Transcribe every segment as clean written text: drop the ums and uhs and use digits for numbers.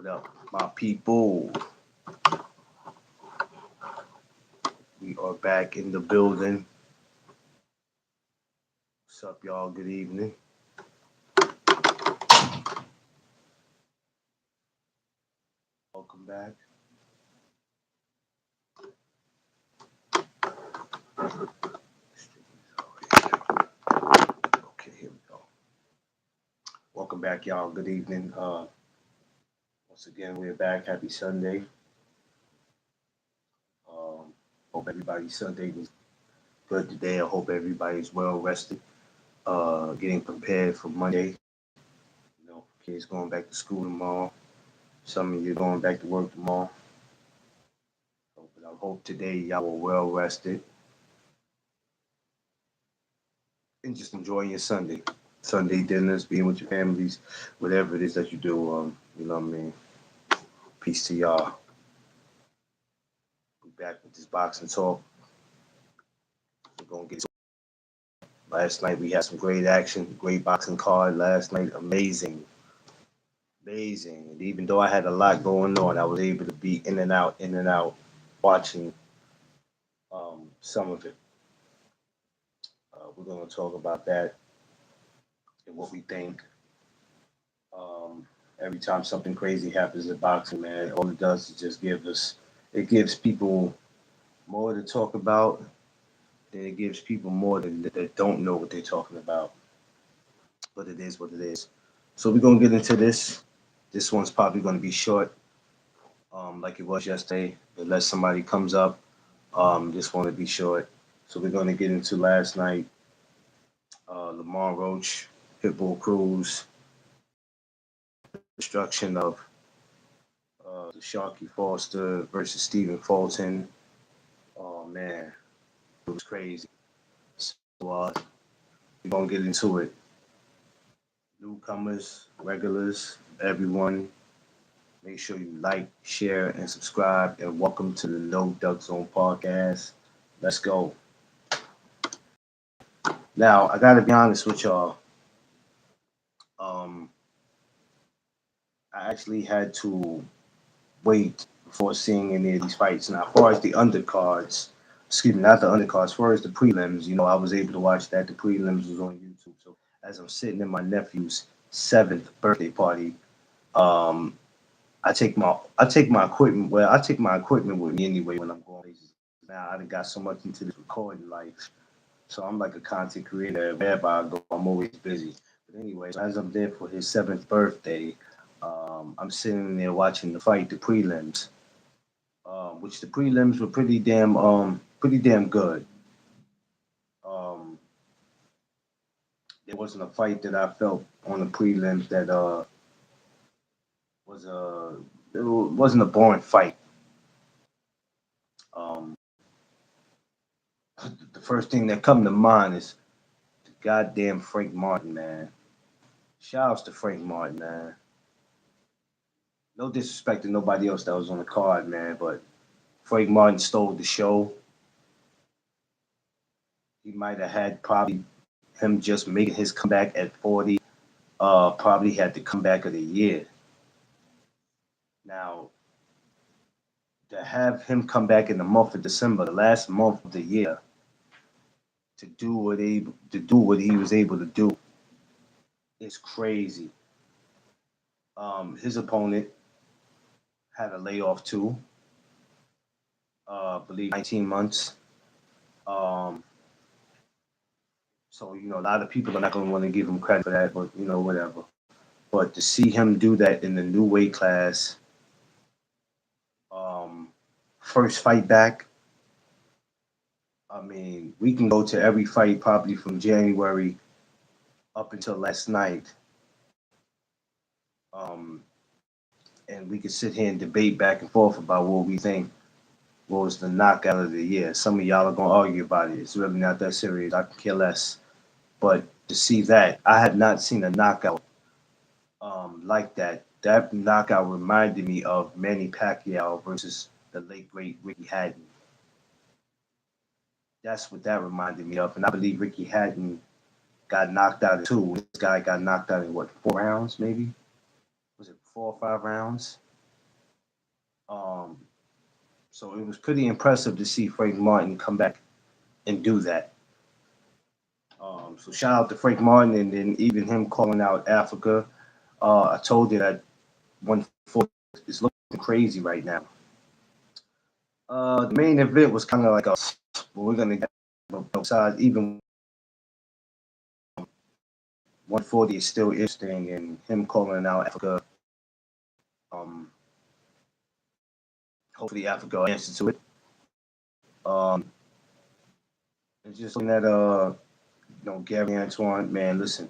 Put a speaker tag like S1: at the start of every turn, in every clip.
S1: What up, my people? We are back in the building. What's up, y'all? Good evening. Welcome back. Okay, here we go. Welcome back, y'all. Good evening. Once again, we're back. Happy Sunday. Hope everybody's Sunday was good today. I hope everybody's well rested. Getting prepared for Monday. Kids going back to school tomorrow. Some of you going back to work tomorrow. But I hope today y'all were well rested and just enjoy your Sunday. Sunday dinners, being with your families, whatever it is that you do. You know what I mean? Peace to y'all. We back with this boxing talk. We're gonna get to it. Last night we had some great action, great boxing card last night. Amazing. Amazing. And even though I had a lot going on, I was able to be in and out, watching some of it. We're going to talk about that and what we think. Um, every time something crazy happens in boxing, man, all it does is just it gives people more to talk about, then it gives people more that don't know what they're talking about. But it is what it is. So we're going to get into this. This one's probably going to be short, like it was yesterday, unless somebody comes up. This one to be short. So we're going to get into last night. Lamont Roach, Pitbull Cruz, destruction of the Sharky Foster versus Stephen Fulton. Oh man, it was crazy. So we're gonna get into it. Newcomers, regulars, everyone, make sure you like, share, and subscribe. And welcome to the No Duck Zone podcast. Let's go. Now I gotta be honest with y'all. Um, I actually had to wait before seeing any of these fights. Now, as far as the undercards, excuse me, not the undercards, as far as the prelims, I was able to watch that. The prelims was on YouTube. So as I'm sitting in my nephew's seventh birthday party, um, I take my equipment. Well, I take my equipment with me anyway when I'm going places. Now I done got so much into this recording life, so I'm like a content creator. Wherever I go, I'm always busy. But anyway, so as I'm there for his seventh birthday, I'm sitting there watching the fight, the prelims, which the prelims were pretty damn good. Um, there wasn't a fight that I felt on the prelims that was a it wasn't a boring fight. Um, the first thing that come to mind is the goddamn Frank Martin, man. Shout outs to Frank Martin, man. No disrespect to nobody else that was on the card, man, but Frank Martin stole the show. He might have had probably him just making his comeback at 40. Probably had the comeback of the year. Now, to have him come back in the month of December, the last month of the year, to do what he was able to do is crazy. His opponent had a layoff too. I believe 19 months. Um, so a lot of people are not going to want to give him credit for that, but whatever. But to see him do that in the new weight class, um, first fight back. I mean, we can go to every fight probably from January up until last night, um, and we could sit here and debate back and forth about what we think was the knockout of the year. Some of y'all are gonna argue about it. It's really not that serious. I can care less. But to see that, I had not seen a knockout like that. That knockout reminded me of Manny Pacquiao versus the late great Ricky Hatton. That's what that reminded me of, and I believe Ricky Hatton got knocked out in two. This guy got knocked out in what, 4 rounds, maybe? Was it 4 or 5 rounds? Um, so it was pretty impressive to see Frank Martin come back and do that. So shout out to Frank Martin, and then even him calling out Africa. I told you that 140 is looking crazy right now. The main event was kind of like a, well, we're gonna get besides even 140 is still interesting, and him calling out Africa. Um, Hopefully Africa answers to it. Um, it's just looking at Gary Antoine, man. Listen,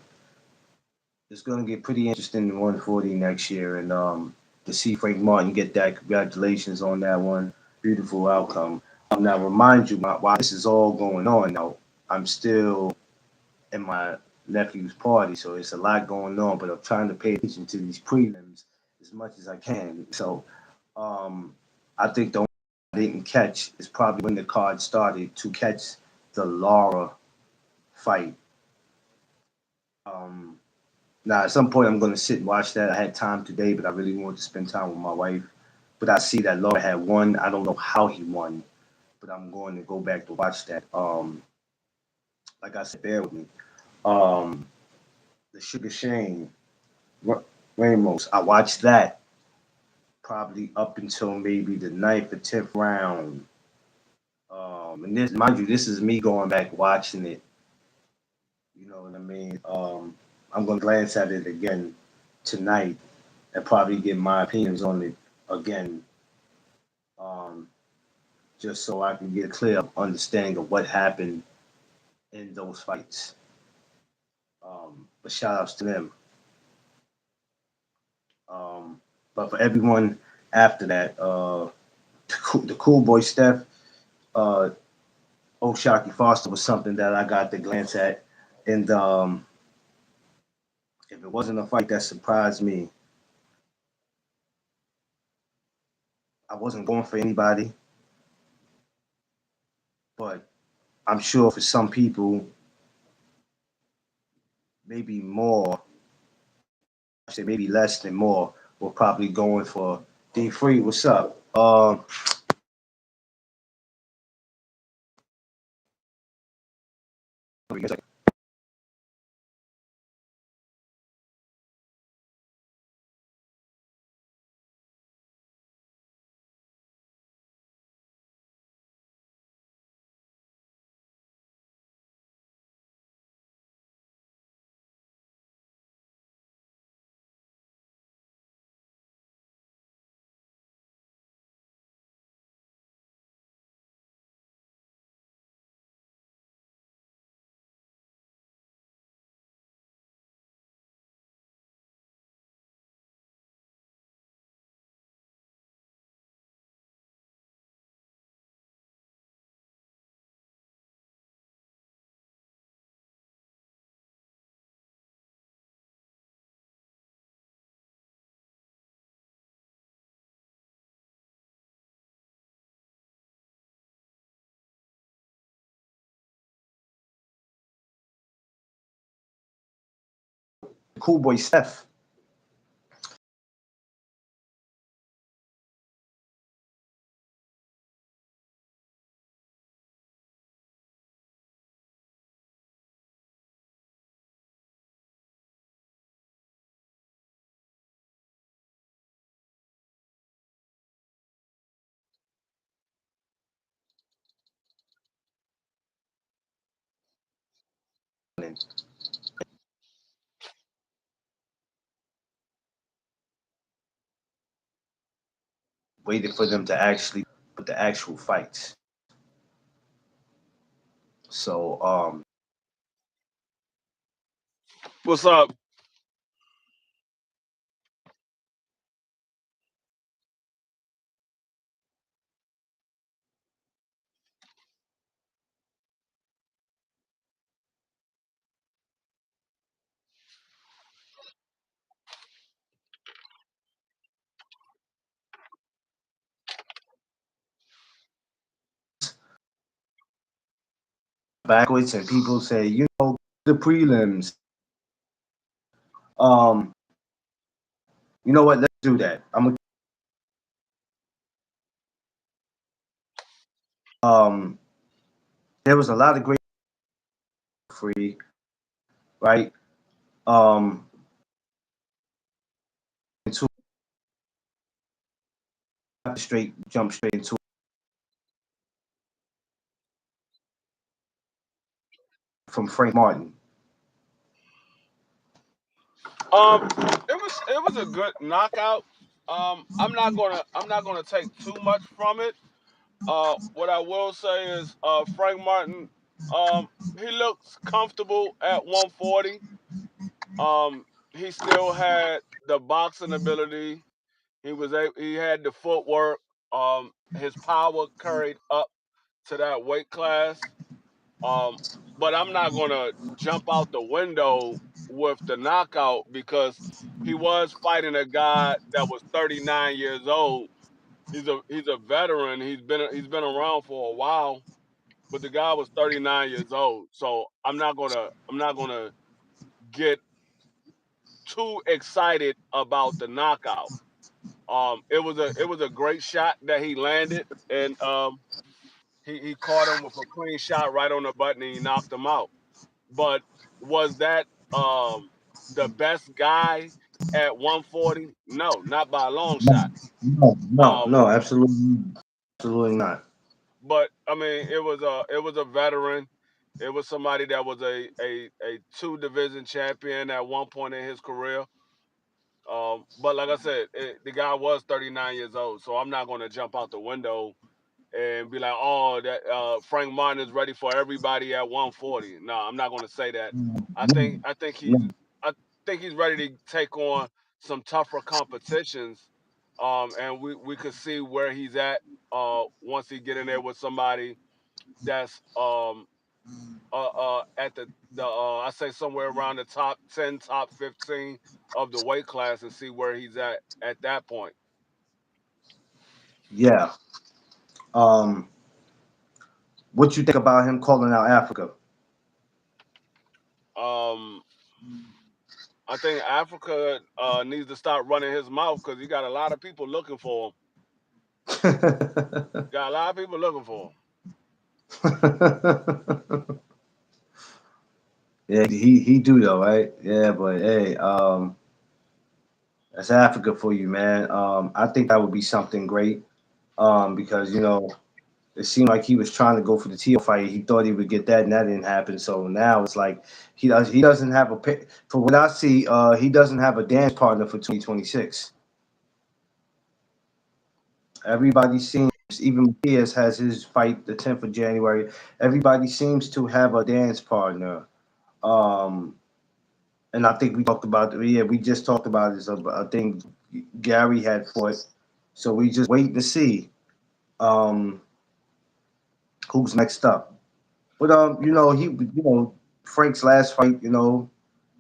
S1: it's gonna get pretty interesting in 140 next year, and to see Frank Martin get that, congratulations on that one. Beautiful outcome. Now, remind you, while this is all going on, now I'm still in my nephew's party, so it's a lot going on. But I'm trying to pay attention to these prelims as much as I can. So, um, I think the only thing I didn't catch is probably when the card started to catch the Laura fight. Um, Now, at some point, I'm going to sit and watch that. I had time today, but I really wanted to spend time with my wife. But I see that Laura had won. I don't know how he won, but I'm going to go back to watch that. Like I said, bear with me. Um, the Sugar Shane, Ramos. I watched that probably up until maybe the ninth or tenth round. And this, mind you, this is me going back watching it. You know what I mean? I'm going to glance at it again tonight and probably give my opinions on it again, um, just so I can get a clear understanding of what happened in those fights. But shout outs to them. Um, but for everyone after that, the cool boy Steph, uh, O'Shaquie Foster was something that I got to glance at. And if it wasn't a fight that surprised me, I wasn't going for anybody. But I'm sure for some people, maybe more, I say maybe less than more, were probably going for D Free. What's up? Cool boy Steph. Waited for them to actually put the actual fights. So
S2: What's up?
S1: backwards, and people say, the prelims. Um, you know what? Let's do that. Um, there was a lot of great free, right? Um, into straight jump straight into from Frank Martin.
S2: Um, it was a good knockout. I'm not gonna take too much from it. What I will say is, Frank Martin, um, he looks comfortable at 140. He still had the boxing ability. He had the footwork. His power carried up to that weight class. Um, but I'm not gonna jump out the window with the knockout because he was fighting a guy that was 39 years old. He's a veteran. He's been around for a while, but the guy was 39 years old. So I'm not gonna get too excited about the knockout. It was a great shot that he landed, and he caught him with a clean shot right on the button, and he knocked him out. But was that the best guy at 140? No, not by a long
S1: No,
S2: shot.
S1: no, no,
S2: Um,
S1: no, absolutely not.
S2: but I mean, it was a veteran. It was somebody that was a two division champion at one point in his career. But like I said, the guy was 39 years old, so I'm not going to jump out the window and be like, "Oh, that Frank Martin is ready for everybody at 140." No, I'm not going to say that. I
S1: No,
S2: think I think he's
S1: no.
S2: I think he's ready to take on some tougher competitions, and we could see where he's at once he get in there with somebody that's at the I say somewhere around the top 10, top 15 of the weight class, and see where he's at that point.
S1: Yeah. Um, what you think about him calling out Africa?
S2: Um, I think Africa needs to stop running his mouth because he got a lot of people looking for him. Got a lot of people looking for him.
S1: Yeah, he do though, right? Yeah, but hey, that's Africa for you, man. I think that would be something great. Because it seemed like he was trying to go for the Tio fight. He thought he would get that, and that didn't happen. So now it's like he doesn't have for what I see, he doesn't have a dance partner for 2026. Everybody seems, even Matias has his fight the 10th of January. Everybody seems to have a dance partner. Um, and I think we talked about, yeah, we just talked about this. I think Gary had fought. So we just wait to see um, who's next up. But Frank's last fight,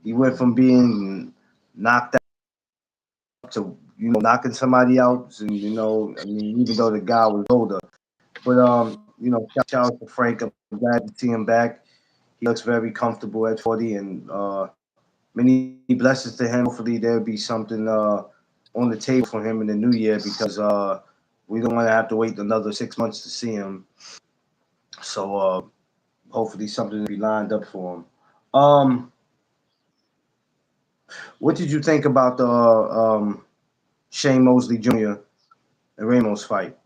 S1: he went from being knocked out to knocking somebody out, and I mean, even though the guy was older. But shout out to Frank. I'm glad to see him back. He looks very comfortable at 40, and many blessings to him. Hopefully, there'll be something on the table for him in the new year because we don't want to have to wait another 6 months to see him. So hopefully, something will be lined up for him. Um, what did you think about the Shane Mosley Jr. and Ramos fight?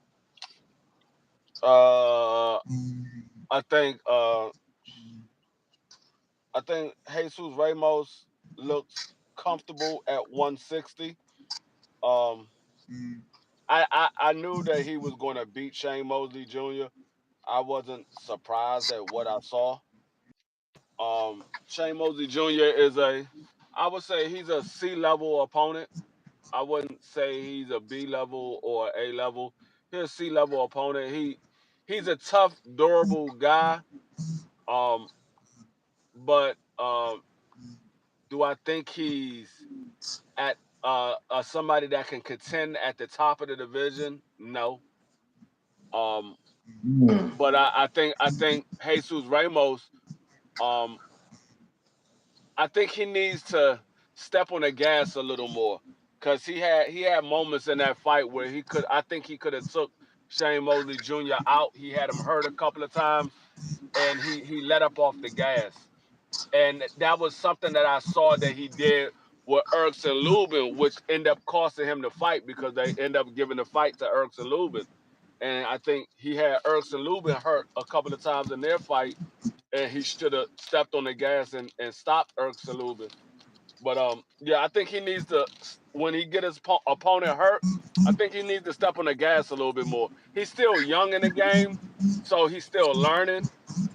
S2: Uh, I think uh, I think Jesus Ramos looks comfortable at 160. Um, I knew that he was going to beat Shane Mosley Jr. I wasn't surprised at what I saw. Shane Mosley Jr. I would say he's a C level opponent. I wouldn't say he's a B level or A level. He's a C level opponent. He's a tough, durable guy. Um, but do I think he's at somebody that can contend at the top of the division? No. Um,
S1: Hmm.
S2: but I think Jesus Ramos. Um, I think he needs to step on the gas a little more because he had moments in that fight where he could. I think he could have took Shane Mosley Jr. out. He had him hurt a couple of times, and he let up off the gas. And that was something that I saw that he did with Erks and Lubin, which ended up costing him the fight because they end up giving the fight to Erks and Lubin. And I think he had Erks and Lubin hurt a couple of times in their fight, and he should have stepped on the gas and stopped Erks and Lubin. But yeah, I think he needs to when he get his opponent hurt. I think he needs to step on the gas a little bit more. He's still young in the game, so he's still learning.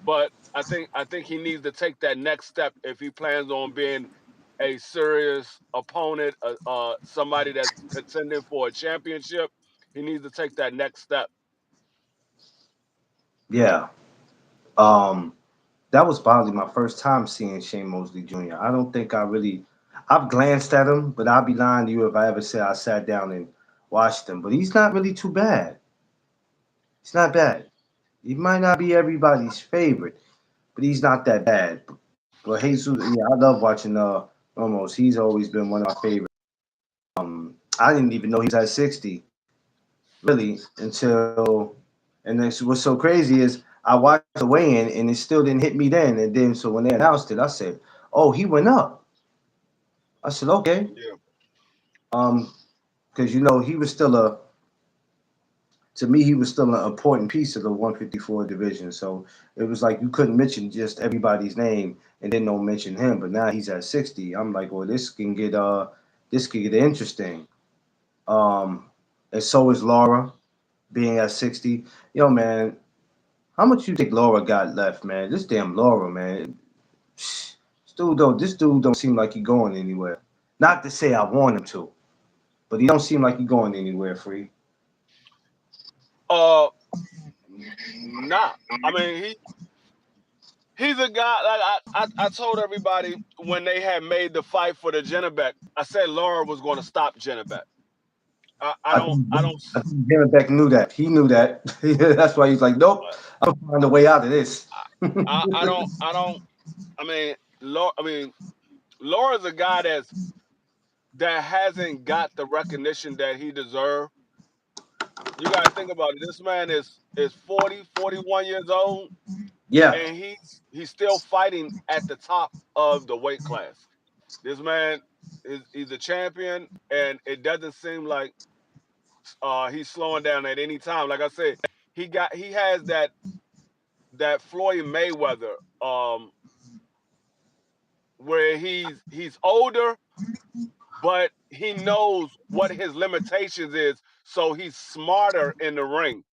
S2: But I think he needs to take that next step if he plans on being a serious opponent, somebody that's contending for a championship. He needs to take that next step.
S1: Yeah. Um, that was probably my first time seeing Shane Mosley Jr. I don't think I've glanced at him, but I'll be lying to you if I ever say I sat down and watched him. But he's not really too bad. He's not bad. He might not be everybody's favorite, but he's not that bad. But Jesus, yeah, I love watching Ramos. He's always been one of my favorites. I didn't even know he was at 60, really, until and then what's so crazy is I watched the weigh-in and it still didn't hit me then. And then so when they announced it, I said, "Oh, he went up." I said, "Okay,"
S2: Yeah.
S1: um, because he was still a to me he was still an important piece of the 154 division. So it was like you couldn't mention just everybody's name and then don't mention him. But now he's at 60. I'm like, well, this can get interesting. Um, and so is Laura being at 60. Yo, man, how much you think Laura got left, man? This damn Laura, man. This dude don't seem like he going anywhere. Not to say I want him to, but he don't seem like he going anywhere. Free.
S2: Uh, nah. I mean, he's a guy like I told everybody when they had made the fight for the Jennebeck, I said Laura was going to stop Jennebeck. I
S1: I
S2: don't
S1: think,
S2: I don't
S1: I think Darren Beck knew that. He knew that. That's why he's like, nope. I'm gonna find a way out of this.
S2: I don't I mean Laura's a guy that hasn't got the recognition that he deserved. You got to think about it. This man is 40, 41 years old,
S1: Yeah,
S2: and he's still fighting at the top of the weight class. This man he's a champion, and it doesn't seem like he's slowing down at any time. Like I said, he has that Floyd Mayweather where he's older, but he knows what his limitations is, so he's smarter in the ring.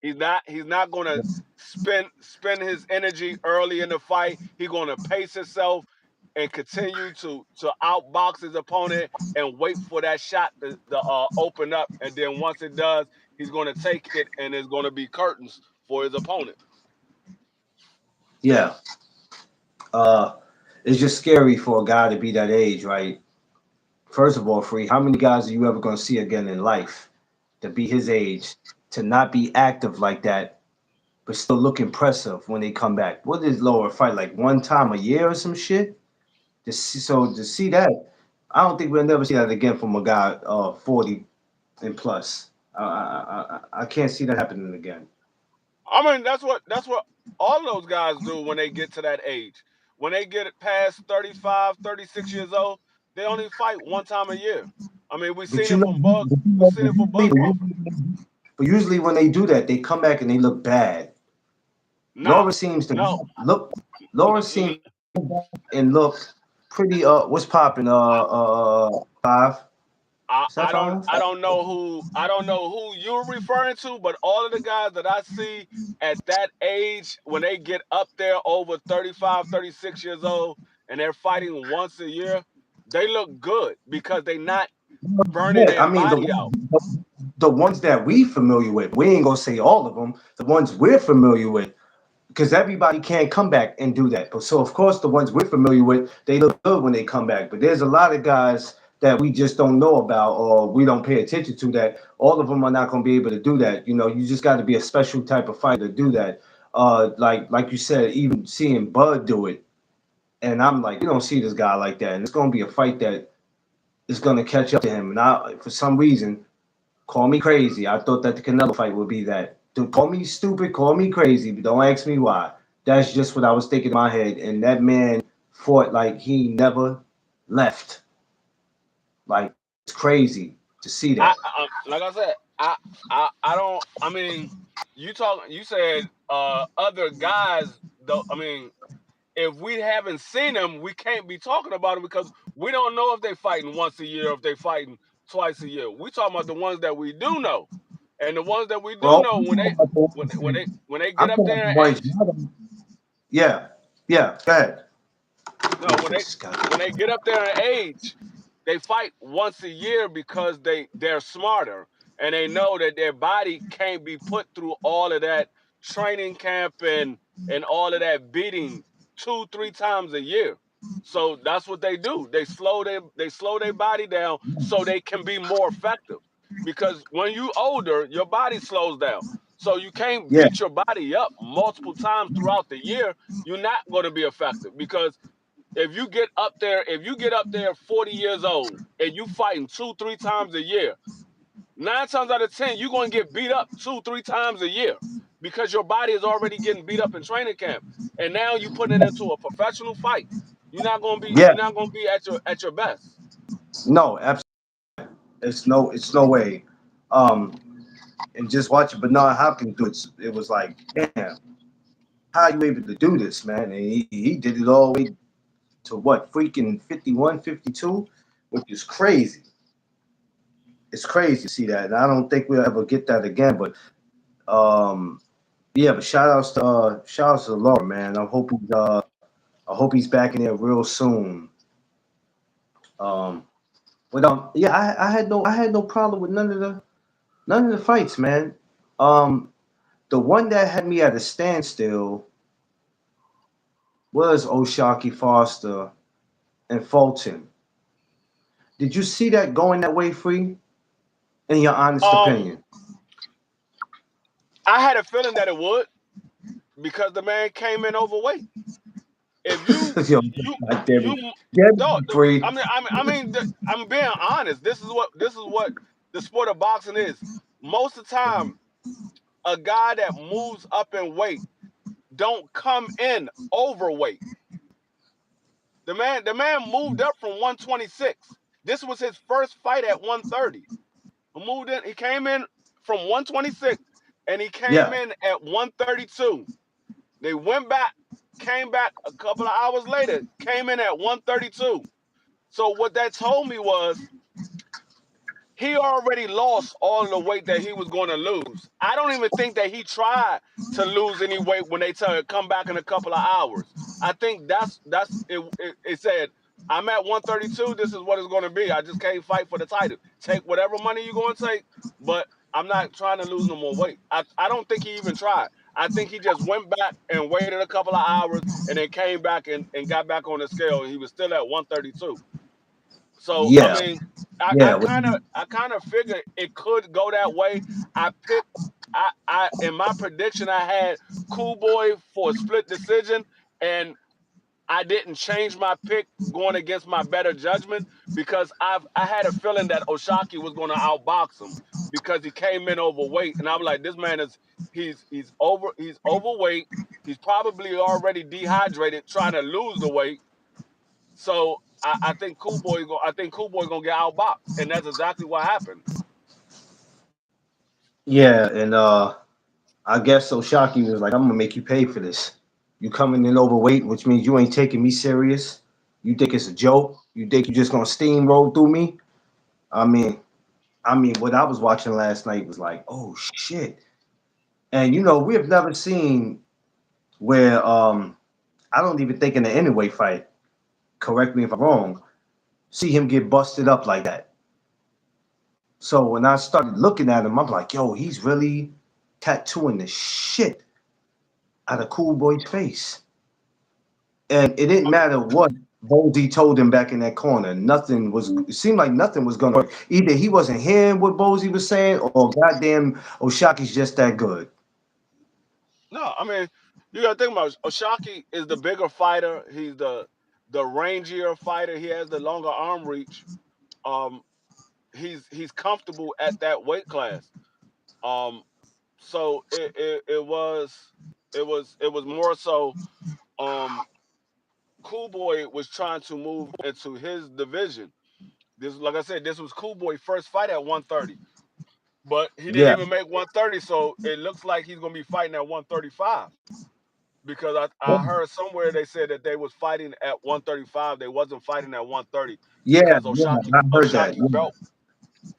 S2: He's not gonna spend his energy early in the fight. He's gonna pace himself and continue to outbox his opponent and wait for that shot to open up. And then once it does, he's gonna take it and it's gonna be curtains for his opponent.
S1: yeah. Uh, it's just scary for a guy to be that age, right? First of all, free. How many guys are you ever gonna see again in life to be his age to not be active like that, but still look impressive when they come back? What is lower fight like one time a year or some shit? To see that, I don't think we'll never see that again from a guy 40 and plus. I can't see that happening again.
S2: I mean, that's what all those guys do when they get to that age. When they get past 35, 36 years old, they only fight one time a year. I mean,
S1: But you know,
S2: We've seen it from Bud Crawford.
S1: but usually when they do that, they come back and they look bad.
S2: Nah,
S1: Laura seems to
S2: no,
S1: look.
S2: n-
S1: Laura
S2: n-
S1: seems and look pretty. What's popping?
S2: I,
S1: Five.
S2: I,
S1: Is that
S2: I don't
S1: five?
S2: I don't know who you're referring to, but all of the guys that I see at that age when they get up there over 35, 36 years old and they're fighting once a year, they look good because they not burning
S1: Yeah,
S2: their
S1: I mean
S2: body out.
S1: the ones that we familiar with. We ain't gonna say all of them. The ones we're familiar with, because everybody can't come back and do that. But so of course the ones we're familiar with, they look good when they come back. But there's a lot of guys that we just don't know about or we don't pay attention to that all of them are not going to be able to do that. You just got to be a special type of fighter to do that. Like you said, even seeing Bud do it, and I'm like, you don't see this guy like that, and it's going to be a fight that is going to catch up to him. And for some reason, Call me crazy. I thought that the Canelo fight would be that. Call me stupid, call me crazy, but don't ask me why. That's just what I was thinking in my head. And that man fought like he never left. Like it's crazy to see that.
S2: Like I said, I don't. I mean, you talk. You said other guys. Though I mean, if we haven't seen them, we can't be talking about them because we don't know if they fighting once a year, if they fighting twice a year. We talking about the ones that we do know, and the ones that we do
S1: Well,
S2: know
S1: I'm talking about the ones,
S2: when they
S1: I'm
S2: get up
S1: talking about
S2: there
S1: the
S2: in
S1: ones
S2: age.
S1: yeah, yeah, go ahead. Let
S2: No,
S1: me fix this
S2: when
S1: guy.
S2: they get up there in age, they fight once a year because they're smarter and they know that their body can't be put through all of that training camp and all of that beating 2 3 times a year. So that's what they do. They slow their body down so they can be more effective. Because when you older, your body slows down. So you can't
S1: Yeah,
S2: beat your body up multiple times throughout the year. You're not going to be effective because if you get up there 40 years old and you fighting 2 3 times a year, 9 times out of 10 you're going to get beat up 2 3 times a year because your body is already getting beat up in training camp, and now you putting it into a professional fight.
S1: yeah.
S2: You're not going to be at your best.
S1: No, absolutely. It's no way. Um, and just watching Bernard Hopkins do it was like, damn, how you able to do this, man? And he did it all the way to what, freaking 51, 52, which is crazy. It's crazy to see that. And I don't think we'll ever get that again. But yeah, but shout outs to Laura, man. I hope he's back in there real soon. Um, but yeah, I had no problem with none of the fights, man. Um, the one that had me at a standstill was Oshaki Foster and Fulton. Did you see that going that way, Free? In your honest
S2: um
S1: opinion?
S2: I had a feeling that it would because the man came in overweight. If you
S1: Yo,
S2: you
S1: God damn it.
S2: you
S1: Damn
S2: no,
S1: it, Free.
S2: I'm being honest. This is what the sport of boxing is. Most of the time, a guy that moves up in weight don't come in overweight. The man moved up from 126. This was his first fight at 130. He came in from 126 and he came
S1: Yeah,
S2: in at 132. They went back, came back a couple of hours later, came in at 132. So what that told me was he already lost all of the weight that he was going to lose. I don't even think that he tried to lose any weight when they tell him come back in a couple of hours. I think that's it. It said, I'm at 132. This is what it's going to be. I just can't fight for the title. Take whatever money you're going to take, but I'm not trying to lose no more weight. I don't think he even tried. I think he just went back and waited a couple of hours and then came back and got back on the scale, and he was still at 132. So I
S1: yeah,
S2: mean, I, I
S1: yeah.
S2: kind of I kind of figured it could go that way. I picked I in my prediction I had Cool Boy for a split decision, and I didn't change my pick going against my better judgment because I had a feeling that Oshaki was going to outbox him because he came in overweight, and I'm like, this man is he's overweight. He's probably already dehydrated trying to lose the weight, so I think Cool Boy gonna get outboxed, and that's exactly what happened.
S1: Yeah, and I guess Oshaki was like, I'm gonna make you pay for this. You coming in overweight, which means you ain't taking me serious. You think it's a joke? You think you just gonna steamroll through me? I mean, what I was watching last night was like, oh shit. And we have never seen where I don't even think in the anyway fight, correct me if I'm wrong, see him get busted up like that. So when I started looking at him, I'm like, yo, he's really tattooing the shit out of Cool Boy's face. And it didn't matter what Boldy told him back in that corner. Nothing was. It seemed like nothing was gonna work. Either he wasn't hearing what Boldy was saying, or goddamn Oshaki's just that good.
S2: No, I mean, you gotta think about it. Oshaki is the bigger fighter. He's the rangier fighter. He has the longer arm reach. Um, he's comfortable at that weight class. Um, so it was more so. Um, Cool Boy was trying to move into his division. This, like I said, this was Cool Boy first fight at 130, but he didn't
S1: Yeah.
S2: even make 130. So it looks like he's gonna be fighting at 135 because I heard somewhere they said that they was fighting at 135. They wasn't fighting at 130
S1: Yeah,
S2: because
S1: yeah, I heard that.
S2: Oshaki belt.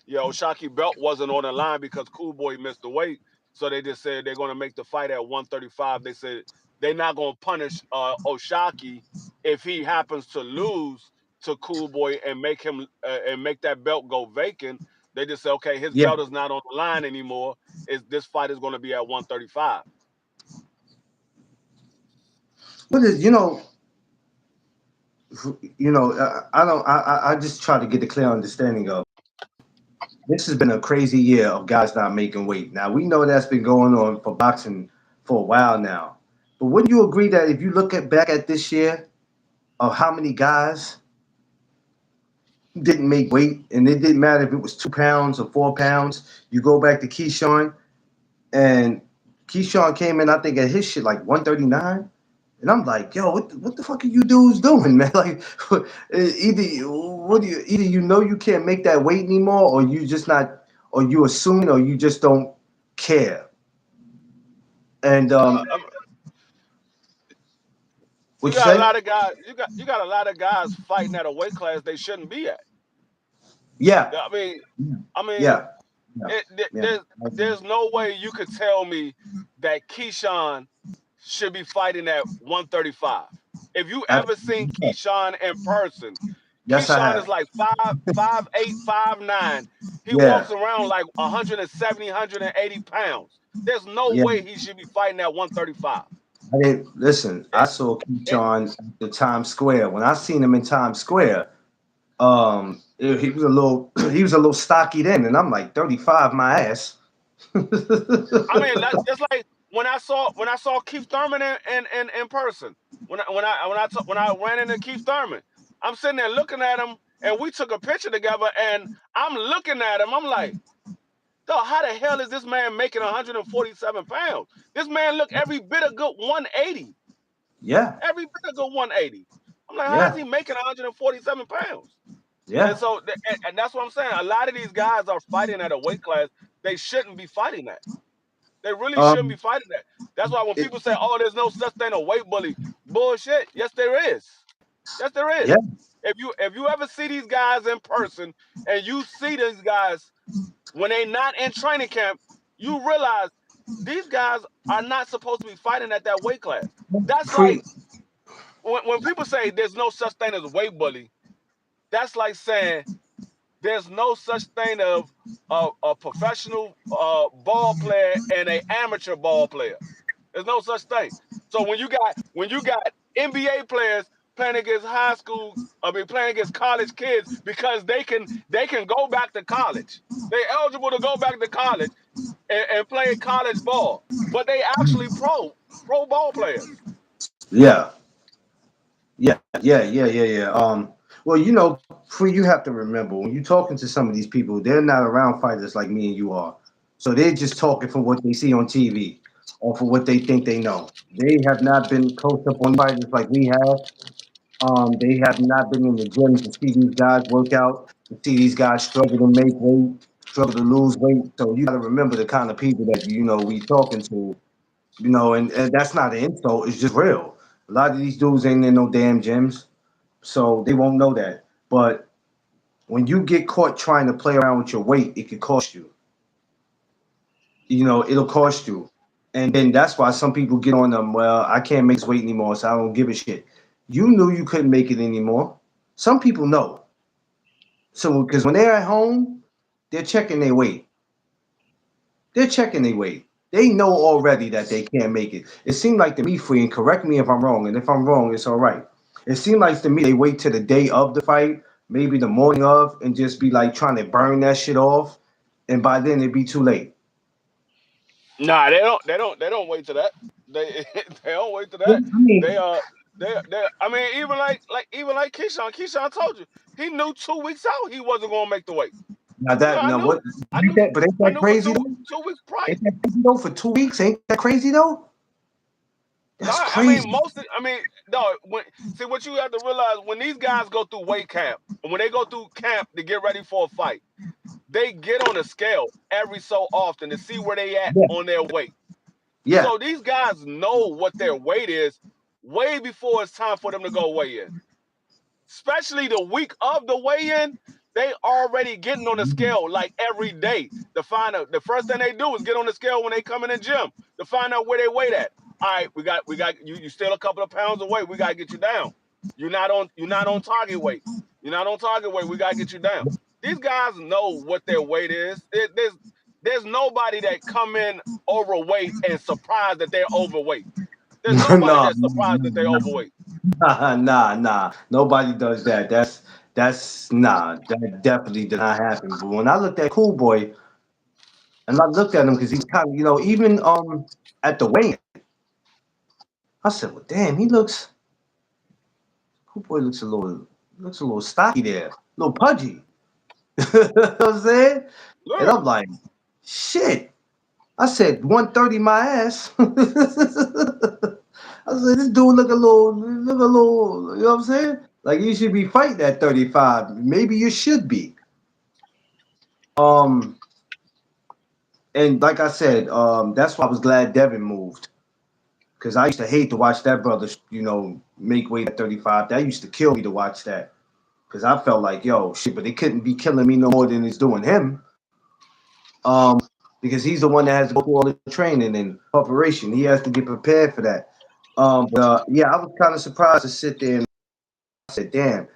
S2: Yeah, Oshaki belt wasn't on the line because Cool Boy missed the weight. So they just said they're going to make the fight at 135. They said they're not going to punish Oshaki if he happens to lose to Cool Boy and make him and make that belt go vacant. They just say, okay, his
S1: Yeah.
S2: belt is not on the line anymore. Is this fight is going to be at 135?
S1: What is I don't I just try to get a clear understanding of this has been a crazy year of guys not making weight. Now we know that's been going on for boxing for a while now. But wouldn't you agree that if you look at back at this year of how many guys didn't make weight, and it didn't matter if it was 2 pounds or 4 pounds. You go back to Keyshawn, and Keyshawn came in, I think, at his shit like 139. And I'm like, yo, what the fuck are you dudes doing, man? Like, either you know you can't make that weight anymore, or you just not, or you assuming, or you just don't care. And
S2: I You
S1: what you
S2: got a
S1: say?
S2: lot of guys. You got a lot of guys fighting at a weight class they shouldn't be at.
S1: Yeah,
S2: I mean, I mean,
S1: yeah, yeah,
S2: it, th-
S1: yeah.
S2: there's there's no way you could tell me that Keyshawn should be fighting at 135. If you ever seen
S1: Absolutely.
S2: Keyshawn in person,
S1: Yes, I
S2: Keyshawn is
S1: have.
S2: like 5'8", 5'9". He
S1: Yeah,
S2: walks around like 170, 180 pounds. There's no
S1: yeah.
S2: way he should be fighting at 135.
S1: I didn't listen. I
S2: It,
S1: saw
S2: it,
S1: Keyshawn at the Times Square. When I seen him in Times Square, he was a little he was a little stocky then, and I'm like 35, my ass.
S2: I mean, that's like when I saw Keith Thurman in person. When I ran into Keith Thurman, I'm sitting there looking at him, and we took a picture together, and I'm looking at him. I'm like, dog, how the hell is this man making 147 pounds? This man look every bit a good 180.
S1: Yeah,
S2: Every bit a good 180. I'm like, how is
S1: yeah,
S2: he making 147 pounds? And
S1: yeah.
S2: so, and that's what I'm saying. A lot of these guys are fighting at a weight class they shouldn't be fighting at. They really shouldn't be
S1: Um,
S2: fighting that. That's why when
S1: it,
S2: people say, "Oh, there's no such thing as weight bully," bullshit. Yes, there is. Yes, there is.
S1: yeah.
S2: If you ever see these guys in person and you see these guys when they not in training camp, you realize these guys are not supposed to be fighting at that weight class. That's
S1: Free.
S2: like when people say there's no such thing as a weight bully. That's like saying there's no such thing of a professional ball player and a amateur ball player. There's no such thing. So when you got NBA players playing against playing against college kids because they can go back to college. They eligible to go back to college and play college ball, but they actually pro ball players.
S1: Yeah, yeah. Well, Free, you have to remember when you're talking to some of these people, they're not around fighters like me and you are. So they're just talking from what they see on TV or for what they think they know. They have not been close up on fighters like we have. They have not been in the gym to see these guys work out, to see these guys struggle to make weight, struggle to lose weight. So you got to remember the kind of people that we talking to. And that's not an insult. It's just real. A lot of these dudes ain't in no damn gyms, so they won't know that. But when you get caught trying to play around with your weight, it could cost you. It'll cost you. And then that's why some people get on them. Well, I can't make this weight anymore, so I don't give a shit. You knew you couldn't make it anymore. Some people know. So because when they're at home, they're checking their weight. They're checking their weight. They know already that they can't make it. It seemed like to me, Free, and correct me if I'm wrong, and if I'm wrong, it's all right. It seemed like to me they wait till the day of the fight, maybe the morning of, and just be like trying to burn that shit off, and by then it'd be too late.
S2: Nah, they don't wait to that. They they don't wait to
S1: Yeah,
S2: that.
S1: I mean,
S2: They I mean even like Keyshawn told you he knew 2 weeks out he wasn't gonna make the weight. Yeah, I
S1: now
S2: knew.
S1: what?
S2: I knew.
S1: But ain't
S2: I
S1: that
S2: knew for
S1: crazy
S2: two
S1: though?
S2: 2 weeks prior.
S1: Ain't that crazy though? For 2 weeks, ain't that crazy though?
S2: No,
S1: That's
S2: I mean
S1: crazy.
S2: most. I mean, no. See what you have to realize when these guys go through weight camp, and when they go through camp to get ready for a fight, they get on a scale every so often to see where they at
S1: Yeah,
S2: on their weight.
S1: yeah.
S2: So these guys know what their weight is way before it's time for them to go weigh in. Especially the week of the weigh-in, they already getting on the scale like every day to find out. The first thing they do is get on the scale when they come in the gym to find out where they weight at. All right, we got you. You still a couple of pounds away. We gotta get you down. You're not on target weight. You're not on target weight. We gotta get you down. These guys know what their weight is. There's nobody that come in overweight and surprised that they're overweight. There's nobody
S1: No,
S2: that's surprised that they're overweight.
S1: nah. Nobody does that. That's nah. That definitely did not happen. But when I looked at Cool Boy and I looked at him because he's kind of, even at the weigh, I said, well, damn, he looks Cool Boy looks a little stocky there, a little pudgy. You know what I'm saying? And
S2: Yeah.
S1: I'm like, shit. I said 130 my ass. I said this dude look a little, you know what I'm saying? Like you should be fighting at 35. Maybe you should be. Um, and like I said, that's why I was glad Devin moved. Because I used to hate to watch that brother, make weight at 35. That used to kill me to watch that. Because I felt like, yo, shit, but they couldn't be killing me no more than it's doing him. Um, because he's the one that has to go through all the training and preparation. He has to get prepared for that. Yeah, I was kind of surprised to sit there and I said, damn.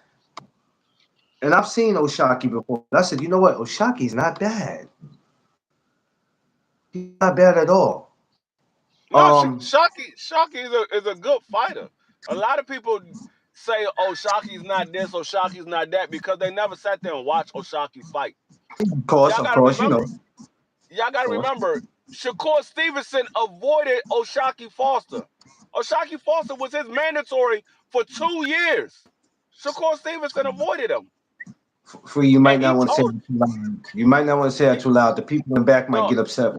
S1: And I've seen Oshaki before. I said, you know what? Oshaki's not bad. He's not bad at all.
S2: No,
S1: Um,
S2: Shockey is a good fighter. A lot of people say, "Oh, Shocky's not this, or Shocky's not that," because they never sat there and watched Oshaki fight. Y'all
S1: of
S2: got to
S1: course,
S2: remember. Y'all
S1: of
S2: got to
S1: course.
S2: remember. Shakur Stevenson avoided Oshaki Foster. Oshaki Foster was his mandatory for 2 years. Shakur Stevenson avoided him,
S1: Free, you might
S2: and
S1: not
S2: he
S1: want to say
S2: told
S1: that too loud. You might not want to say that
S2: he
S1: too loud. The people in the back might
S2: no
S1: get upset.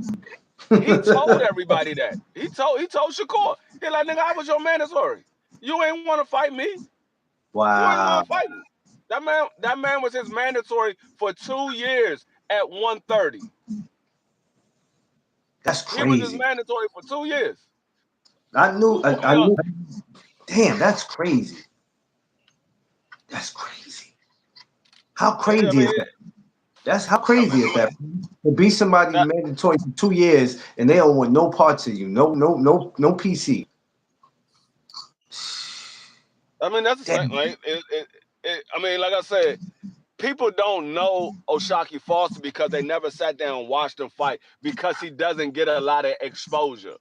S2: he told everybody that. He told Shakur. He like, nigga, I was your mandatory. You ain't want to fight me. You ain't
S1: Wow,
S2: want to fight me. That man was his mandatory for 2 years at 130.
S1: that's
S2: He was his
S1: crazy.
S2: mandatory for 2 years.
S1: I knew. Damn, that's crazy. That's crazy. How
S2: I
S1: crazy
S2: mean,
S1: is that? That's how crazy is that? To be somebody
S2: that,
S1: mandatory for 2 years and they don't want no parts of you, no PC.
S2: that's the same.
S1: Damn.
S2: I mean, like I said, people don't know Oshaki Foster because they never sat down and watched him fight because he doesn't get a lot of exposure.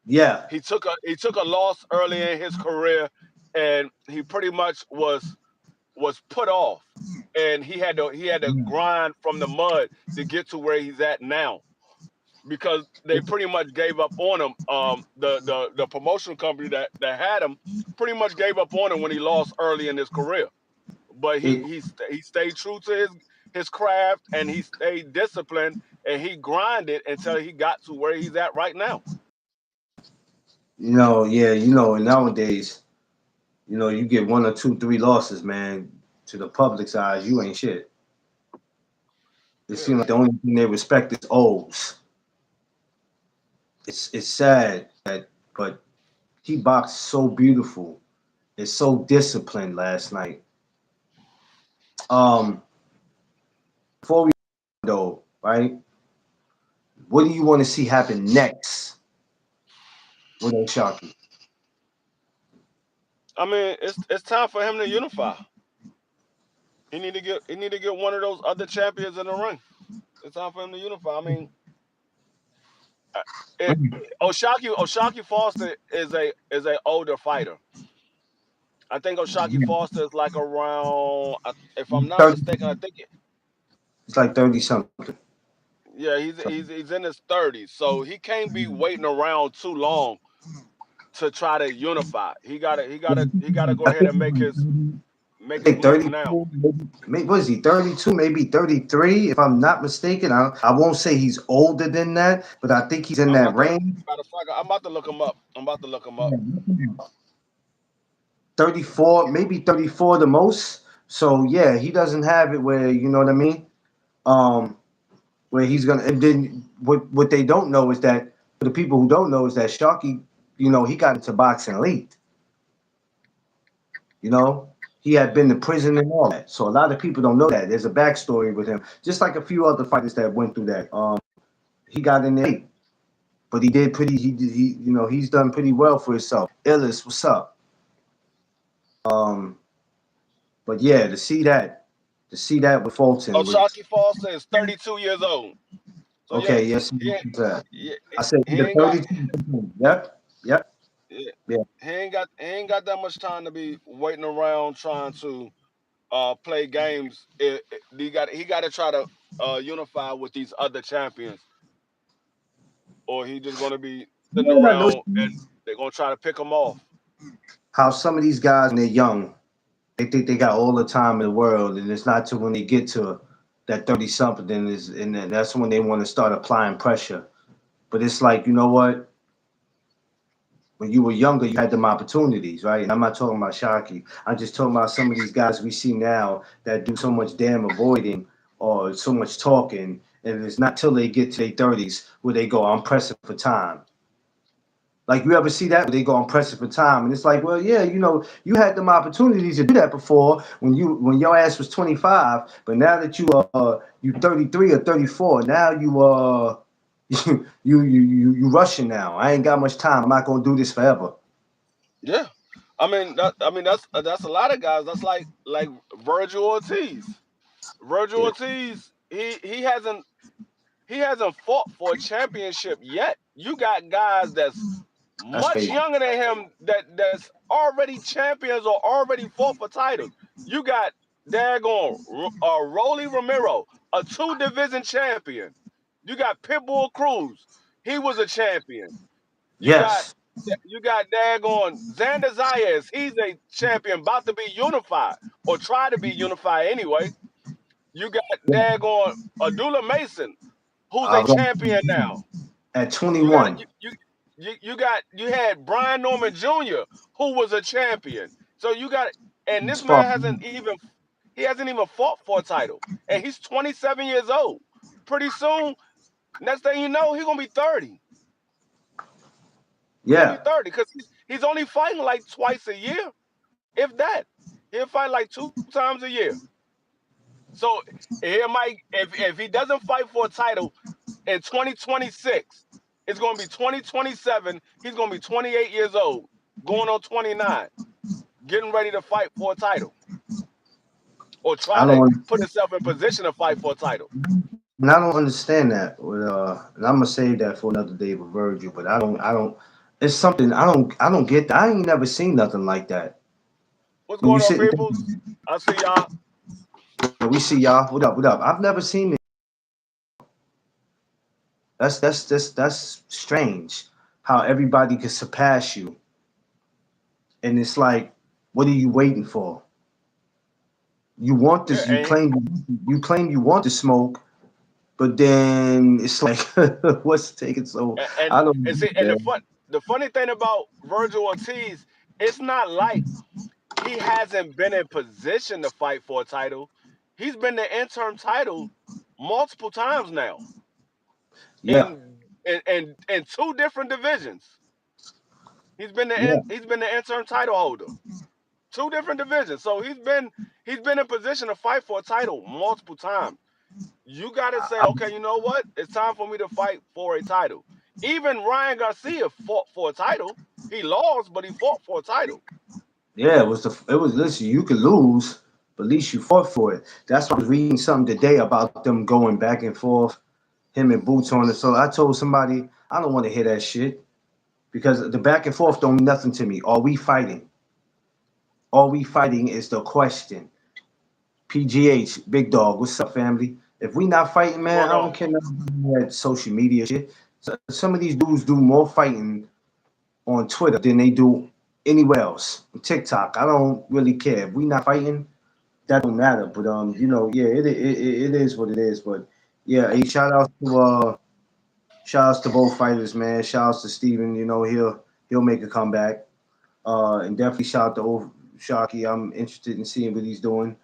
S1: Yeah.
S2: He took a loss early in his career, and he pretty much was put off, and he had to grind from the mud to get to where he's at now because they pretty much gave up on him. The promotion company that had him pretty much gave up on him when he lost early in his career. But he
S1: It,
S2: he st- he stayed true to his craft and he stayed disciplined and he grinded until he got to where he's at right now.
S1: yeah, nowadays, you get one or two, three losses, man, to the public's eyes, you ain't shit. It
S2: Yeah,
S1: seems like the only thing they respect is O's. It's sad that, but he boxed so beautiful. It's so disciplined last night. Um, before we though, right? What do you want to see happen next with O'Shaquie?
S2: I mean it's time for him to unify. He need to get one of those other champions in the ring. It's time for him to unify. I mean, uh, it, Oshaki Foster is a older fighter. I think Oshaki Foster is like around, if I'm not
S1: 30,
S2: mistaken, I think
S1: it's like 30 something.
S2: yeah, he's in his 30s, so he can't be waiting around too long to try to unify. He gotta go
S1: I
S2: ahead
S1: think
S2: and make his.
S1: I
S2: make his
S1: think
S2: move now.
S1: 32, maybe what is he, 32, maybe 33, if I'm not mistaken. I won't say he's older than that, but I think he's in
S2: I'm
S1: that
S2: about to
S1: range.
S2: matter of fact, I'm about to look him up. I'm about to look him up.
S1: 34, maybe 34 the most. So yeah, he doesn't have it where, you know what I mean? Um, where he's gonna, and then what they don't know is that, for the people who don't know, is that Sharky, he got into boxing late. You know, he had been to prison and all that. So a lot of people don't know that. There's a backstory with him, just like a few other fighters that went through that. He got in there late, but he did pretty. He's done pretty well for himself. Illis, what's up? Um, but yeah, to see that with
S2: Oh,
S1: Fulton was
S2: Sharky Foster is 32 years old. So yeah,
S1: okay. Yes,
S2: he ain't, he,
S1: I said
S2: he
S1: either
S2: ain't got
S1: 32. Yep, yep,
S2: yeah,
S1: yeah.
S2: he ain't got that much time to be waiting around trying to play games. He got to try to unify with these other champions, or he just gonna be
S1: You
S2: sitting
S1: know what I
S2: around
S1: noticed?
S2: and they're gonna try to pick him off.
S1: How some of these guys, when they're young, they think they got all the time in the world, and it's not till when they get to that 30 something, and then that's when they want to start applying pressure. But it's like, you know what? When you were younger, you had them opportunities, right? And I'm not talking about Shockey. I'm just talking about some of these guys we see now that do so much damn avoiding or so much talking, and it's not till they get to their 30s where they go, I'm pressing for time. Like, you ever see that where they go, I'm pressing for time, and it's like, well, yeah, you had them opportunities to do that before when your ass was 25, but now that you 33 or 34, now you rushing now. I ain't got much time. I'm not gonna do this forever.
S2: Yeah, that's a lot of guys. That's like Virgil Ortiz. Virgil
S1: Yeah,
S2: Ortiz, he hasn't fought for a championship yet. You got guys that's
S1: that's
S2: much
S1: crazy.
S2: younger than him that's already champions or already fought for titles. You got daggone Rolly Romero, a two-division champion. You got Pitbull Cruz. He was a champion. You got
S1: Yes,
S2: you got daggone Xander Zayas. He's a champion about to be unified or try to be unified anyway. You got daggone Adula Mason, who's
S1: I
S2: a
S1: was
S2: champion now.
S1: at
S2: You got
S1: 21.
S2: you had Brian Norman Jr., who was a champion. So you got and this
S1: Spark.
S2: man hasn't even fought for a title. And he's 27 years old. Pretty soon, next thing you know, he's gonna be 30. He's gonna be
S1: Yeah,
S2: 30 because he's only fighting like twice a year, if that. He'll fight like 2 times a year. So if he doesn't fight for a title in 2026, it's gonna be 2027. He's gonna be 28 years old, going on 29, getting ready to fight for a title or try
S1: I
S2: to
S1: don't.
S2: put himself in position to fight for a title.
S1: And I don't understand that. And I'm gonna save that for another day with Virgil. But I don't. It's something I don't get. That. I ain't never seen nothing like that.
S2: What's
S1: When you
S2: going on,
S1: sit and think,
S2: peoples? I see y'all.
S1: we see y'all. What up? What up? I've never seen it. That's strange. How everybody can surpass you, and it's like, what are you waiting for? You want
S2: Yeah,
S1: this. You claim you want to smoke, but then it's like, what's taking so?
S2: and and,
S1: I don't
S2: and see, and
S1: know.
S2: the funny thing about Virgil Ortiz, it's not like he hasn't been in position to fight for a title. He's been the interim title multiple times now
S1: Yeah,
S2: in two different divisions.
S1: yeah.
S2: He's been the interim title holder. Two different divisions. So he's been in position to fight for a title multiple times. You got to say,
S1: I,
S2: okay, you know what? It's time for me to fight for a title. Even Ryan Garcia fought for a title. He lost, but he fought for a title.
S1: yeah, it was listen, you could lose, but at least you fought for it. That's why I was reading something today about them going back and forth, him and Boots on it. So I told somebody I don't want to hear that shit because the back and forth don't mean nothing to me. Are we fighting? Are we fighting is the question. PGH, big dog, what's up, family? If we not fighting,
S2: What's
S1: man,
S2: going
S1: I don't
S2: on?
S1: care nothing about that social media shit. So, some of these dudes do more fighting on Twitter than they do. anywhere else. TikTok, I don't really care. If we not fighting, that don't matter. But yeah, it is what it is. But yeah, hey, shout outs to both fighters, man. Shout outs to Steven. He'll make a comeback. And definitely shout out to old Sharky. I'm interested in seeing what he's doing,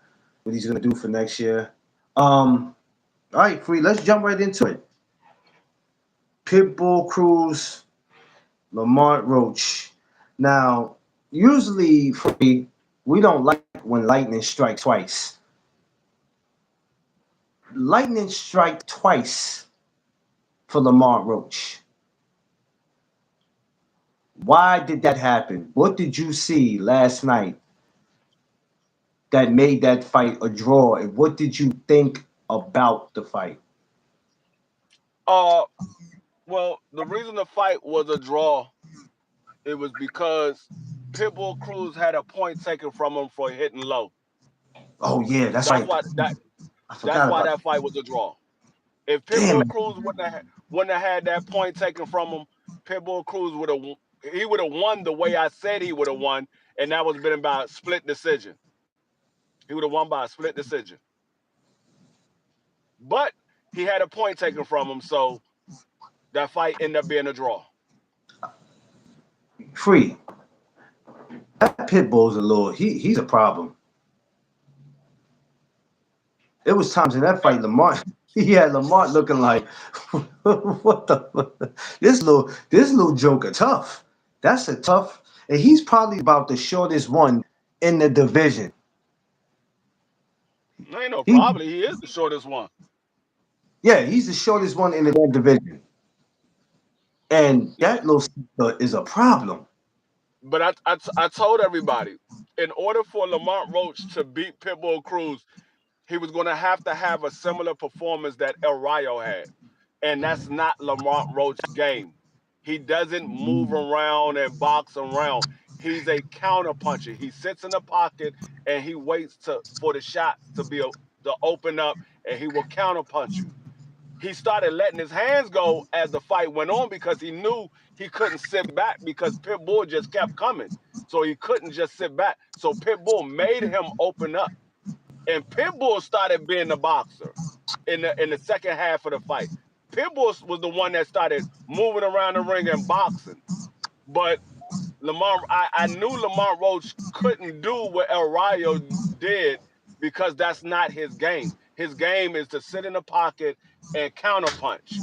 S1: what he's gonna do for next year. All right, free. Let's jump right into it. Pitbull, Cruz, Lamont, Roach. Now, usually, free, we don't like when lightning strikes twice. Lightning strike twice for Lamont Roach. Why did that happen? What did you see last night that made that fight a draw? And what did you think about the fight?
S2: Uh, well, the reason the fight was a draw, it was because Pitbull Cruz had a point taken from him for hitting low.
S1: Oh yeah, that's
S2: That's
S1: right.
S2: why that
S1: I
S2: that's
S1: forgot
S2: why
S1: about
S2: that
S1: that.
S2: fight was a draw. If
S1: Damn
S2: Pitbull Cruz wouldn't have had that point taken from him, Pitbull Cruz would have won the way I said he would have won, and that was been by a split decision. He would have won by a split decision. But he had a point taken from him, so that fight ended up being a draw.
S1: free. That pit bull's a little. He's a problem. It was times in that fight, Lamont. He had Lamont looking like, what the? This little joker tough. That's a tough, and he's probably about the shortest one in the division.
S2: Ain't no
S1: He,
S2: problem. He is the shortest one.
S1: yeah, he's the shortest one in the damn division, and
S2: Yeah,
S1: that little is a problem.
S2: but I told everybody, in order for Lamont Roach to beat Pitbull Cruz, he was going to have a similar performance that El Rayo had, and that's not Lamont Roach's game. He doesn't move around and box around. He's a counter puncher. He sits in the pocket and he waits for the shot to open up, and he will counter punch you. He started letting his hands go as the fight went on because he knew he couldn't sit back because Pitbull just kept coming. So he couldn't just sit back. So Pitbull made him open up. And Pitbull started being the boxer in the second half of the fight. Pitbull was the one that started moving around the ring and boxing. But I knew Lamont Roach couldn't do what El Rayo did because that's not his game. His game is to sit in the pocket and counterpunch.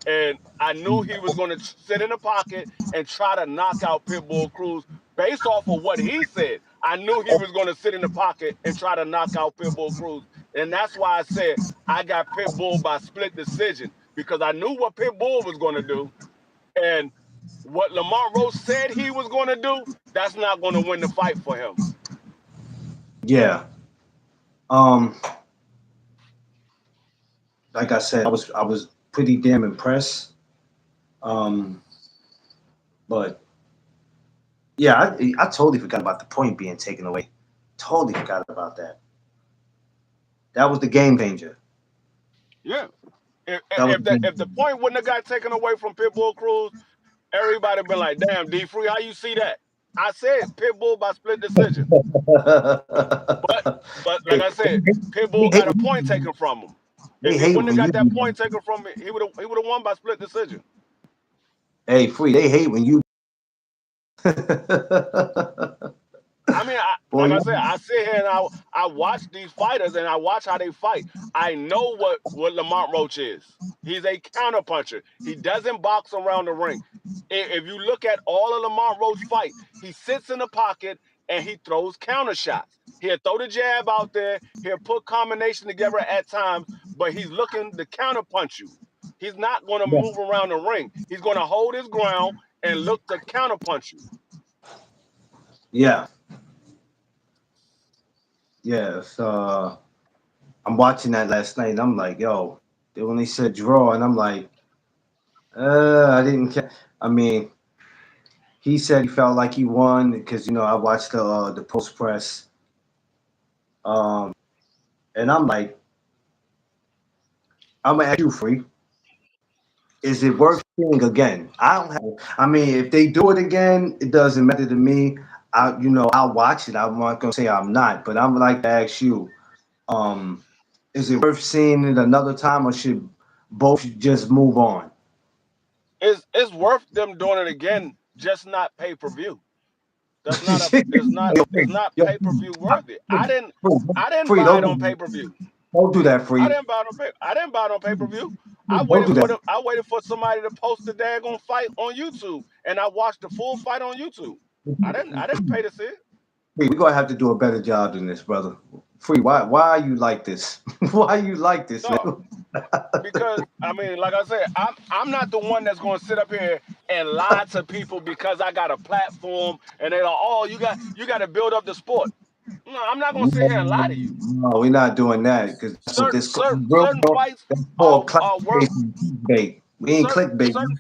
S2: And I knew he was going to sit in the pocket and try to knock out Pitbull Cruz based off of what he said. I knew he was going to sit in the pocket and try to knock out Pitbull Cruz. And that's why I said I got Pitbull by split decision because I knew what Pitbull was going to do. And what Lamont Roach said he was going to do, that's not going to win the fight for him.
S1: Yeah. Um. Like I said, I was pretty damn impressed. Um. But yeah, I totally forgot about the point being taken away. Totally forgot about that. That was the game changer.
S2: Yeah. If,
S1: That was
S2: if,
S1: the
S2: the,
S1: game
S2: if the
S1: changer.
S2: point wouldn't have got taken away from Pitbull Cruz, everybody been like, damn, D Free, how you see that? I said Pitbull by split decision. But but like
S1: Hey,
S2: I said,
S1: they
S2: Pitbull
S1: hate
S2: got a
S1: when
S2: point
S1: you,
S2: taken from him.
S1: they
S2: If he
S1: hate
S2: wouldn't have
S1: when you
S2: got
S1: do
S2: that
S1: that.
S2: point taken from him, he would have won by split decision.
S1: Hey, free. They hate when you.
S2: I mean,
S1: Boy,
S2: like I said, I sit here and I watch these fighters and I watch how they fight. I know what Lamont Roach is. He's a counterpuncher. He doesn't box around the ring. If you look at all of Lamont Roach fight, he sits in the pocket and he throws counter shots. He'll throw the jab out there. He'll put combination together at times, but he's looking to counterpunch you. He's not going to
S1: yeah,
S2: move around the ring. He's going to hold his ground and look to counterpunch you.
S1: yeah, yeah. So I'm watching that last night, and I'm like, yo. Then when they said draw, and I'm like, I didn't care. I mean, he said he felt like he won because I watched the post press, um, and I'm like, I'm gonna ask you, free. Is it worth seeing again? I don't have. I mean, if they do it again, it doesn't matter to me. I'll watch it. I'm not gonna say I'm not, but I'm like to ask you, um, is it worth seeing it another time, or should both just move on?
S2: It's worth them doing it again, just not pay per view. That's not a
S1: Yo,
S2: it's
S1: free,
S2: not
S1: yo,
S2: pay per view worthy. I didn't
S1: free,
S2: buy it
S1: don't
S2: on
S1: do
S2: pay
S1: that.
S2: per view.
S1: Don't do that,
S2: I
S1: free.
S2: didn't buy it on pay. I didn't buy it on pay per view.
S1: Don't do that.
S2: I waited for somebody to post the daggone fight on YouTube, and I watched the full fight on YouTube. I didn't pay to see it.
S1: Free, we're gonna have to do a better job than this, brother. Free, why are you like this? Why are you like this,
S2: No,
S1: man?
S2: because I mean, like I said, I'm not the one that's going to sit up here and lie to people because I got a platform and they're like, oh, you got to build up the sport. No, I'm not going to sit here and lie to you.
S1: No, we're not doing that because that's what this real
S2: Certain fights
S1: that's called
S2: are worth
S1: clickbait. We ain't
S2: certain
S1: clickbait.
S2: certain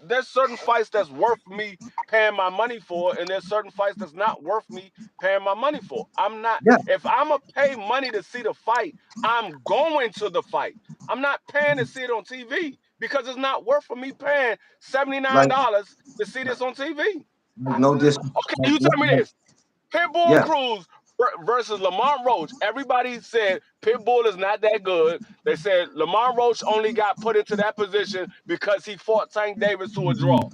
S2: there's certain fights that's worth me paying my money for, and there's certain fights that's not worth me paying my money for. I'm not
S1: Yeah,
S2: if I'm gonna pay money to see the fight, I'm going to the fight. I'm not paying to see it on TV because it's not worth for me paying
S1: like
S2: $79 to see this on TV.
S1: no dis.
S2: Okay,
S1: Like,
S2: you tell me this. Pitbull and
S1: yeah,
S2: Cruz versus Lamont Roach. Everybody said Pitbull is not that good. They said Lamont Roach only got put into that position because he fought Tank Davis to a draw.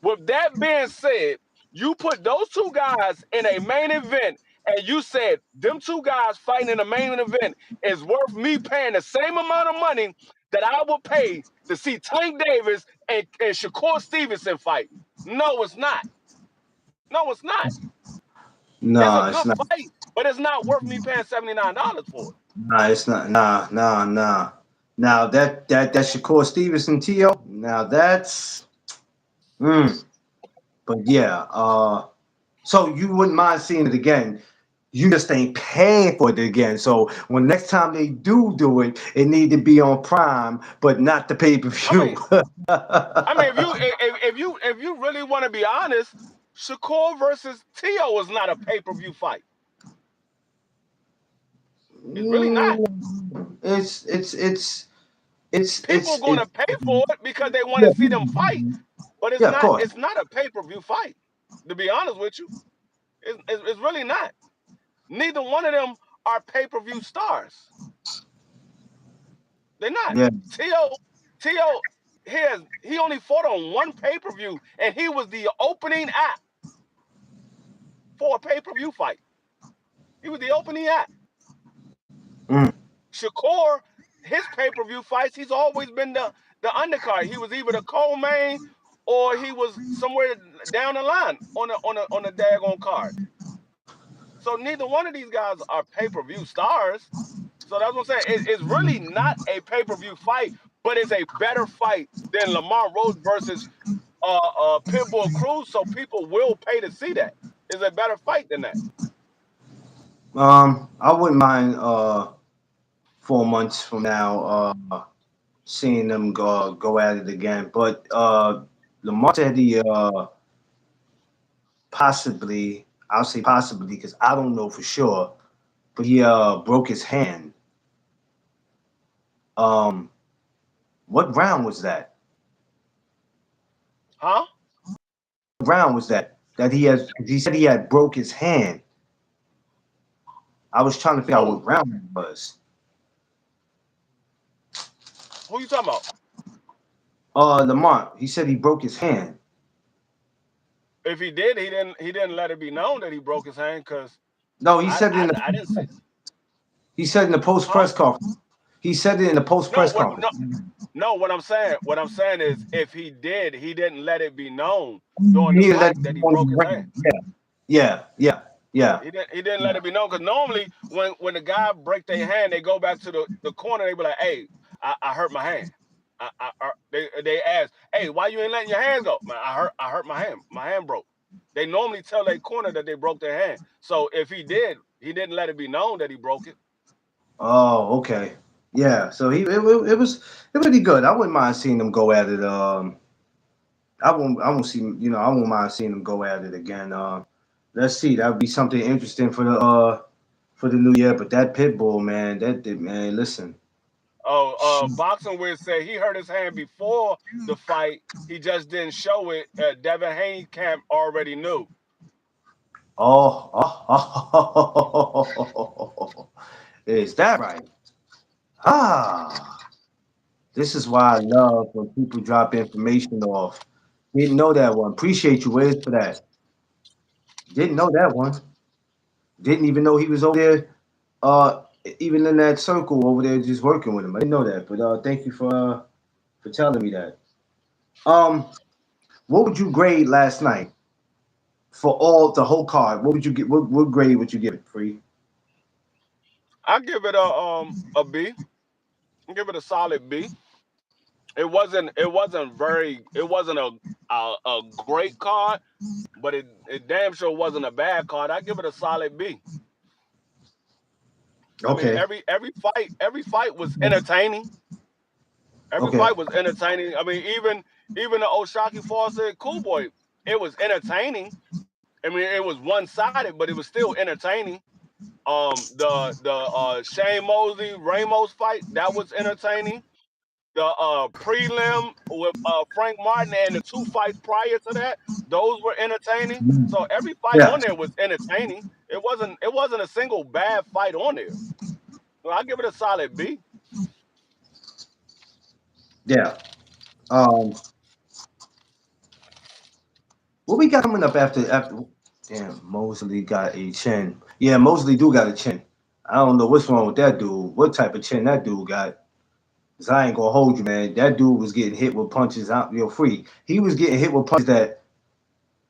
S2: With that being said, you put those two guys in a main event and you said them two guys fighting in a main event is worth me paying the same amount of money that I would pay to see Tank Davis and Shakur Stevenson fight. No, it's not. No, it's not. It's a
S1: nah, it's
S2: good
S1: not.
S2: fight, but it's not worth me paying $79 for it.
S1: Nah, it's not. Nah. Now that Shakur Stevenson T.O. Now that's. Mm, but yeah. So you wouldn't mind seeing it again. You just ain't paying for it again. So when next time they do it, it need to be on Prime, but not the pay per
S2: I
S1: view.
S2: mean, if you really want to be honest, Shakur versus Tio is not a pay per view fight. It's really not.
S1: It's it's it's
S2: People are going
S1: it's
S2: to pay for it because they want
S1: yeah,
S2: to see them fight, but
S1: yeah, of course.
S2: it's not a pay per view fight. To be honest with you, it's really not. Neither one of them are pay per view stars. They're not.
S1: Yeah.
S2: Tio he only fought on one pay per view, and he was the opening act for a pay per view fight. He was the opening act.
S1: Mm.
S2: Shakur, his pay per view fights, he's always been the undercard. He was either the co-main or he was somewhere down the line on the daggone card. So neither one of these guys are pay per view stars. So that's what I'm saying. It's really not a pay per view fight, but it's a better fight than Lamont Roach versus Pitbull Cruz. So people will pay to see that. It's a better fight than that.
S1: I wouldn't mind 4 months from now seeing them go at it again. But Lamar said he possibly, I'll say possibly because I don't know for sure, but he broke his hand. Um, what round was that?
S2: Huh?
S1: What round was that? That he has? He said he had broke his hand. I was trying to figure out
S2: Who?
S1: what round it was.
S2: Who you talking about?
S1: Lamont. He said he broke his hand.
S2: If he did, he didn't let it be known that he broke his hand because
S1: No, he said it in
S2: I didn't see.
S1: the he said in the post
S2: Huh?
S1: press conference. He said it in the post
S2: No,
S1: press conference.
S2: no. What I'm saying is, if he did, he didn't let it be known during the
S1: He let
S2: fight
S1: it
S2: that he
S1: on
S2: broke
S1: the
S2: his hand.
S1: ring. Yeah.
S2: He didn't let it be known because normally when the guy break their hand, they go back to the corner. They be like, "Hey, I hurt my hand." They ask, "Hey, why you ain't letting your hands go?" Man, I hurt my hand. My hand broke. They normally tell their corner that they broke their hand. So if he did, he didn't let it be known that he broke it.
S1: Oh, okay. Yeah. So it really good. I wouldn't mind seeing them go at it. I won't see I won't mind seeing them go at it again. Let's see. That would be something interesting for the new year. But that Pitbull man, man. Listen.
S2: Oh, Boxing Wiz said he hurt his hand before the fight. He just didn't show it. Devin Haney camp already knew.
S1: Oh, is that right? Ah, this is why I love when people drop information off. Didn't know that one. Appreciate you, Wiz, for that. Didn't know that one. Didn't even know he was over there. Uh, even in that circle over there, just working with him. I didn't know that, but thank you for telling me that. Um, what would you grade last night for all the whole card? What would you get? What grade would you give it? Free.
S2: I give it a B. I give it a solid B. It wasn't a great card, but it damn sure wasn't a bad card. I give it a solid B. I mean,
S1: Okay.
S2: every fight was entertaining. Every
S1: Okay.
S2: fight was entertaining. I mean, even the Oshaki Fawcett Cool Boy, it was entertaining. I mean, it was one sided, but it was still entertaining. The Shane Mosley Ramos fight, that was entertaining. The prelim with Frank Martin and the two fights prior to that, those were entertaining. So every fight
S1: Yeah.
S2: on there was entertaining. It wasn't a single bad fight on there. So I give it a solid B.
S1: Yeah. Um, what we got coming up after? Damn, Mosley got a chin. Yeah, Mosley do got a chin. I don't know what's wrong with that dude. What type of chin that dude got? 'Cause I ain't gonna hold you, man. That dude was getting hit with punches out, free. He was getting hit with punches that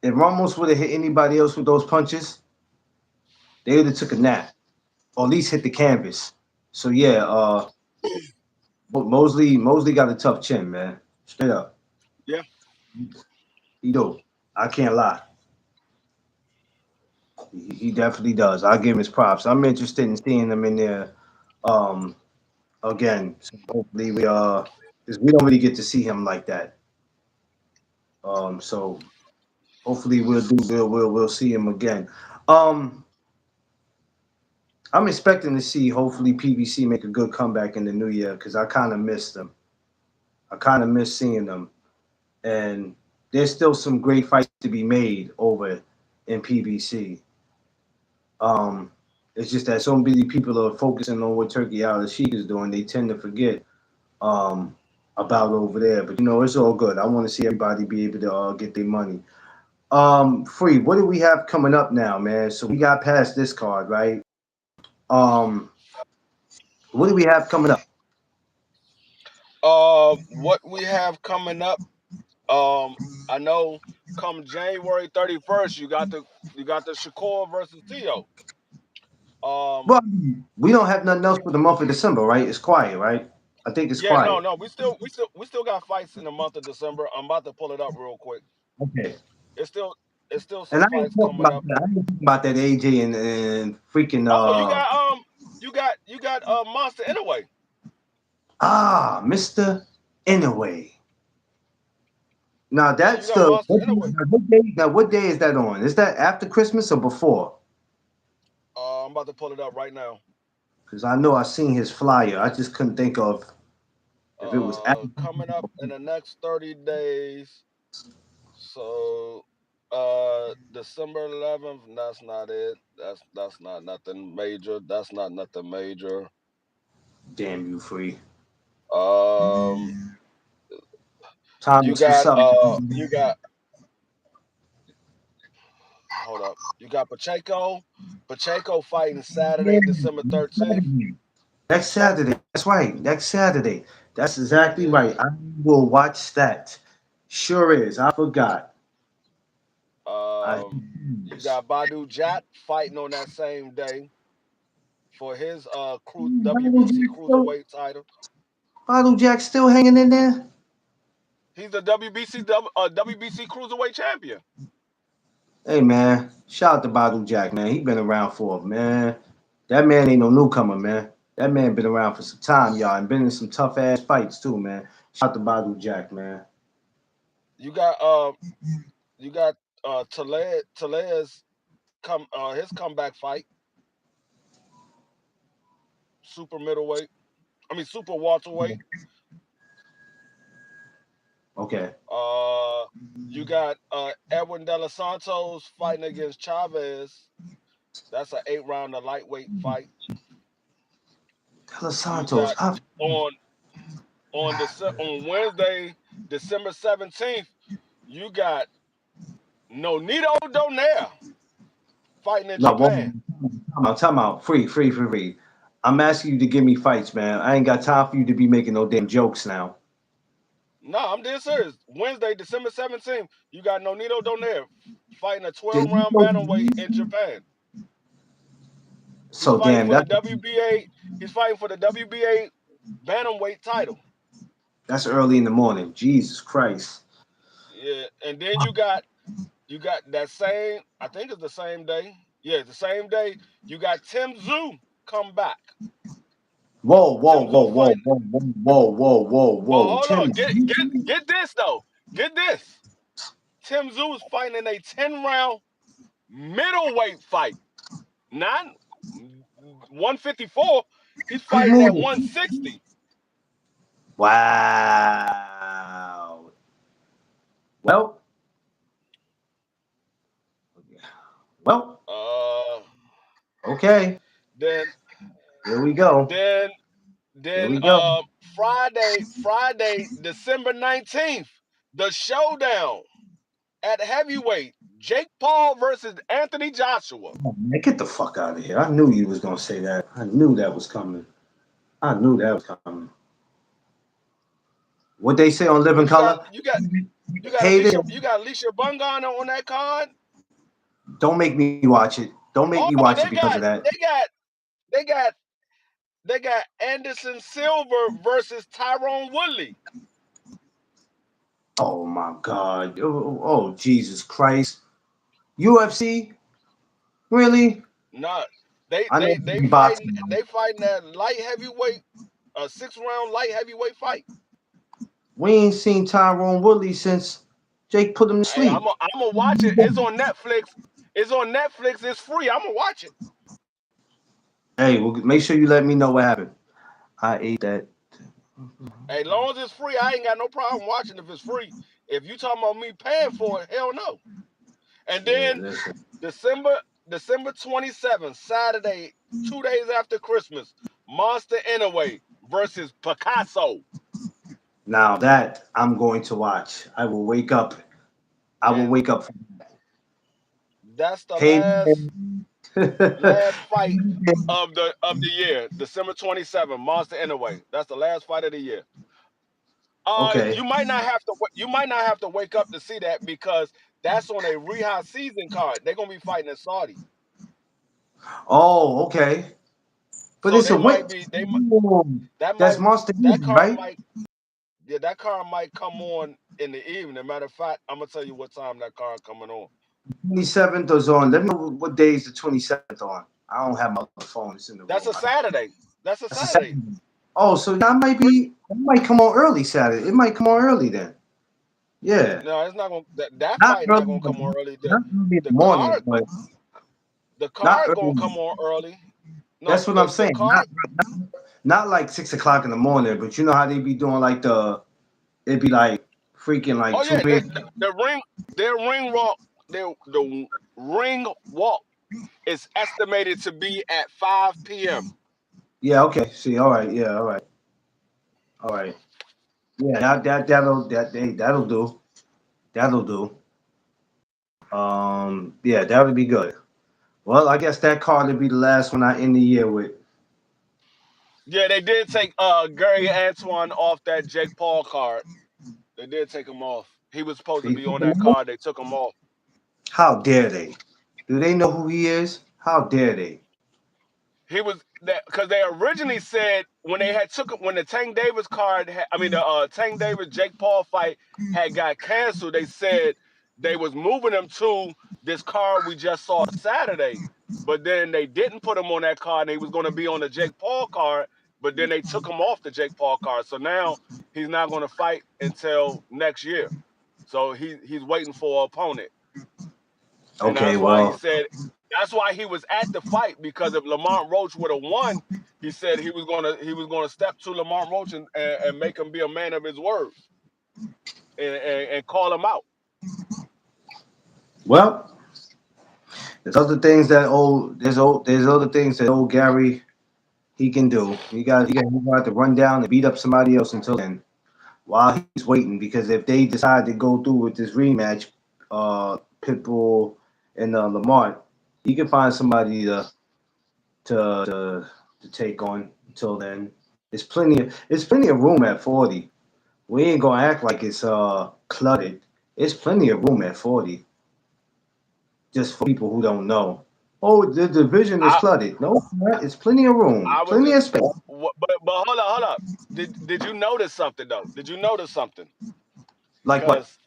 S1: if Ramos would have hit anybody else with those punches, they would have took a nap or at least hit the canvas. So yeah, Mosley got a tough chin, man. Straight up,
S2: Yeah.
S1: he do. I can't lie. He definitely does. I'll give him his props. I'm interested in seeing him in there um, again. So hopefully because we don't really get to see him like that. So hopefully we'll see him again. Um, I'm expecting to see hopefully PBC make a good comeback in the new year because I kind of missed them. I kind of miss seeing them, and there's still some great fights to be made over in PBC. Um, it's just that so many people are focusing on what Turkey Al Sheik is doing. They tend to forget um, about over there. But it's all good. I want to see everybody be able to get their money. Free. What do we have coming up now, man? So we got past this card, right? Um, what do we have coming up?
S2: What we have coming up? I know come January 31st, you got the Shakur versus Theo. Um,
S1: Well, we don't have nothing else for the month of December, right? It's quiet, right? I think it's
S2: yeah, no,
S1: quiet.
S2: no, we still got fights in the month of December. I'm about to pull it up real quick.
S1: Okay.
S2: It's still it's still
S1: And
S2: some
S1: I ain't
S2: fights
S1: talking
S2: coming
S1: about
S2: up.
S1: that. I ain't talking about that AJ and freaking
S2: Oh, you got Monster anyway.
S1: Mr. Anyway. Now
S2: Yeah, you
S1: that's
S2: got
S1: the
S2: Monster anyway.
S1: what day is that on? Is that after Christmas or before?
S2: I'm about to pull it up right now.
S1: Because I know I seen his flyer. I just couldn't think of if it was after.
S2: Coming up in the next 30 days. So December 11th, that's not it. That's not nothing major. That's not nothing major.
S1: Damn you, free.
S2: Um you
S1: Thomas, what's
S2: got
S1: up?
S2: hold up. You got Pacheco fighting Saturday,
S1: Yeah,
S2: December 13th.
S1: next Saturday. That's right. Next Saturday. That's exactly right. I will watch that. Sure is. I forgot. I
S2: Um you got Badu Jat fighting on that same day for his
S1: Bottle
S2: WBC
S1: Jack still,
S2: cruiserweight title.
S1: Bottle Jack still hanging in there.
S2: He's the WBC cruiserweight champion.
S1: Hey man, shout out to Bottle Jack, man. He been around for man. That man ain't no newcomer, man. That man been around for some time, y'all, and been in some tough ass fights too, man. Shout out to Bottle Jack, man.
S2: You got uh you got Talea's come his comeback fight, super middleweight. I mean super welterweight.
S1: Okay.
S2: You got Edwin De Los Santos fighting against Chavez. That's an 8-rounder lightweight fight.
S1: De Los
S2: You
S1: Santos.
S2: got on on Wednesday, December 17th, you got Nonito Donaire fighting in
S1: No,
S2: Japan.
S1: time out. Free. I'm asking you to give me fights, man. I ain't got time for you to be making no damn jokes now.
S2: No, I'm dead serious. Wednesday, December 17th, you got Nonito Donaire fighting a
S1: Did you
S2: 12-round
S1: go-
S2: bantamweight in Japan. He's
S1: So
S2: fighting
S1: damn,
S2: for the WBA. He's fighting for the WBA bantamweight title.
S1: that's early in the morning. Jesus Christ.
S2: Yeah, and then you got that same. I think it's the same day. Yeah, the same day. You got Tim Tszyu come back. Tim Tszyu fighting.
S1: Whoa.
S2: Oh, hold on.
S1: Tim.
S2: Get this though. Get this. Tim Tszyu is fighting in a 10-round middleweight fight. Not 154. He's
S1: Keep
S2: fighting at
S1: moving.
S2: 160.
S1: Wow. Well, well,
S2: Uh,
S1: okay.
S2: then
S1: Here we go.
S2: then
S1: Here
S2: then
S1: we go.
S2: Friday, December 19th, the showdown at heavyweight. Jake Paul versus Anthony Joshua.
S1: Oh, man, get the fuck out of here. I knew you was gonna say that. I knew that was coming. I knew that was coming. What they say on Living
S2: What you got?
S1: Color?
S2: You got
S1: Hate it.
S2: Alicia Bungan on that card.
S1: Don't make me watch it. Don't make me
S2: Oh,
S1: watch it because of that.
S2: they got they got Anderson Silver versus Tyrone Woodley.
S1: Oh my God. Jesus Christ. UFC? Really?
S2: No, they
S1: I know
S2: they
S1: you
S2: they
S1: be
S2: fighting
S1: boxing now.
S2: they fighting that light heavyweight, a 6-round light heavyweight fight.
S1: We ain't seen Tyrone Woodley since Jake put him to
S2: Hey,
S1: sleep.
S2: I'm gonna watch it. It's on Netflix. It's on Netflix. It's free. I'm gonna watch it.
S1: Hey, well, make sure you let me know what happened. I ate that.
S2: Hey, long as it's free, I ain't got no problem watching if it's free. If you talking about me paying for it, hell no. And
S1: Yeah,
S2: then
S1: listen.
S2: December 27th, Saturday, 2 days after Christmas, Monster Inouye versus Picasso.
S1: Now that I'm going to watch. I will wake up. I will
S2: And
S1: wake up.
S2: that's the
S1: Hey,
S2: last fight of the year, December 27th, Monster Inouye. That's the last fight of the year.
S1: okay.
S2: You might not have to wake up to see that because that's on a Riyadh season card. They're gonna be fighting in Saudi,
S1: Oh, okay. But
S2: so
S1: it's a
S2: they might
S1: win.
S2: be they that
S1: That's
S2: might
S1: Monster
S2: that
S1: Energy,
S2: card
S1: right?
S2: might yeah that card might come on in the evening. Matter of fact, I'm gonna tell you what time that card coming on.
S1: 27th is on. Let me know what day is the 27th on. I don't have my phone. It's in the
S2: That's
S1: room.
S2: a Saturday. That's a
S1: That's a
S2: Saturday.
S1: Saturday. Oh, so that might
S2: Which
S1: be. It might come on early Saturday. It might come on early then. Yeah,
S2: no, it's not gonna that
S1: not
S2: fight not
S1: early,
S2: gonna come on early.
S1: not early in
S2: The
S1: the morning,
S2: card
S1: but
S2: the
S1: not
S2: card gonna
S1: early.
S2: come on early. No,
S1: That's what I'm
S2: the
S1: saying.
S2: card.
S1: Not like 6 o'clock in the morning, but you know how they be doing like the. It'd be like freaking like
S2: Oh
S1: two
S2: yeah,
S1: days.
S2: the ring, their ring walk, the ring walk is estimated to be at 5 p.m.
S1: Yeah. Okay. See. All right. Yeah. All right. All right. Yeah. That'll do. That'll do. Yeah. That would be good. Well, I guess that card would be the last one I end the year with.
S2: Yeah, they did take Gary Antoine off that Jake Paul card. They did take him off. He was supposed to
S1: They
S2: be
S1: took
S2: on
S1: him
S2: that
S1: out?
S2: card. They took him off.
S1: How dare they? Do they know who he is? How dare they?
S2: He was that because they originally said when they had took when the Tank Davis card, the Tank Davis Jake Paul fight had got canceled. They said they was moving him to this card we just saw Saturday, but then they didn't put him on that card. And he was going to be on the Jake Paul card, but then they took him off the Jake Paul card. So now he's not going to fight until next year. So he's waiting for an opponent, and
S1: Okay, well,
S2: that's why he was at the fight because if Lamont Roach would have won, he said he was gonna step to Lamont Roach and make him be a man of his word and call him out.
S1: Well, there's other things that old Gary he can do. He got to run down and beat up somebody else until then. While he's waiting, because if they decide to go through with this rematch, Pitbull and Lamont, he can find somebody to take on until then. It's plenty of room at 40. We ain't gonna act like it's cluttered. It's plenty of room at 40. Just for people who don't know. Oh, the division is
S2: I
S1: cluttered. No, it's not. It's plenty of room,
S2: I was
S1: plenty
S2: just,
S1: of space.
S2: but hold up. Did you notice something though? Did you notice something?
S1: Like what?
S2: Cause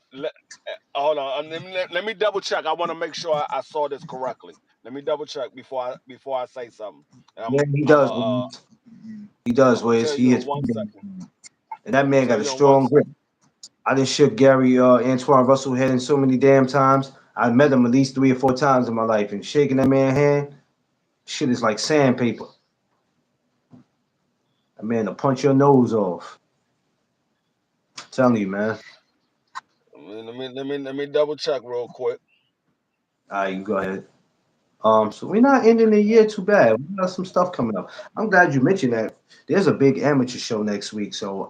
S2: hold on, let me double check. I want to make sure I saw this correctly. Let me double check before I say something. And
S1: Yeah, he
S2: I'm
S1: does.
S2: a
S1: He
S2: I'm
S1: does.
S2: gonna
S1: Whereas
S2: tell you
S1: he
S2: in
S1: is,
S2: one second.
S1: and that
S2: I'm gonna
S1: man
S2: tell
S1: got a
S2: you in one
S1: strong grip.
S2: second.
S1: I done shook Gary Antoine Russell head in so many damn times. I met him at least 3 or 4 times in my life, and shaking that man's hand, shit is like sandpaper. That man to punch your nose off. I'm telling you, man.
S2: Let me double check real quick.
S1: All right, you go ahead. So we're not ending the year too bad. We got some stuff coming up. I'm glad you mentioned that. There's a big amateur show next week. So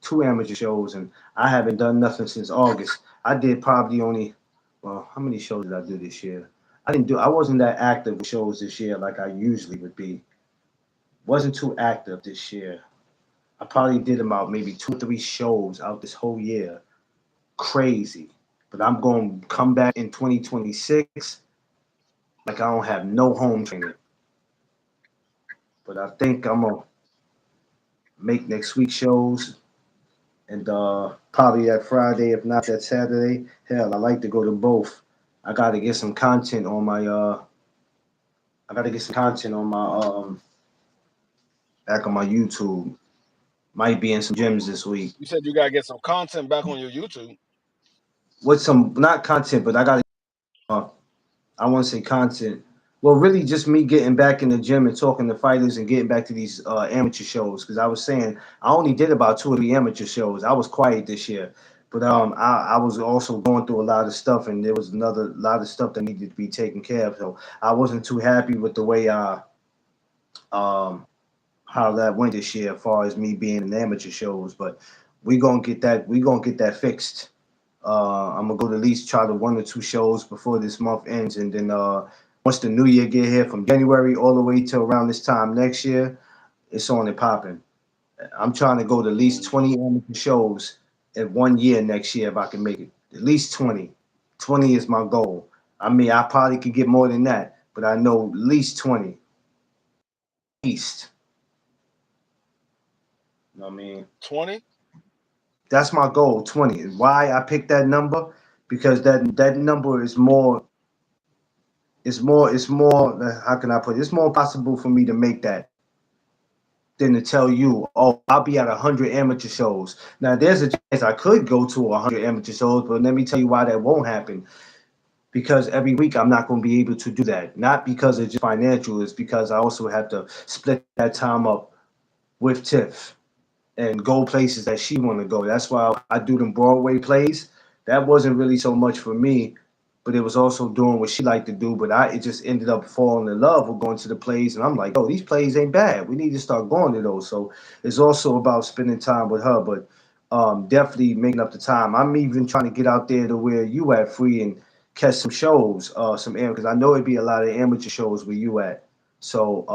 S1: two amateur shows, and I haven't done nothing since August. I did probably only, well, how many shows did I do this year? I wasn't that active with shows this year like I usually would be. Wasn't too active this year. I probably did about maybe 2 or 3 shows out this whole year. Crazy. But I'm going to come back in 2026 like I don't have no home training. But I think I'm gonna make next week shows and probably that Friday, if not that Saturday. Hell, I like to go to both. I gotta get some content on my I gotta get some content on my back on my YouTube. Might be in some gyms this week.
S2: You said you gotta get some content back on your YouTube.
S1: With some not content, but I gotta I want to say content. Well, really, just me getting back in the gym and talking to fighters and getting back to these amateur shows. Because I was saying I only did about 2 or 3 amateur shows. I was quiet this year, but I was also going through a lot of stuff, and there was another lot of stuff that needed to be taken care of. So I wasn't too happy with the way um how that went this year, as far as me being in amateur shows. But we gonna get that fixed. I'm gonna go to at least try to 1 or 2 shows before this month ends, and then once the new year get here from January all the way till around this time next year, it's on and popping. I'm trying to go to at least
S2: Mm,
S1: 20 amateur shows in 1 year next year if I can make it. At least 20. 20 is my goal. I mean, I probably could get more than that, but I know at least 20. Least. You know what I mean?
S2: 20.
S1: That's my goal, 20. Why I picked that number? Because that number is more how can I put it? It's more possible for me to make that than to tell you, oh, I'll be at 100 amateur shows. Now there's a chance I could go to 100 amateur shows, but let me tell you why that won't happen. Because every week I'm not going to be able to do that. Not because it's just financial, it's because I also have to split that time up with Tiff and go places that she want to go. That's why I do them Broadway plays. That wasn't really so much for me, but it was also doing what she liked to do. But it just ended up falling in love with going to the plays, and I'm like, oh, these plays ain't bad. We need to start going to those. So it's also about spending time with her, but definitely making up the time. I'm even trying to get out there to where you at free and catch some shows, some air because I know it'd be a lot of amateur shows where you at. So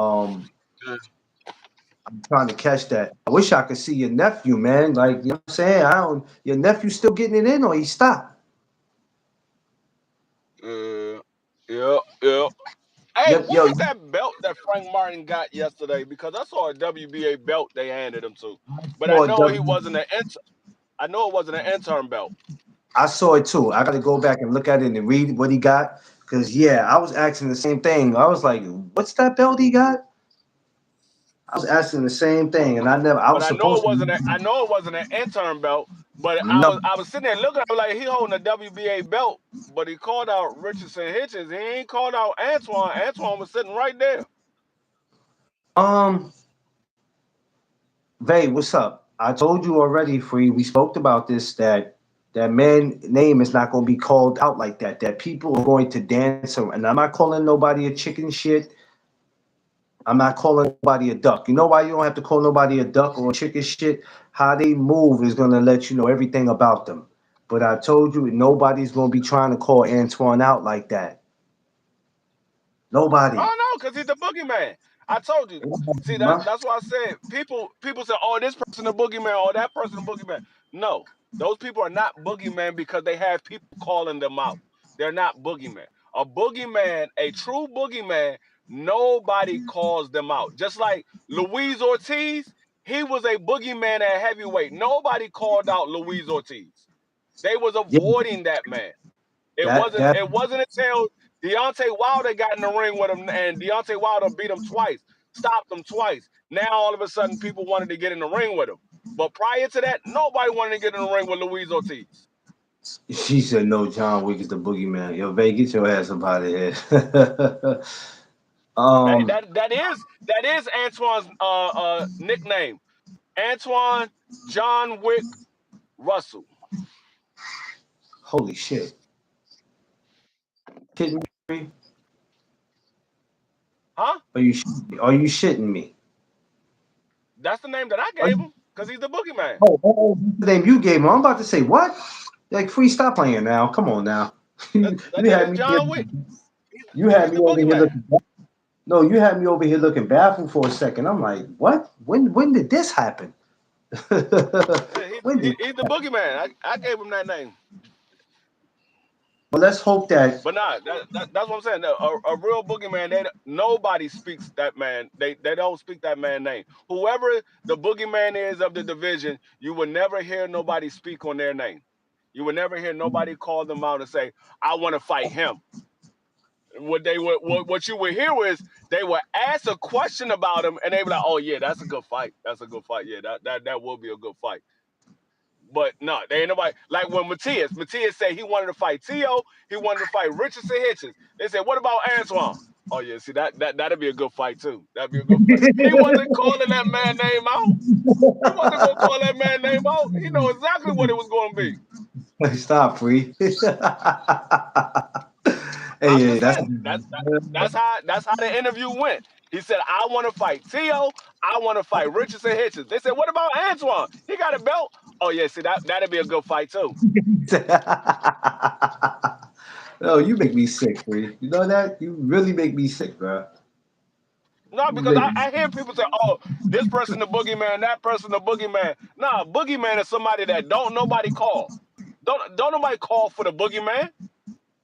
S1: I'm trying to catch that. I wish I could see your nephew, man. Like, you know what I'm saying? I don't your nephew still getting it in or he stopped?
S2: Uh, yeah, yeah. Hey,
S1: Yep,
S2: what
S1: yo,
S2: was that belt that Frank Martin got yesterday? Because I saw a WBA belt they handed him to, but I
S1: saw
S2: know he
S1: W
S2: wasn't an intern. I know it wasn't an intern belt.
S1: I saw it too. I gotta go back and look at it and read what he got. Cause yeah, I was asking the same thing. I was like, what's that belt he got? I was asking the same thing and I
S2: But
S1: was
S2: I know
S1: supposed
S2: it wasn't.
S1: to
S2: I know it wasn't an intern belt. But I
S1: no
S2: was. I was sitting there looking at him like he holding a WBA belt. But he called out Richardson Hitchens. He ain't called out Antoine. Antoine was sitting right there.
S1: um Vay, what's up? I told you already, Free. We spoke about this that That man name is not going to be called out like that. That people are going to dance around. And I'm not calling nobody a chicken shit. I'm not calling nobody a duck. You know why you don't have to call nobody a duck or a chicken shit? How they move is going to let you know everything about them. But I told you, nobody's going to be trying to call Antoine out like that. Nobody.
S2: Oh no, because he's the boogeyman. I told you. See that's why I said people say, oh, this person a boogeyman, or that person a boogeyman. No, those people are not boogeyman because they have people calling them out. They're not boogeyman. A boogeyman, a true boogeyman, nobody calls them out. Just like Luis Ortiz, he was a boogeyman at heavyweight. Nobody called out Luis Ortiz. They was
S1: Yeah,
S2: avoiding that man. It
S1: that
S2: wasn't
S1: that
S2: it wasn't until Deontay Wilder got in the ring with him and Deontay Wilder beat him twice, stopped him twice. Now all of a sudden people wanted to get in the ring with him. But prior to that, nobody wanted to get in the ring with Luis Ortiz.
S1: she said no. John Wick is the boogeyman. Yo, Vay, get your ass up out of here.
S2: That
S1: um,
S2: that that is Antoine's nickname. Antoine John Wick Russell.
S1: holy shit. Kidding me?
S2: Huh?
S1: Are you shitting me?
S2: That's the name that I
S1: Are
S2: gave
S1: you-
S2: him because he's the boogeyman.
S1: the name you gave him. I'm about to say what? Like free, stop playing now. Come on now.
S2: That,
S1: you
S2: that
S1: had
S2: is
S1: me.
S2: John Wick.
S1: You had
S2: He's
S1: me
S2: the
S1: over here
S2: boogeyman.
S1: looking. No, you had me over here looking baffled for a second. I'm like, what? When did this happen?
S2: Yeah,
S1: when did?
S2: he's the boogeyman. I gave him that name.
S1: Well, let's hope that.
S2: But nah, that's what I'm saying. A real boogeyman, nobody speaks that man. They don't speak that man name. Whoever the boogeyman is of the division, you will never hear nobody speak on their name. You will never hear nobody call them out and say, "I want to fight him." What you would hear is they will ask a question about him, and they be like, "Oh yeah, that's a good fight. That's a good fight. Yeah, that will be a good fight." But no, they ain't nobody like when Matias said he wanted to fight Tio, he wanted to fight Richardson Hitchens. They said, what about Antoine? Oh yeah, see that'd be a good fight too. That'd be a good fight. He wasn't calling that man name out. He wasn't gonna call that man name out. He know exactly what it was gonna be.
S1: Stop, free.
S2: I'm
S1: Hey,
S2: just
S1: that's
S2: saying that's how the interview went. He said, I want to fight Tio, I want to fight Richardson Hitchens. They said, what about Antoine? He got a belt. Oh yeah, see that'd be a good fight too.
S1: no, you make me sick, free. You know that? You really make me sick, bro.
S2: No,
S1: You
S2: because
S1: make me
S2: I hear people say, "Oh, this person the boogeyman, that person the boogeyman." Nah, boogeyman is somebody that don't nobody call. Don't nobody call for the boogeyman.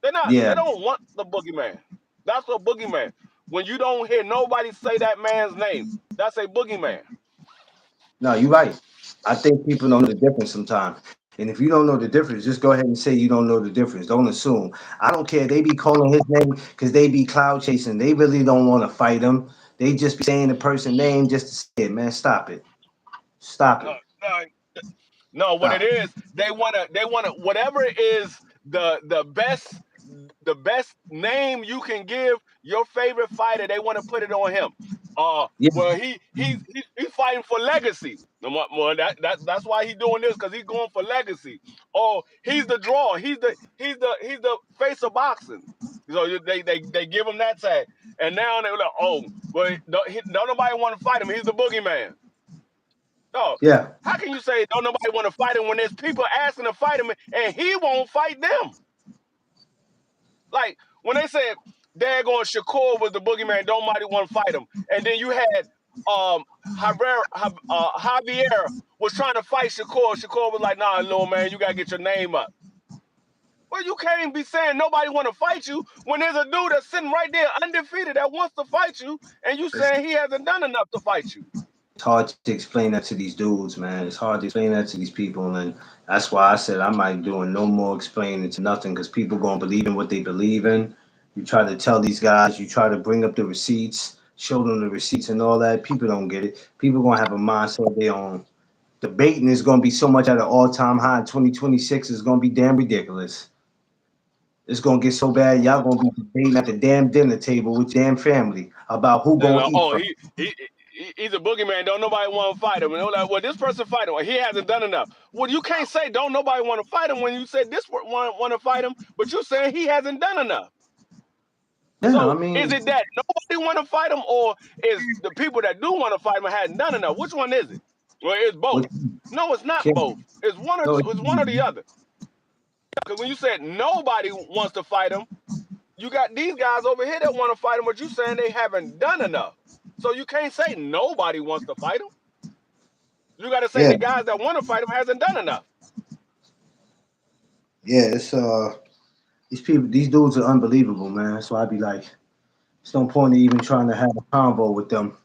S2: They
S1: Yeah.
S2: don't want the boogeyman. That's a boogeyman. When you don't hear nobody say that man's name, that's a boogeyman.
S1: No, you're right. I think people don't know the difference sometimes. And if you don't know the difference, just go ahead and say you don't know the difference. Don't assume. I don't care. They be calling his name because they be cloud chasing. They really don't want to fight him. They just be saying the person name just to say it, man. Stop it. Stop
S2: No,
S1: it.
S2: no, no. What it
S1: Stop it.
S2: is, they wanna whatever is the best name you can give your favorite fighter. They want to put it on him.
S1: Yeah.
S2: Well, he's fighting for legacy. Well, that's why he's doing this because he's going for legacy. Oh, he's the draw. He's the face of boxing. So they give him that tag, and now they're like, oh, well, don't nobody want to fight him. He's the boogeyman. No,
S1: Yeah.
S2: how can you say don't nobody want to fight him when there's people asking to fight him and he won't fight them? Like when they said daggone Shakur was the boogeyman, don't nobody want to fight him, and then you had Javier was trying to fight Shakur. Shakur was like, nah, little man, you gotta get your name up. Well, you can't be saying nobody want to fight you when there's a dude that's sitting right there undefeated that wants to fight you, and you
S1: It's,
S2: saying he hasn't done enough to fight you.
S1: it's hard to explain that to these dudes, man. It's hard to explain that to these people. And that's why I said I'm not doing no more explaining to nothing because people going to believe in what they believe in. You try to tell these guys, you try to bring up the receipts, show them the receipts and all that. People don't get it. People going to have a mindset of their own. Debating is going to be so much at an all-time high. 2026 is going to be damn ridiculous. It's going to get so bad, y'all going to be debating at the damn dinner table with your damn family about who
S2: Then
S1: going to eat
S2: oh,
S1: first.
S2: he's a boogeyman. Don't nobody want to fight him. And they're like, well, this person fight him. Well, he hasn't done enough. Well, you can't say don't nobody want to fight him when you said this one want to fight him, but you're saying he hasn't done enough.
S1: Yeah, I
S2: So
S1: mean,
S2: is it that nobody want to fight him, or is the people that do want to fight him hadn't done enough? Which one is it? Well, it's
S1: what
S2: both. No, it's not
S1: can't
S2: both. It's one or
S1: no,
S2: two, it's one or the other. Because when you said nobody wants to fight him, you got these guys over here that want to fight him, but you saying they haven't done enough. So you can't say nobody wants to fight him. You got to say
S1: yeah,
S2: the guys that want to fight him hasn't done enough.
S1: yeah. It's these people, these dudes are unbelievable, man. So I'd be like, it's no point in even trying to have a convo with them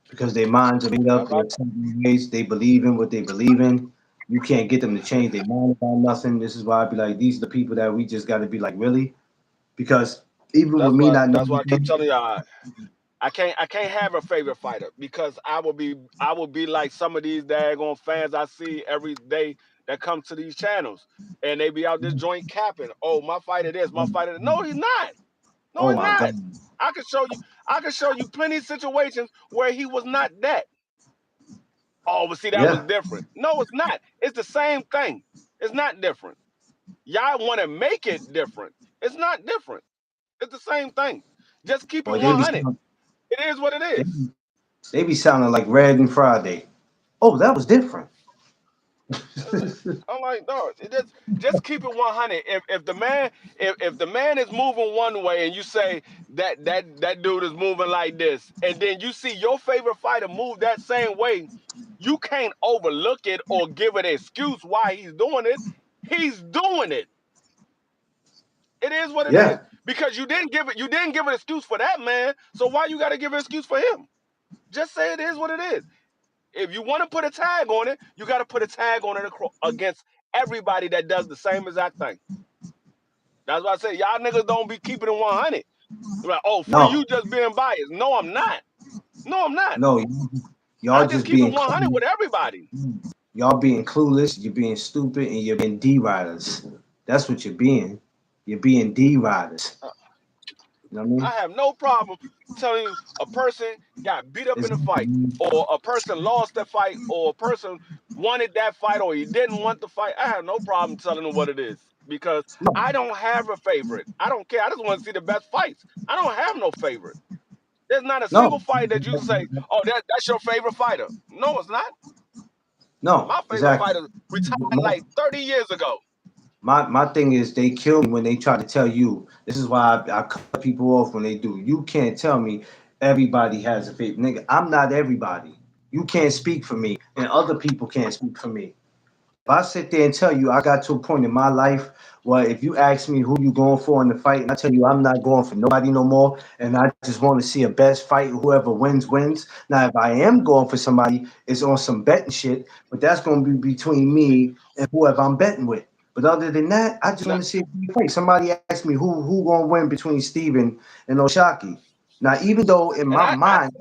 S1: because their minds are made up.
S2: That's
S1: They're set in ways. They believe in what they believe in. You can't get them to change their mind about nothing. This is why I'd be like, these are the people that we just got to be like, really? Because even with me not
S2: that's
S1: knowing
S2: why I keep
S1: them,
S2: telling y'all I can't have a favorite fighter because I will be like some of these daggone fans I see every day that come to these channels and they be out this joint capping. Oh, my fighter this, my fighter that. No, he's not. No,
S1: oh
S2: he's
S1: my God.
S2: not. I can show you I can show you plenty of situations where he was not that. Oh, but see, that was
S1: Yeah.
S2: different. No, it's not. It's the same thing. It's not different. Y'all want to make it different. It's not different. It's the same thing. Just keep it
S1: Boy, they be
S2: 100.
S1: sound,
S2: It is what it
S1: they,
S2: is.
S1: they be sounding like Red and Friday. Oh, that was different.
S2: I'm like, no, just keep it 100. If the man is moving one way and you say that dude is moving like this, and then you see your favorite fighter move that same way, you can't overlook it or give it an excuse why he's doing it. He's doing it. It is what it is
S1: Yeah.
S2: because you didn't give an excuse for that man. So why you got to give an excuse for him? Just say it is what it is. If you want to put a tag on it, you got to put a tag on it against everybody that does the same exact thing. That's why I say y'all niggas don't be keeping it 100. Like, oh, free
S1: No,
S2: you just being biased. No, I'm not. No, I'm not.
S1: no, y'all
S2: I just
S1: just
S2: keep it
S1: being
S2: 100
S1: clueless.
S2: with everybody.
S1: Y'all being clueless. You're being stupid, and you're being D riders. That's what you're being. You're being D riders. You know what I
S2: I
S1: mean?
S2: have no problem telling you a person got beat up
S1: It's,
S2: in a fight, or a person lost that fight, or a person wanted that fight, or he didn't want the fight. I have no problem telling them what it is because I don't have a favorite. I don't care. I just want to see the best fights. I don't have no favorite. There's not a
S1: no,
S2: single fight that you can say, oh, that's your favorite fighter. No, it's not.
S1: no,
S2: My favorite
S1: exactly.
S2: fighter retired
S1: My,
S2: like 30 years ago.
S1: my thing is they kill me when they try to tell you. This is why I cut people off when they do. You can't tell me everybody has a favorite. Nigga, I'm not everybody. You can't speak for me, and other people can't speak for me. If I sit there and tell you I got to a point in my life where if you ask me who you going for in the fight, and I tell you I'm not going for nobody no more, and I just want to see a best fight, whoever wins wins. Now, if I am going for somebody, it's on some betting shit, but that's going to be between me and whoever I'm betting with. But other than that, I just
S2: Now,
S1: want to see a good fight. Somebody asked me who gonna win between Steven and Oshaki. Now, even though in
S2: and
S1: my
S2: I
S1: mind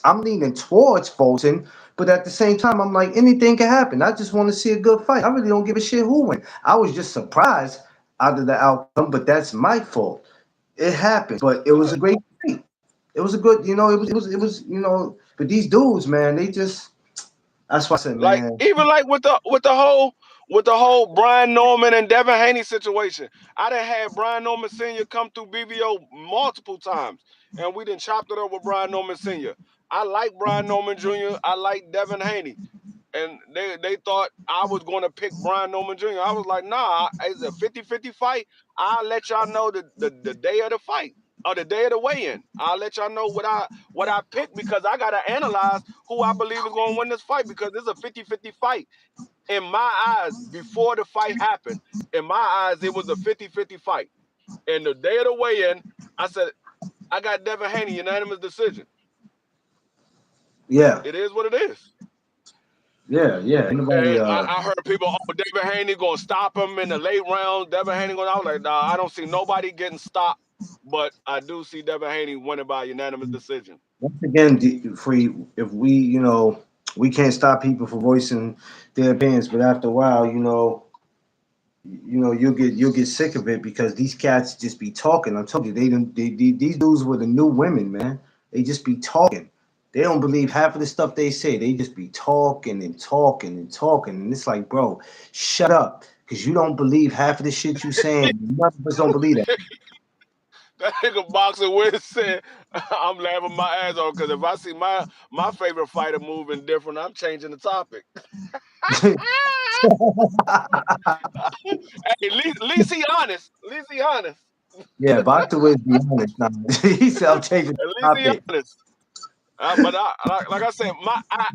S1: I'm leaning towards Fulton, but at the same time, I'm like, anything can happen. I just want to see a good fight. I really don't give a shit who win. I was just surprised out of the outcome, but that's my fault. It happened, but it was a great fight. It was a good, But these dudes, man, they just. That's why I said,
S2: like
S1: man,
S2: even like with the whole Brian Norman and Devin Haney situation. I done had Brian Norman Sr. come through BBO multiple times, and we done chopped it up with Brian Norman Sr. I like Brian Norman Jr. I like Devin Haney, and they thought I was going to pick Brian Norman Jr. I was like, nah, it's a 50-50 fight. I'll let y'all know the day of the fight or the day of the weigh-in. I'll let y'all know what I picked because I gotta analyze who I believe is going to win this fight because it's a 50-50 fight. In my eyes, before the fight happened, in my eyes, it was a 50-50 fight. And the day of the weigh-in, I said, I got Devin Haney, unanimous decision.
S1: yeah,
S2: It is what it is.
S1: yeah. Ain't nobody,
S2: And I heard people, oh, David Haney gonna stop him in the late rounds. Devin Haney going. I was like, nah, I don't see nobody getting stopped, but I do see Devin Haney winning by unanimous decision.
S1: once again, free. If we, we can't stop people from voicing their opinions, but after a while, you'll get sick of it because these cats just be talking. I told you these dudes were the new women, man. They just be talking. They don't believe half of the stuff they say. They just be talking and talking and talking. And it's like, bro, shut up. Because you don't believe half of the shit you saying. None of us don't believe
S2: That nigga boxing Wiz said, "I'm laughing my ass off because if I see my favorite fighter moving different, I'm changing the topic."
S1: that.
S2: Hey, at least he honest. At least he honest.
S1: Yeah, Boxer Wiz be honest now. He said, I'm changing
S2: At
S1: the
S2: least he
S1: topic.
S2: honest. But like I said,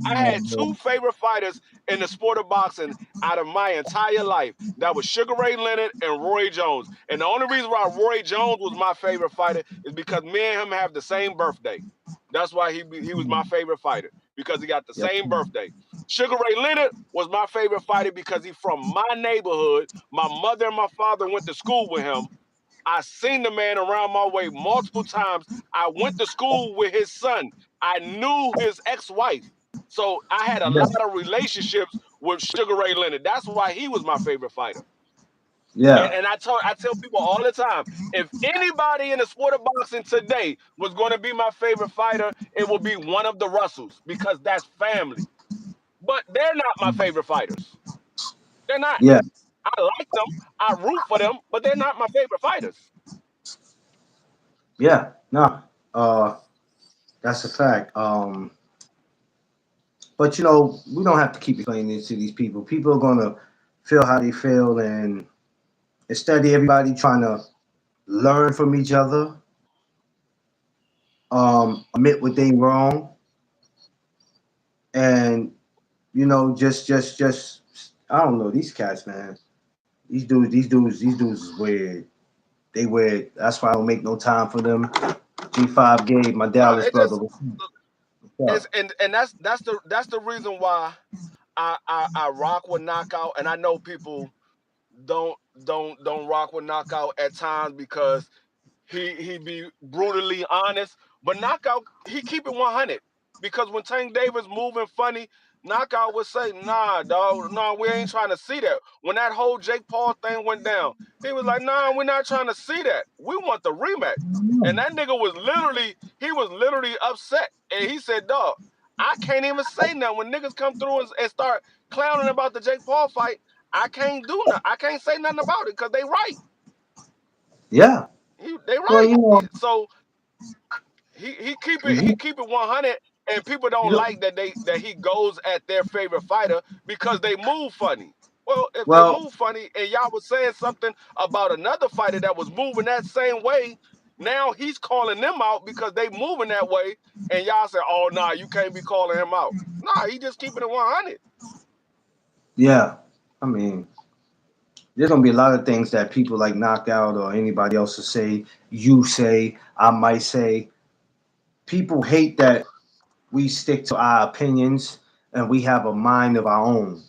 S2: I had two favorite fighters in the sport of boxing out of my entire life. That was Sugar Ray Leonard and Roy Jones. And the only reason why Roy Jones was my favorite fighter is because me and him have the same birthday. That's why he was my favorite fighter because he got the
S1: Yep.
S2: same birthday. Sugar Ray Leonard was my favorite fighter because he's from my neighborhood. My mother and my father went to school with him. I seen the man around my way multiple times. I went to school with his son. I knew his ex-wife. So I had a
S1: Yeah.
S2: lot of relationships with Sugar Ray Leonard. That's why he was my favorite fighter. And,
S1: Yeah.
S2: and I tell people all the time, if anybody in the sport of boxing today was going to be my favorite fighter, it will be one of the Russells because that's family. But they're not my favorite fighters. They're not.
S1: Yeah.
S2: I like them. I root for them, but they're not my favorite fighters.
S1: Yeah. No. Uh, that's a fact. But we don't have to keep explaining this to these people. People are gonna feel how they feel, and instead of everybody trying to learn from each other, admit what they wrong, and just I don't know these cats, man. These dudes is weird. They weird. That's why I don't make no time for them. G5 Gabe, my
S2: No,
S1: Dallas
S2: it
S1: brother.
S2: just
S1: What's
S2: it's
S1: up?
S2: and that's the reason why I rock with knockout, and I know people don't rock with knockout at times because he be brutally honest, but knockout he keep it 100 because when Tank Davis moving funny, knockout would say, "Nah, dog, nah, we ain't trying to see that." When that whole Jake Paul thing went down, he was like, "Nah, we're not trying to see that. We want the rematch." And that nigga was literally upset, and he said, "Dog, I can't even say nothing when niggas come through and start clowning about the Jake Paul fight. I can't do nothing. I can't say nothing about it because they right.
S1: Yeah.
S2: They
S1: Well,
S2: right." So he
S1: mhm.
S2: keep it 100, and people
S1: you
S2: don't
S1: know,
S2: like that he goes at their favorite fighter because they move funny. Well, if they
S1: well,
S2: move funny and y'all was saying something about another fighter that was moving that same way, now he's calling them out because they moving that way, and y'all say, "Oh nah, you can't be calling him out." Nah, he just keeping it 100.
S1: yeah. I mean, there's gonna be a lot of things that people like Knockout or anybody else will say. You say, I might say. People hate that we stick to our opinions and we have a mind of our own.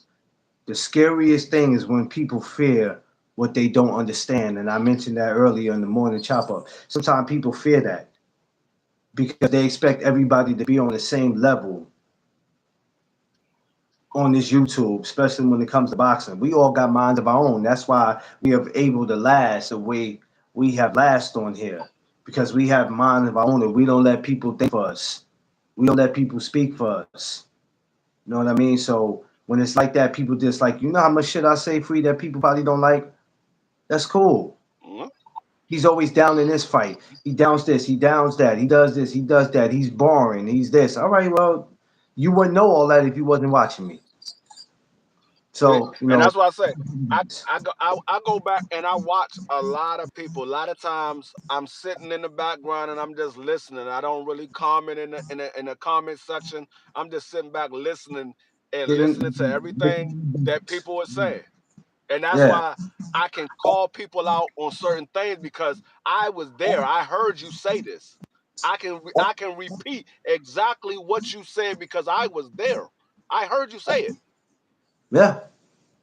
S1: The scariest thing is when people fear what they don't understand. And I mentioned that earlier in the morning chop up. Sometimes people fear that because they expect everybody to be on the same level on this YouTube, especially when it comes to boxing. We all got minds of our own. That's why we are able to last the way we have last on here because we have minds of our own and we don't let people think for us. We don't let people speak for us. You know what I mean? So when it's like that, people just like, how much shit I say free that people probably don't like? That's cool.
S2: Mhm.
S1: He's always down in this fight. He downs this, he downs that, he does this, he does that, he's boring, he's this. All right, well, you wouldn't know all that if you wasn't watching me.
S2: See,
S1: So,
S2: and that's why I say I go back and I watch a lot of people. A lot of times I'm sitting in the background and I'm just listening. I don't really comment in the comment section. I'm just sitting back listening and listening to everything that people are saying. And that's
S1: yeah,
S2: why I can call people out on certain things because I was there. I heard you say this. I can repeat exactly what you said because I was there. I heard you say it.
S1: yeah,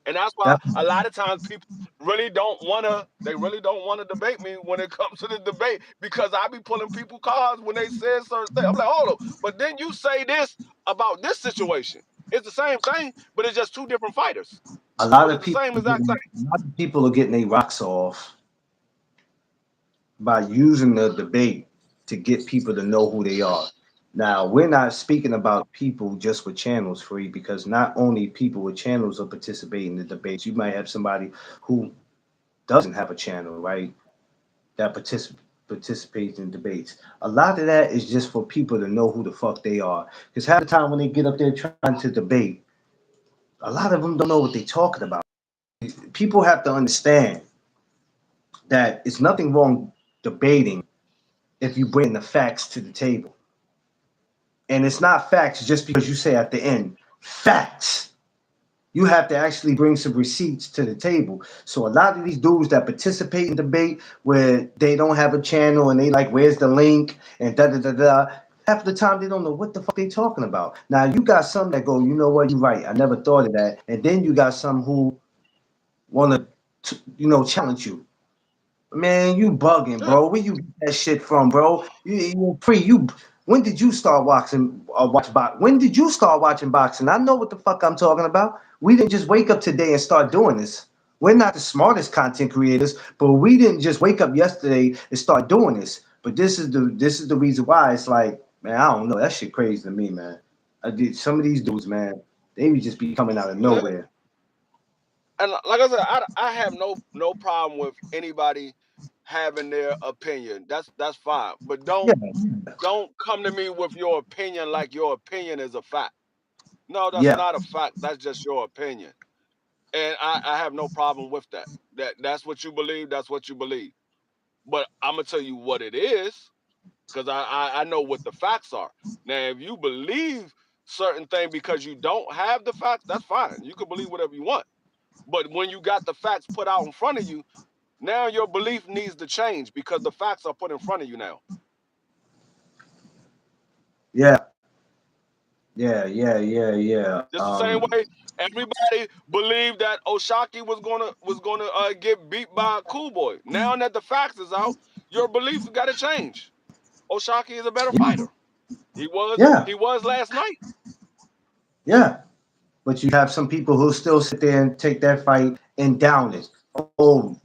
S2: And that's why
S1: that,
S2: a lot of times people really don't wanna debate me when it comes to the debate because I be pulling people cards when they say certain things. I'm like, hold on, but then you say this about this situation. It's the same thing, but it's just two different fighters.
S1: a lot
S2: But
S1: of
S2: it's the
S1: people,
S2: same exact thing.
S1: a lot of people are getting their rocks off by using the debate to get people to know who they are. Now, we're not speaking about people just with channels free because not only people with channels are participating in the debates, you might have somebody who doesn't have a channel, right? That participates in debates. A lot of that is just for people to know who the fuck they are. Because half the time when they get up there trying to debate, a lot of them don't know what they're talking about. People have to understand that it's nothing wrong debating if you bring the facts to the table. And it's not facts just because you say at the end, facts. You have to actually bring some receipts to the table. So a lot of these dudes that participate in debate where they don't have a channel and they like, where's the link and da da da da. Half the time they don't know what the fuck they talking about. Now you got some that go, you know what, you're right. I never thought of that. And then you got some who want to, challenge you. Man, you bugging,
S2: Yeah.
S1: bro. Where you get that shit from, bro? You pre you. When did you start watching When did you start watching boxing? I know what the fuck I'm talking about. We didn't just wake up today and start doing this. We're not the smartest content creators, but we didn't just wake up yesterday and start doing this. But this is the reason why it's like, man, I don't know. That shit crazy to me, man. Some of these dudes, man, they would just be coming out of
S2: Yeah.
S1: nowhere.
S2: And like I said, I have no problem with anybody having their opinion. That's fine. But
S1: Yeah,
S2: don't come to me with your opinion like your opinion is a fact. No, that's
S1: yeah,
S2: not a fact. That's just your opinion. And I have no problem with that. That's what you believe, that's what you believe. But I'm gonna tell you what it is, because I know what the facts are. Now, if you believe certain thing because you don't have the facts, that's fine. You can believe whatever you want. But when you got the facts put out in front of you, now your belief needs to change because the facts are put in front of you now.
S1: yeah, yeah.
S2: Just the same way everybody believed that Oshaki was gonna get beat by Cool Boy. Now that the facts is out, your belief got to change. Oshaki is a better fighter. He was
S1: Yeah,
S2: he was last night.
S1: yeah. But you have some people who still sit there and take that fight and down it. Oh,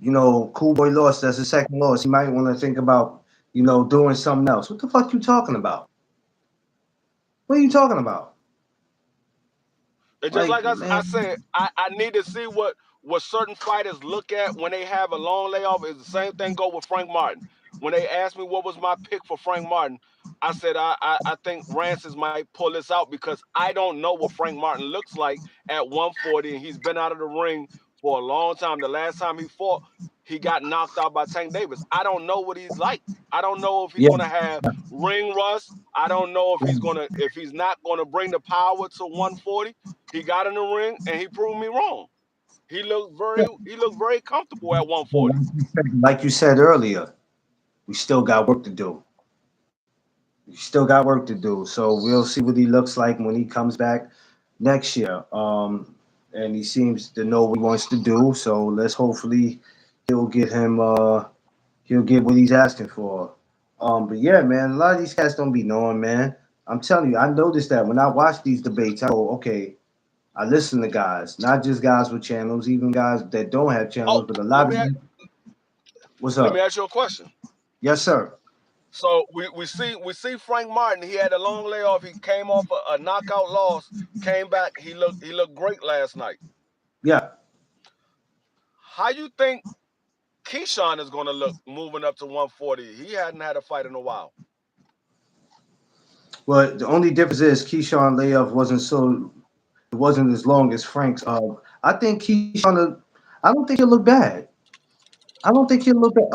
S1: Cool Boy lost. That's a second loss. He might want to think about, doing something else. What the fuck you talking about? What are you talking about?
S2: And just
S1: Like,
S2: like I
S1: man,
S2: said, I need to see what certain fighters look at when they have a long layoff. Is the same thing go with Frank Martin. When they asked me what was my pick for Frank Martin, I said I think Rancis might pull this out because I don't know what Frank Martin looks like at 140, and he's been out of the ring for a long time. The last time he fought, he got knocked out by Tank Davis. I don't know what he's like. I don't know if he's
S1: yeah,
S2: gonna have ring rust. I don't know if he's not gonna bring the power to 140. He got in the ring and he proved me wrong. He looked very comfortable at 140.
S1: like you said earlier, we still got work to do. We still got work to do. So we'll see what he looks like when he comes back next year. And he seems to know what he wants to do. So let's hopefully he'll get him. He'll get what he's asking for. But yeah, man, a lot of these cats don't be knowing, man. I'm telling you, I noticed that when I watch these debates, I go, okay, I listen to guys, not just guys with channels, even guys that don't have
S2: Oh,
S1: channels, but a
S2: let
S1: lot
S2: me
S1: of
S2: a-
S1: them. What's
S2: let me
S1: up?
S2: ask you a question.
S1: Yes, sir.
S2: So we see Frank Martin. He had a long layoff. He came off a knockout loss. Came back. He looked great last night.
S1: Yeah.
S2: How you think Keyshawn is going to look moving up to 140? He hadn't had a fight in a while.
S1: Well, the only difference is Keyshawn layoff it wasn't as long as Frank's. I think I don't think he'll look bad. I don't think he'll look bad.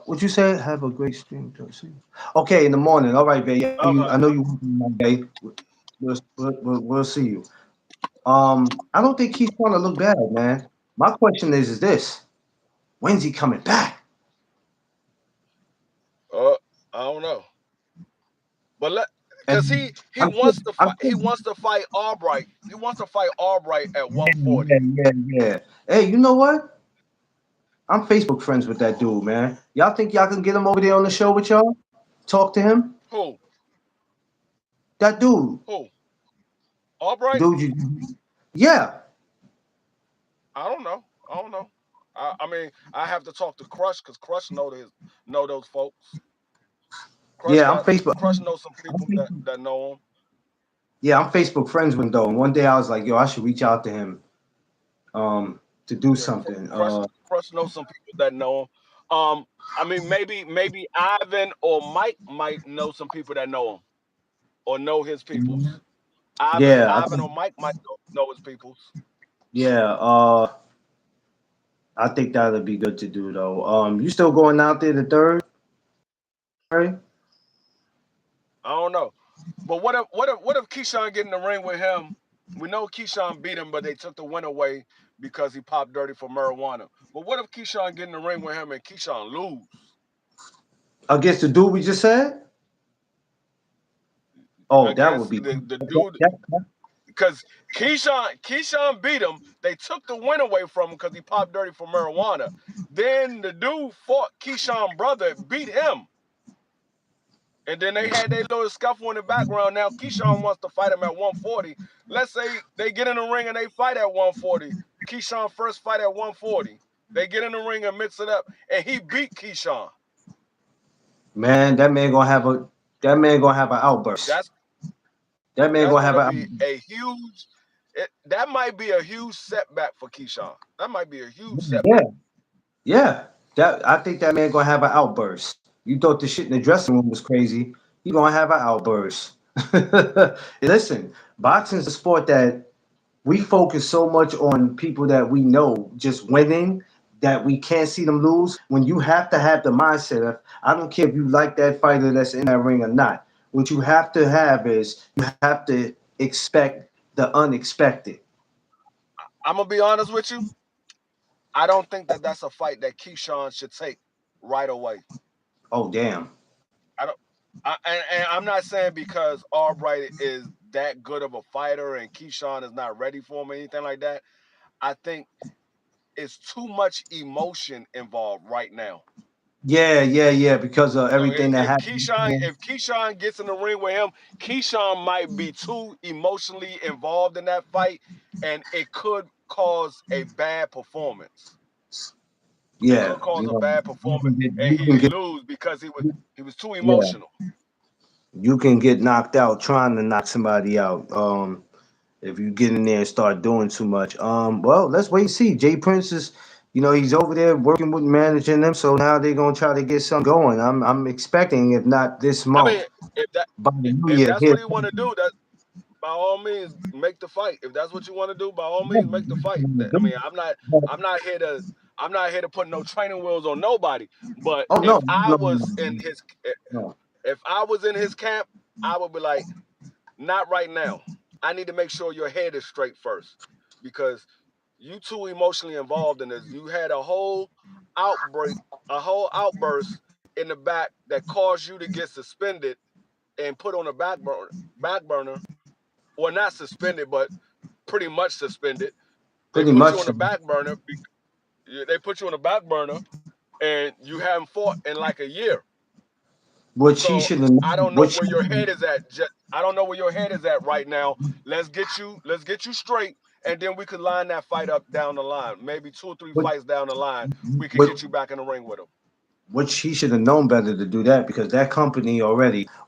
S1: Would you say have a great stream to see? Okay, in the morning. All right, babe. Yeah,
S2: Okay.
S1: I know you working Monday. We'll see you. I don't think he's gonna look bad, man. My question is this: when's he coming back?
S2: Uh, I don't know, but because he
S1: I'm sure,
S2: wants to
S1: I'm
S2: fight.
S1: sure,
S2: He wants to fight Albright. He wants to fight Albright at
S1: yeah,
S2: 140.
S1: yeah. Hey, you know what? I'm Facebook friends with that dude, man. Y'all think y'all can get him over there on the show with y'all? Talk to him?
S2: Who?
S1: That dude.
S2: Who?
S1: The
S2: Albright?
S1: dude yeah.
S2: I don't know. I don't know. I mean, I have to talk to Crush because Crush know those folks. Crush
S1: Yeah,
S2: got Crush knows some people that know him.
S1: yeah, I'm Facebook friends with him though. And one day I was like, yo, I should reach out to him to do
S2: Yeah,
S1: something.
S2: Crush knows some people that know him. Um, I mean, maybe Ivan or Mike might know some people that know him or know his peoples.
S1: Yeah,
S2: Ivan or Mike might know his peoples.
S1: yeah. I think that'd be good to do though. You still going out there the third? Right?
S2: I don't know. But what if Keyshawn get in the ring with him? We know Keyshawn beat him, but they took the win away because he popped dirty for marijuana. But what if Keyshawn get in the ring with him and Keyshawn lose?
S1: Against the dude we just said? Oh, that would
S2: Against
S1: be
S2: the dude, because Keyshawn beat him. They took the win away from him because he popped dirty for marijuana. Then the dude fought Keyshawn brother, beat him, and then they had their little scuffle in the background. Now Keyshawn wants to fight him at 140. Let's say they get in the ring and they fight at 140. Keyshawn first fight at 140. They get in the ring and mix it up, and he beat Keyshawn.
S1: man. That man gonna have an outburst.
S2: That's
S1: That man
S2: that's
S1: gonna have
S2: gonna
S1: an
S2: be
S1: outburst.
S2: a huge. That might be a huge setback for Keyshawn. That might be a huge
S1: Yeah,
S2: setback.
S1: yeah. That I think that man gonna have an outburst. You thought the shit in the dressing room was crazy. He gonna have an outburst. Listen, boxing's a sport that we focus so much on people that we know just winning that we can't see them lose. When you have to have the mindset of, I don't care if you like that fighter that's in that ring or not. What you have to have is you have to expect the unexpected.
S2: I'm gonna be honest with you. I don't think that that's a fight that Keyshawn should take right away.
S1: Oh damn.
S2: I don't. And I'm not saying because Albright is that good of a fighter and Keyshawn is not ready for him or anything like that. I think it's too much emotion involved right now.
S1: Yeah, yeah, yeah. Because of
S2: So
S1: everything that happened.
S2: If Keyshawn gets in the ring with him, Keyshawn might be too emotionally involved in that fight, and it could cause a bad performance. It
S1: Yeah,
S2: could cause
S1: you
S2: a
S1: know,
S2: bad
S1: you
S2: performance,
S1: can get,
S2: and
S1: you can get,
S2: lose because he was too
S1: yeah,
S2: emotional.
S1: you can get knocked out trying to knock somebody out. If you get in there and start doing too much. Well, let's wait and see. Jay Prince is, he's over there working with managing them, so now they're gonna try to get something going. I'm expecting, if not this
S2: I mean,
S1: month,
S2: if that
S1: by the new
S2: if
S1: year
S2: that's
S1: here.
S2: what he want to do, that by all means make the fight. If that's what you want to do, by all means make the fight. I mean, I'm not here to I'm not here to put no training wheels on nobody. But
S1: Oh no, no, no, no.
S2: if I was in his camp, I would be like, not right now. I need to make sure your head is straight first because you too emotionally involved in this. You had a whole outbreak, a whole outburst in the back that caused you to get suspended and put on a back burner, or not suspended, but pretty much suspended. They
S1: Pretty
S2: put you on
S1: much,
S2: the back burner. They put you on the back burner, and you haven't fought in like a year.
S1: which he
S2: So
S1: should have,
S2: I don't know
S1: which,
S2: where your head is at. I don't know where your head is at right now. Let's get you straight, and then we could line that fight up down the line. Maybe two or three
S1: which,
S2: fights down the line, we could
S1: which,
S2: get you back in the ring with him.
S1: which he should have known better to do that because that company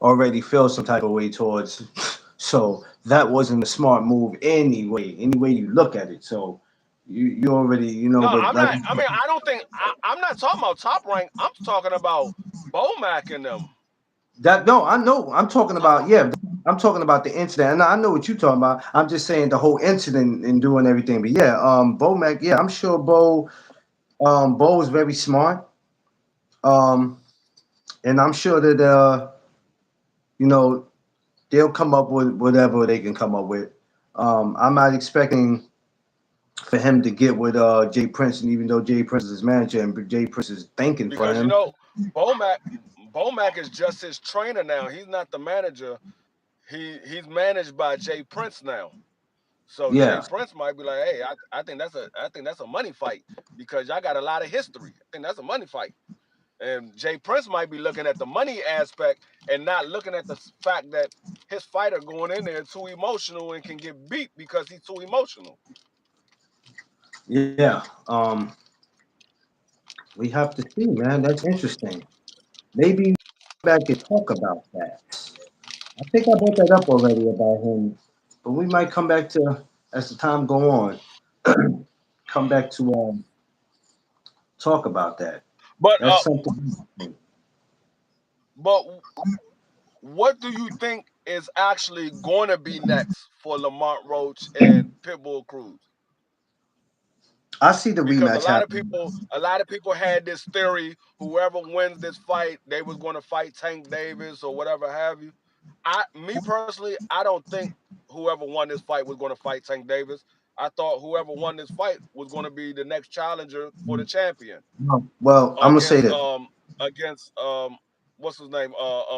S1: already feels some type of way towards. So that wasn't a smart move anyway. Any way you look at it. So you already
S2: No,
S1: but
S2: I'm
S1: like
S2: not. I mean, I don't think I'm not talking about top rank. I'm talking about Bomac and them.
S1: that. No, I know. I'm talking about, yeah. I'm talking about the incident, and I know what you're talking about. I'm just saying the whole incident and doing everything. But yeah, Bo Mac. Yeah, I'm sure Bo is very smart. Um, and I'm sure that you know they'll come up with whatever they can come up with. I'm not expecting for him to get with Jay Prince, and even though Jay Prince is his manager and Jay Prince is thinking for
S2: Because
S1: him,
S2: Bomac Bomac is just his trainer now. He's not the manager. He's managed by Jay Prince now. So Jay
S1: yeah,
S2: Prince might be like, hey, I think that's a money fight because y'all got a lot of history. I think that's a money fight. And Jay Prince might be looking at the money aspect and not looking at the fact that his fighter going in there too emotional and can get beat because he's too emotional.
S1: yeah. We have to see, man. That's interesting. Maybe. back and talk about that. I think I brought that up already about him, but we might come back to as the time go on. Come back to talk about that.
S2: But
S1: That's something.
S2: but what do you think is actually going to be next for Lamont Roach and Pitbull Cruz?
S1: I see the
S2: Because
S1: rematch happening.
S2: a lot of people had this theory: whoever wins this fight, they was going to fight Tank Davis or whatever have you. Me personally, I don't think whoever won this fight was going to fight Tank Davis. I thought whoever won this fight was going to be the next challenger for the champion
S1: Well, I'm gonna say
S2: against
S1: this.
S2: against what's his name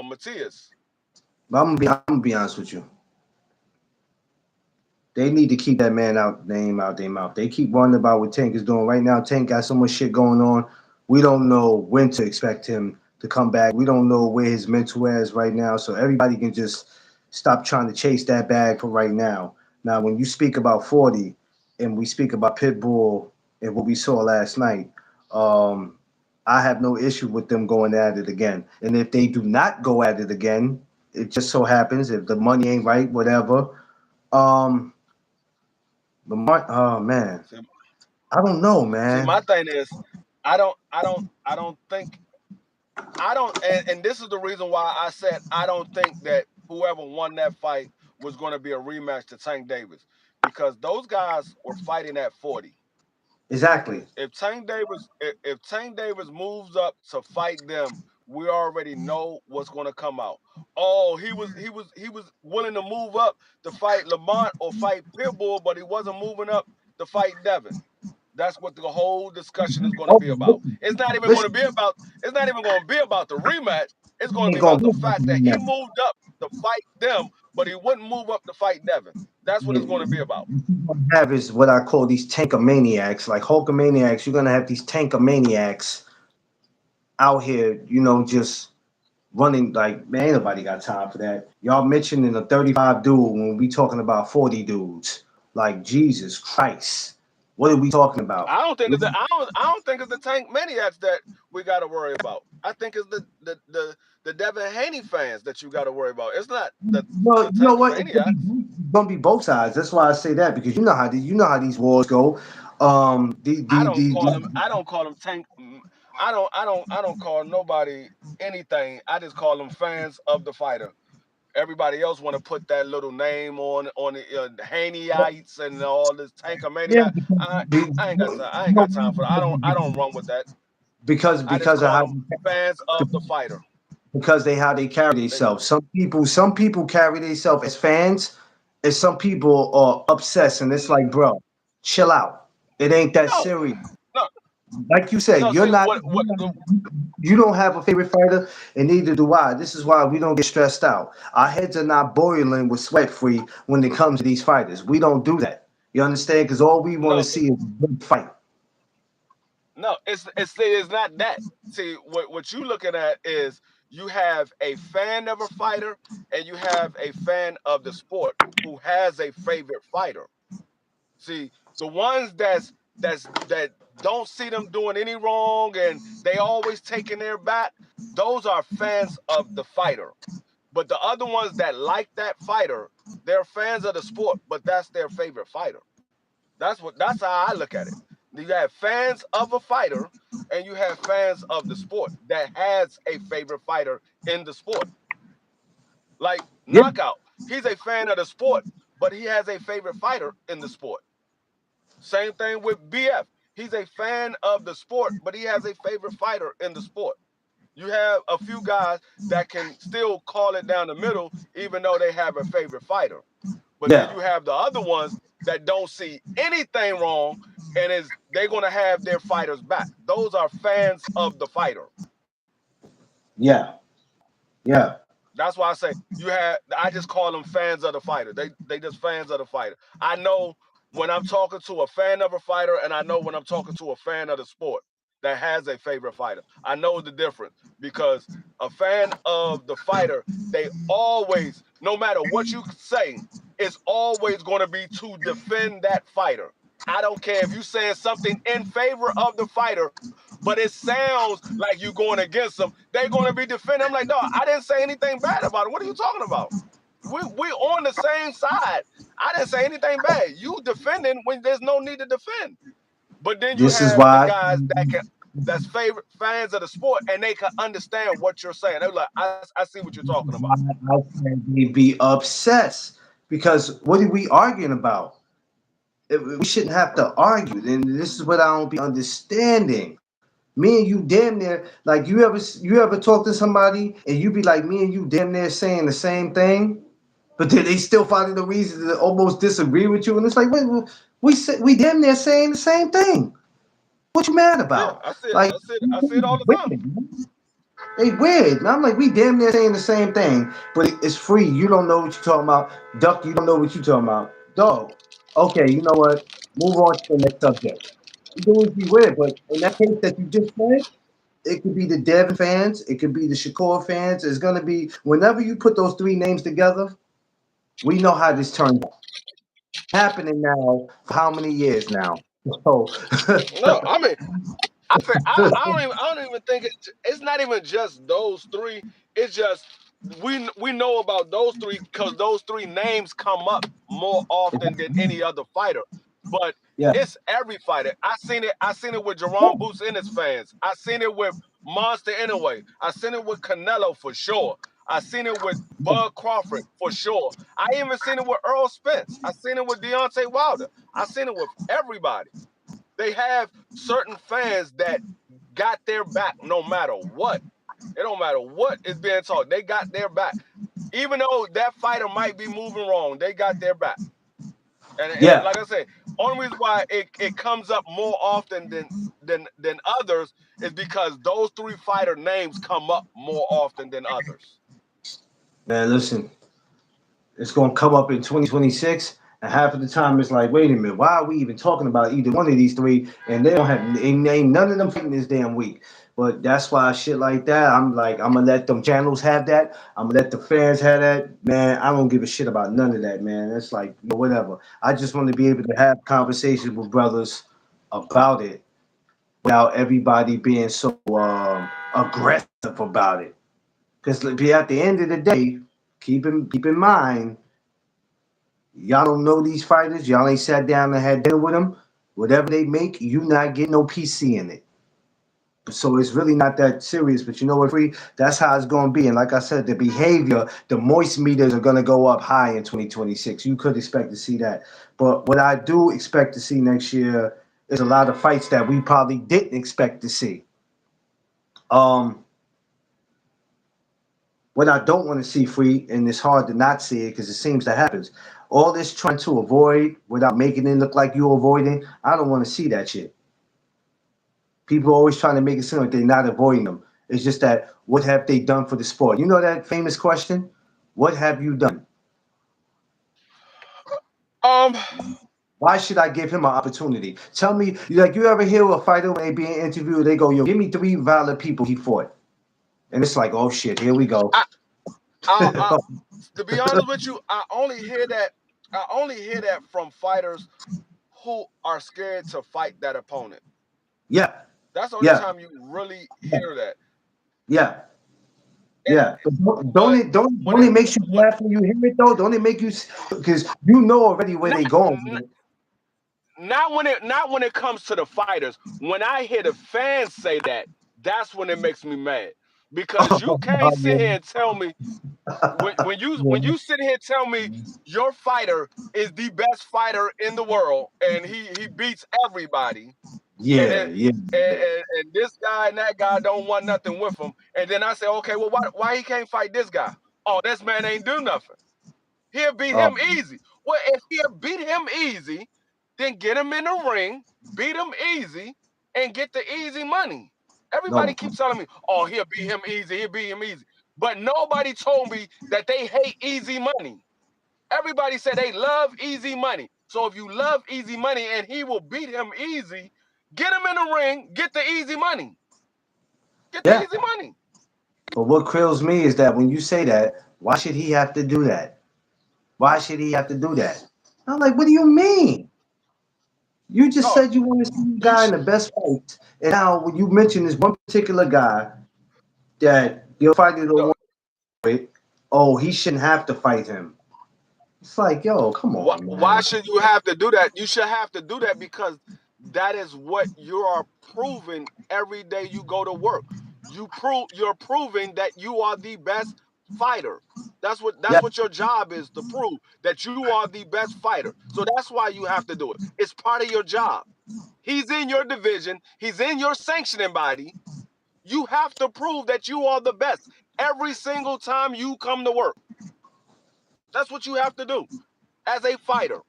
S2: Matthias.
S1: I'm gonna be honest with you. They need to keep that man out, name out their mouth. They keep wondering about what Tank is doing right now. Tank got so much shit going on. We don't know when to expect him to come back. We don't know where his mental is right now. So everybody can just stop trying to chase that bag for right now. Now, when you speak about 40 and we speak about Pitbull and what we saw last night, um, I have no issue with them going at it again. And if they do not go at it again, it just so happens if the money ain't right, whatever. Um, oh man,
S2: See,
S1: I don't know,
S2: see,
S1: man.
S2: my thing is, I don't think I don't, and this is the reason why I said I don't think that whoever won that fight was going to be a rematch to Tank Davis because those guys were fighting at 40.
S1: Exactly.
S2: If Tank Davis moves up to fight them, we already know what's going to come out. Oh, he was willing to move up to fight Lamont or fight Pitbull, but he wasn't moving up to fight Devin. That's what the whole discussion is going to
S1: Oh,
S2: be about.
S1: listen,
S2: It's not even going to
S1: listen.
S2: be about. It's not even going to be about the rematch. It's going to
S1: Ain't
S2: be
S1: gonna
S2: about
S1: be
S2: the
S1: about the
S2: fact that he
S1: rematch.
S2: moved up to fight them, but he wouldn't move up to fight Devin. That's what
S1: Yeah,
S2: it's going to be about.
S1: what you have is what I call these tankomaniacs, like Hulkamaniacs. You're gonna have these tankomaniacs out here, just running like man. Ain't nobody got time for that. Y'all mentioning a 35 dude when we talking about 40 dudes. Like Jesus Christ, what are we talking about?
S2: I don't think it's the Tank Maniacs that we got to worry about. I think it's the Devin Haney fans that you got to worry about. It's not
S1: Well,
S2: the
S1: you know
S2: Tank
S1: what?
S2: Maniacs.
S1: It's gonna be both sides. That's why I say that because you know how these wars go.
S2: I don't call them Tank. I don't call nobody anything. I just call them fans of the fighter. Everybody else want to put that little name on the Haneyites and all this
S1: Yeah,
S2: Tankamania. I I ain't got time. I ain't got time for that. I don't run with that.
S1: because
S2: I just
S1: because of
S2: call
S1: how
S2: them fans of the fighter.
S1: because they how they carry
S2: They,
S1: themselves. Some people carry themselves as fans, and some people are obsessed. And it's like, bro, chill out. It ain't that
S2: no,
S1: serious.
S2: no,
S1: Like you said,
S2: no.
S1: you're
S2: See
S1: not.
S2: what
S1: You don't have a favorite fighter, and neither do I. This is why we don't get stressed out. Our heads are not boiling with sweat free when it comes to these fighters. We don't do that. You understand? Because all we want to
S2: no
S1: see is a good fight.
S2: no. It's not that. See what you looking at is you have a fan of a fighter and you have a fan of the sport who has a favorite fighter. See, the ones that don't see them doing any wrong and they always taking their back, those are fans of the fighter. But the other ones that like that fighter, they're fans of the sport, but that's their favorite fighter. That's how I look at it. You have fans of a fighter and you have fans of the sport that has a favorite fighter in the sport. Like
S1: Yeah,
S2: Knockout, he's a fan of the sport, but he has a favorite fighter in the sport. Same thing with BF. He's a fan of the sport, but he has a favorite fighter in the sport. You have a few guys that can still call it down the middle, even though they have a favorite fighter. But then
S1: yeah,
S2: you have the other ones that don't see anything wrong and is they're gonna have their fighters back. Those are fans of the fighter.
S1: yeah, yeah.
S2: That's why I say I just call them fans of the fighter. They just fans of the fighter. I know when I'm talking to a fan of a fighter and I know when I'm talking to a fan of the sport that has a favorite fighter. I know the difference because a fan of the fighter, they always, no matter what you say, it's always going to be to defend that fighter. I don't care if you saying something in favor of the fighter, but it sounds like you going against them. They're going to be defending. I'm like, dog, I didn't say anything bad about it. What are you talking about? We on the same side. I didn't say anything bad. You defending when there's no need to defend. But then you
S1: This is
S2: have the
S1: why
S2: guys that's favorite fans of the sport and they can understand what you're saying. They're like, I see what you're talking about.
S1: I said they be obsessed because what are we arguing about? We shouldn't have to argue. And this is what I don't be understanding. Me and you damn near like you ever talk to somebody and you be like me and you damn near saying the same thing, but then they still finding the reason to almost disagree with you, and it's like wait, we damn near saying the same thing. What you mad
S2: Yeah,
S1: about?
S2: I see it.
S1: Like
S2: I see it all the time.
S1: they weird. And I'm like, we damn near saying the same thing, but it's free. You don't know what you're talking about. Duck, you don't know what you're talking about. Dog. Okay, you know what? Move on to the next subject. You do be weird, but in that case that you just said, it could be the Devin fans, it could be the Shakur fans. It's gonna be whenever you put those three names together, we know how this turned out. Happening now for how many years now? So
S2: No, I mean, I don't even think it's not even just those three. It's just we know about those three because those three names come up more often than any other fighter. But
S1: yeah.
S2: it's every fighter. I seen it with Jerome Boots and his fans. I seen it with Monster Anyway. I seen it with Canelo for sure. I seen it with Bud Crawford for sure. I even seen it with Earl Spence. I seen it with Deontay Wilder. I seen it with everybody. They have certain fans that got their back no matter what. It don't matter what is being taught. They got their back. Even though that fighter might be moving wrong, they got their back. And
S1: Yeah.
S2: like I said, only reason why it comes up more often than others is because those three fighter names come up more often than others.
S1: Man, listen, it's gonna come up in 2026, and half of the time it's like, wait a minute, why are we even talking about either one of these three? And they don't have ain't none of them fighting this damn week. But that's why shit like that, I'm like, I'm gonna let them channels have that. I'm gonna let the fans have that. Man, I don't give a shit about none of that, man. It's like whatever. I just want to be able to have conversations with brothers about it without everybody being so aggressive about it. Because at the end of the day, keep in mind, y'all don't know these fighters. Y'all ain't sat down and had dinner with them. Whatever they make, you not getting no PC in it. So it's really not that serious. But you know what, free? That's how it's going to be. And like I said, the behavior, the moist meters are going to go up high in 2026. You could expect to see that. But what I do expect to see next year is a lot of fights that we probably didn't expect to see. Um, what I don't want to see free, and it's hard to not see it because it seems that happens. All this trying to avoid without making it look like you're avoiding, I don't want to see that shit. People are always trying to make it seem like they're not avoiding them. It's just that what have they done for the sport? You know that famous question? What have you done?
S2: Um,
S1: Why should I give him an opportunity? Tell me, like you ever hear a fighter when they being interviewed, they go, yo, give me three valid people he fought. And it's like, oh shit, here we go.
S2: I, I to be honest with you, I only hear that. I only hear that from fighters who are scared to fight that opponent.
S1: Yeah,
S2: That's the only
S1: yeah,
S2: time you really hear that.
S1: yeah.
S2: And
S1: Yeah, but don't
S2: but
S1: it don't
S2: when
S1: don't
S2: it
S1: it makes you
S2: when
S1: laugh when you hear it though? Don't it make you because you know already where
S2: not
S1: they going with it.
S2: not when it comes to the fighters. When I hear the fans say that, that's when it makes me mad because you can't sit here and tell me when you sit here and tell me your fighter is the best fighter in the world and he beats everybody and
S1: Yeah,
S2: it,
S1: yeah,
S2: and this guy and that guy don't want nothing with him. And then I say, okay, well, why he can't fight this guy? Oh, this man ain't do nothing. He'll beat
S1: oh,
S2: him easy. Well, if he'll beat him easy, then get him in the ring, beat him easy, and get the easy money. Everybody
S1: no,
S2: keeps telling me, oh, he'll beat him easy, he'll beat him easy. But nobody told me that they hate easy money. Everybody said they love easy money. So if you love easy money and he will beat him easy, get him in the ring, get the easy money. Get the
S1: yeah.
S2: easy money.
S1: But what kills me is that when you say that, why should he have to do that? Why should he have to do that? I'm like, what do you mean? You just
S2: No,
S1: said you want to see a
S2: you
S1: guy in
S2: sh-
S1: the best fight, and now when you mention this one particular guy that you're fighting the
S2: no,
S1: one with, oh, he shouldn't have to fight him. It's like, yo, come on,
S2: why
S1: man.
S2: should you have to do that? You should have to do that because that is what you are proving every day you go to work. You're proving that you are the best fighter.
S1: Yeah,
S2: That's what your job is, to prove that you are the best fighter. So that's why you have to do it. It's part of your job. He's in your division, he's in your sanctioning body. You have to prove that you are the best every single time you come to work. That's what you have to do as a fighter.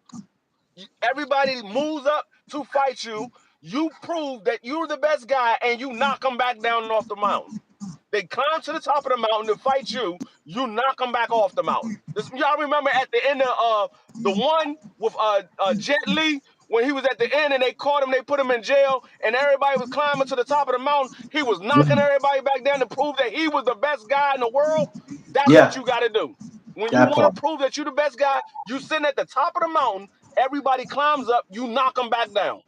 S2: Everybody moves up to fight you. You prove that you're the best guy and you knock them back down off the mountain. They climb to the top of the mountain to fight you. You knock them back off the mountain. Y'all remember at the end of the one with Jet Li when he was at the end and they caught him, they put him in jail, and everybody was climbing to the top of the mountain. He was knocking
S1: yeah,
S2: everybody back down to prove that he was the best guy in the world. That's what
S1: yeah,
S2: you got to do. When you
S1: that
S2: want
S1: part.
S2: to prove that you're the best guy, you sitting at the top of the mountain. Everybody climbs up. You knock them back down.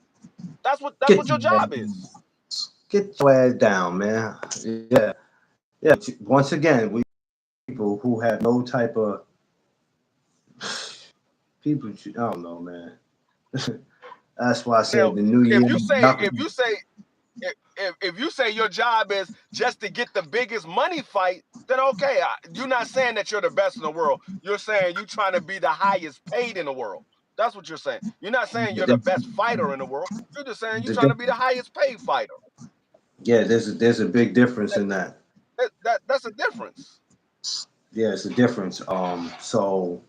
S2: That's
S1: Get
S2: what your
S1: your ass,
S2: job is.
S1: get your ass down, man. Yeah, yeah. Once again, we people who have no type of people. I don't know, man. That's why I
S2: Now,
S1: said the new
S2: if
S1: year.
S2: you say
S1: Y'all
S2: if
S1: can-
S2: you say if you say your job is just to get the biggest money fight, then okay, you're not saying that you're the best in the world. You're saying you're trying to be the highest paid in the world. That's what you're saying. You're not saying you're the best fighter in the world. You're just saying you're trying to be the highest paid fighter.
S1: yeah, there's a big difference
S2: That,
S1: in that.
S2: that's a difference.
S1: Yeah, it's a difference. So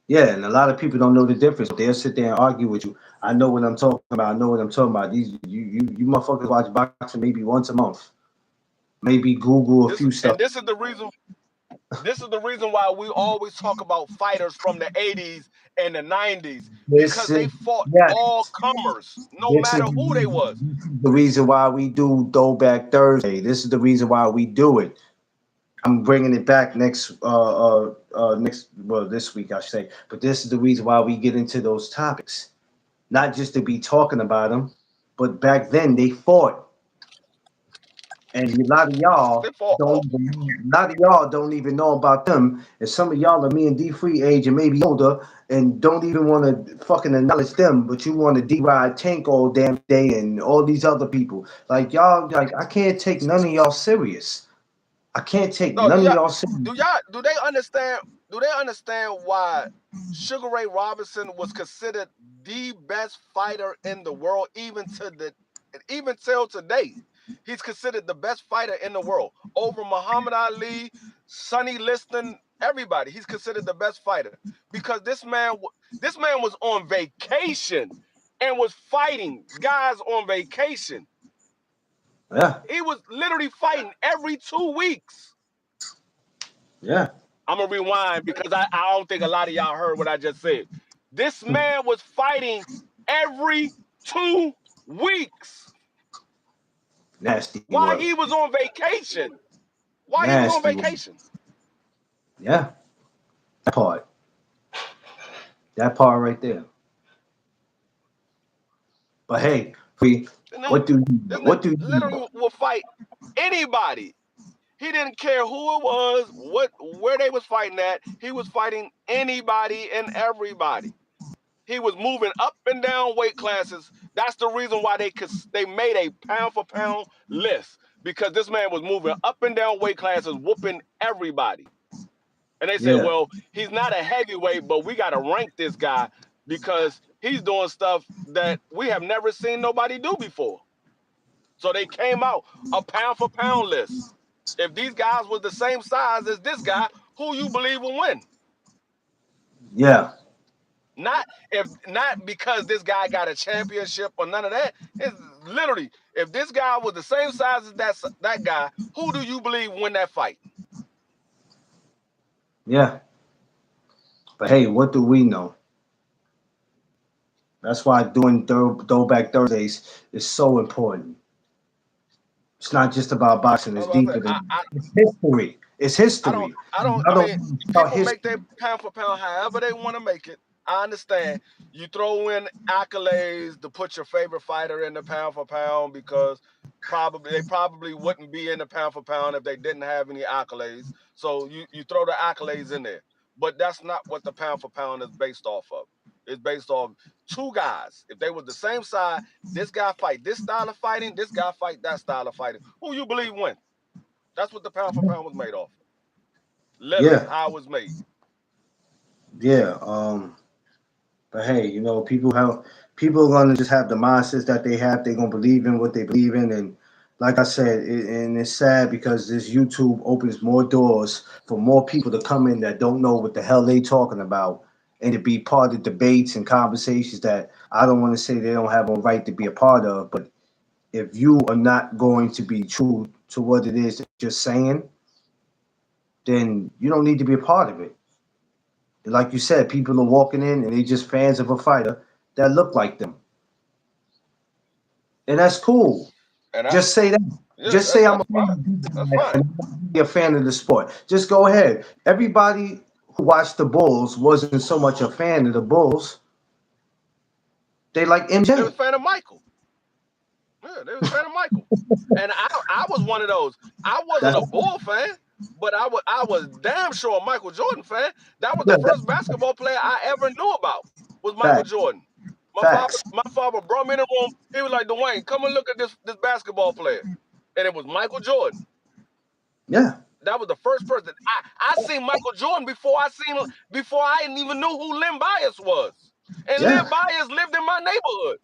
S1: yeah, and a lot of people don't know the difference. They'll sit there and argue with you. I know what I'm talking about. I know what I'm talking about. You motherfuckers watch boxing maybe once a month. Maybe Google a
S2: This
S1: few stuff.
S2: and this is the reason. This is the reason why we always talk about fighters from the 80s and the 90s
S1: This
S2: because
S1: is
S2: they fought
S1: yeah.
S2: all comers, no
S1: This is
S2: matter who they was.
S1: the reason why we do Throwback Thursday. This is the reason why we do it. I'm bringing it back next well this week I should say. But this is the reason why we get into those topics, not just to be talking about them, but back then they fought, and a lot of
S2: They
S1: y'all
S2: fought all.
S1: don't even know about them, and some of y'all are me and D free age and maybe older, and don't even want to fucking acknowledge them, but you want to D ride Tank all damn day and all these other people. Like y'all, like I can't take none of y'all serious. I can't take
S2: No,
S1: none of y'all serious.
S2: do they understand? Do they understand why Sugar Ray Robinson was considered the best fighter in the world, even till today? He's considered the best fighter in the world over Muhammad Ali, Sonny Liston, everybody. He's considered the best fighter because this man was on vacation and was fighting guys on vacation.
S1: Yeah,
S2: He was literally fighting every 2 weeks.
S1: yeah,
S2: I'm gonna rewind because I don't think a lot of y'all heard what I just said. This man was fighting every 2 weeks
S1: nasty
S2: while
S1: work,
S2: he was on vacation. While he was on
S1: nasty work.
S2: vacation.
S1: Yeah, that part, that part right there. But hey, free.
S2: You know,
S1: What do
S2: this
S1: what do you know?
S2: literally will fight anybody. He didn't care who it was, where they was fighting at. He was fighting anybody and everybody. He was moving up and down weight classes. That's the reason why they made a pound for pound list because this man was moving up and down weight classes, whooping everybody. And they said,
S1: Yeah,
S2: well, he's not a heavyweight, but we got to rank this guy because he's doing stuff that we have never seen nobody do before. So they came out a pound for pound list. If these guys was the same size as this guy, who you believe will win?
S1: yeah,
S2: Not because this guy got a championship or none of that. It's literally if this guy was the same size as that guy, who do you believe win that fight?
S1: yeah. But hey, what do we know? That's why doing Throwback Thursdays is so important. It's not just about boxing. It's
S2: That's what I said.
S1: deeper than it's history. It's
S2: I don't
S1: history.
S2: I don't
S1: Y'all
S2: I
S1: don't
S2: mean
S1: know about
S2: people make
S1: history.
S2: their pound for pound however they want to make it. I understand you throw in accolades to put your favorite fighter in the pound for pound because they probably wouldn't be in the pound for pound if they didn't have any accolades. So you throw the accolades in there, but that's not what the pound for pound is based off of. It's based off two guys. If they were the same side, this guy fight this style of fighting, this guy fight that style of fighting. Who you believe wins? That's what the pound for pound was made off of. Literally,
S1: Yeah,
S2: how it was made.
S1: yeah. But hey, people are gonna just have the mindsets that they have. They're gonna believe in what they believe in, and like I said, and it's sad because this YouTube opens more doors for more people to come in that don't know what the hell they talking about, and to be part of debates and conversations that I don't want to say they don't have a right to be a part of. But if you are not going to be true to what it is that you're saying, then you don't need to be a part of it. Like you said, people are walking in and they just fans of a fighter that look like them, and that's cool.
S2: And I
S1: Just say that.
S2: yeah,
S1: Just say I'm
S2: that's
S1: a fan
S2: fine.
S1: of this
S2: That's
S1: guy
S2: fine.
S1: and be a fan of the sport. Just go ahead. Everybody who watched the Bulls wasn't so much a fan of the Bulls. They like
S2: They was
S1: MJ.
S2: a fan of Michael. Yeah, they was a fan of Michael. And I was one of those. I wasn't
S1: That's
S2: a Bull fan, but I was damn sure a Michael Jordan fan. That was
S1: yeah,
S2: the first basketball player I ever knew about was Michael
S1: facts.
S2: Jordan.
S1: Facts.
S2: My father brought me in the room. He was like, Dwayne, come and look at this basketball player. And it was Michael Jordan.
S1: Yeah,
S2: That was the first person. I seen Michael Jordan before I even knew who Len Bias was. And Len
S1: yeah,
S2: Bias lived in my neighborhood.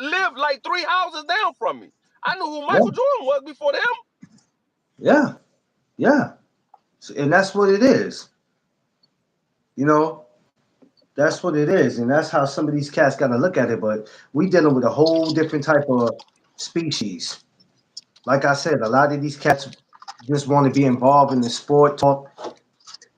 S2: Lived like 3 houses down from me. I knew who
S1: yeah,
S2: Michael Jordan was before them.
S1: yeah, yeah. And that's what it is. You know, that's what it is, and that's how some of these cats got to look at it. But we dealing with a whole different type of species. Like I said, a lot of these cats just want to be involved in the sport talk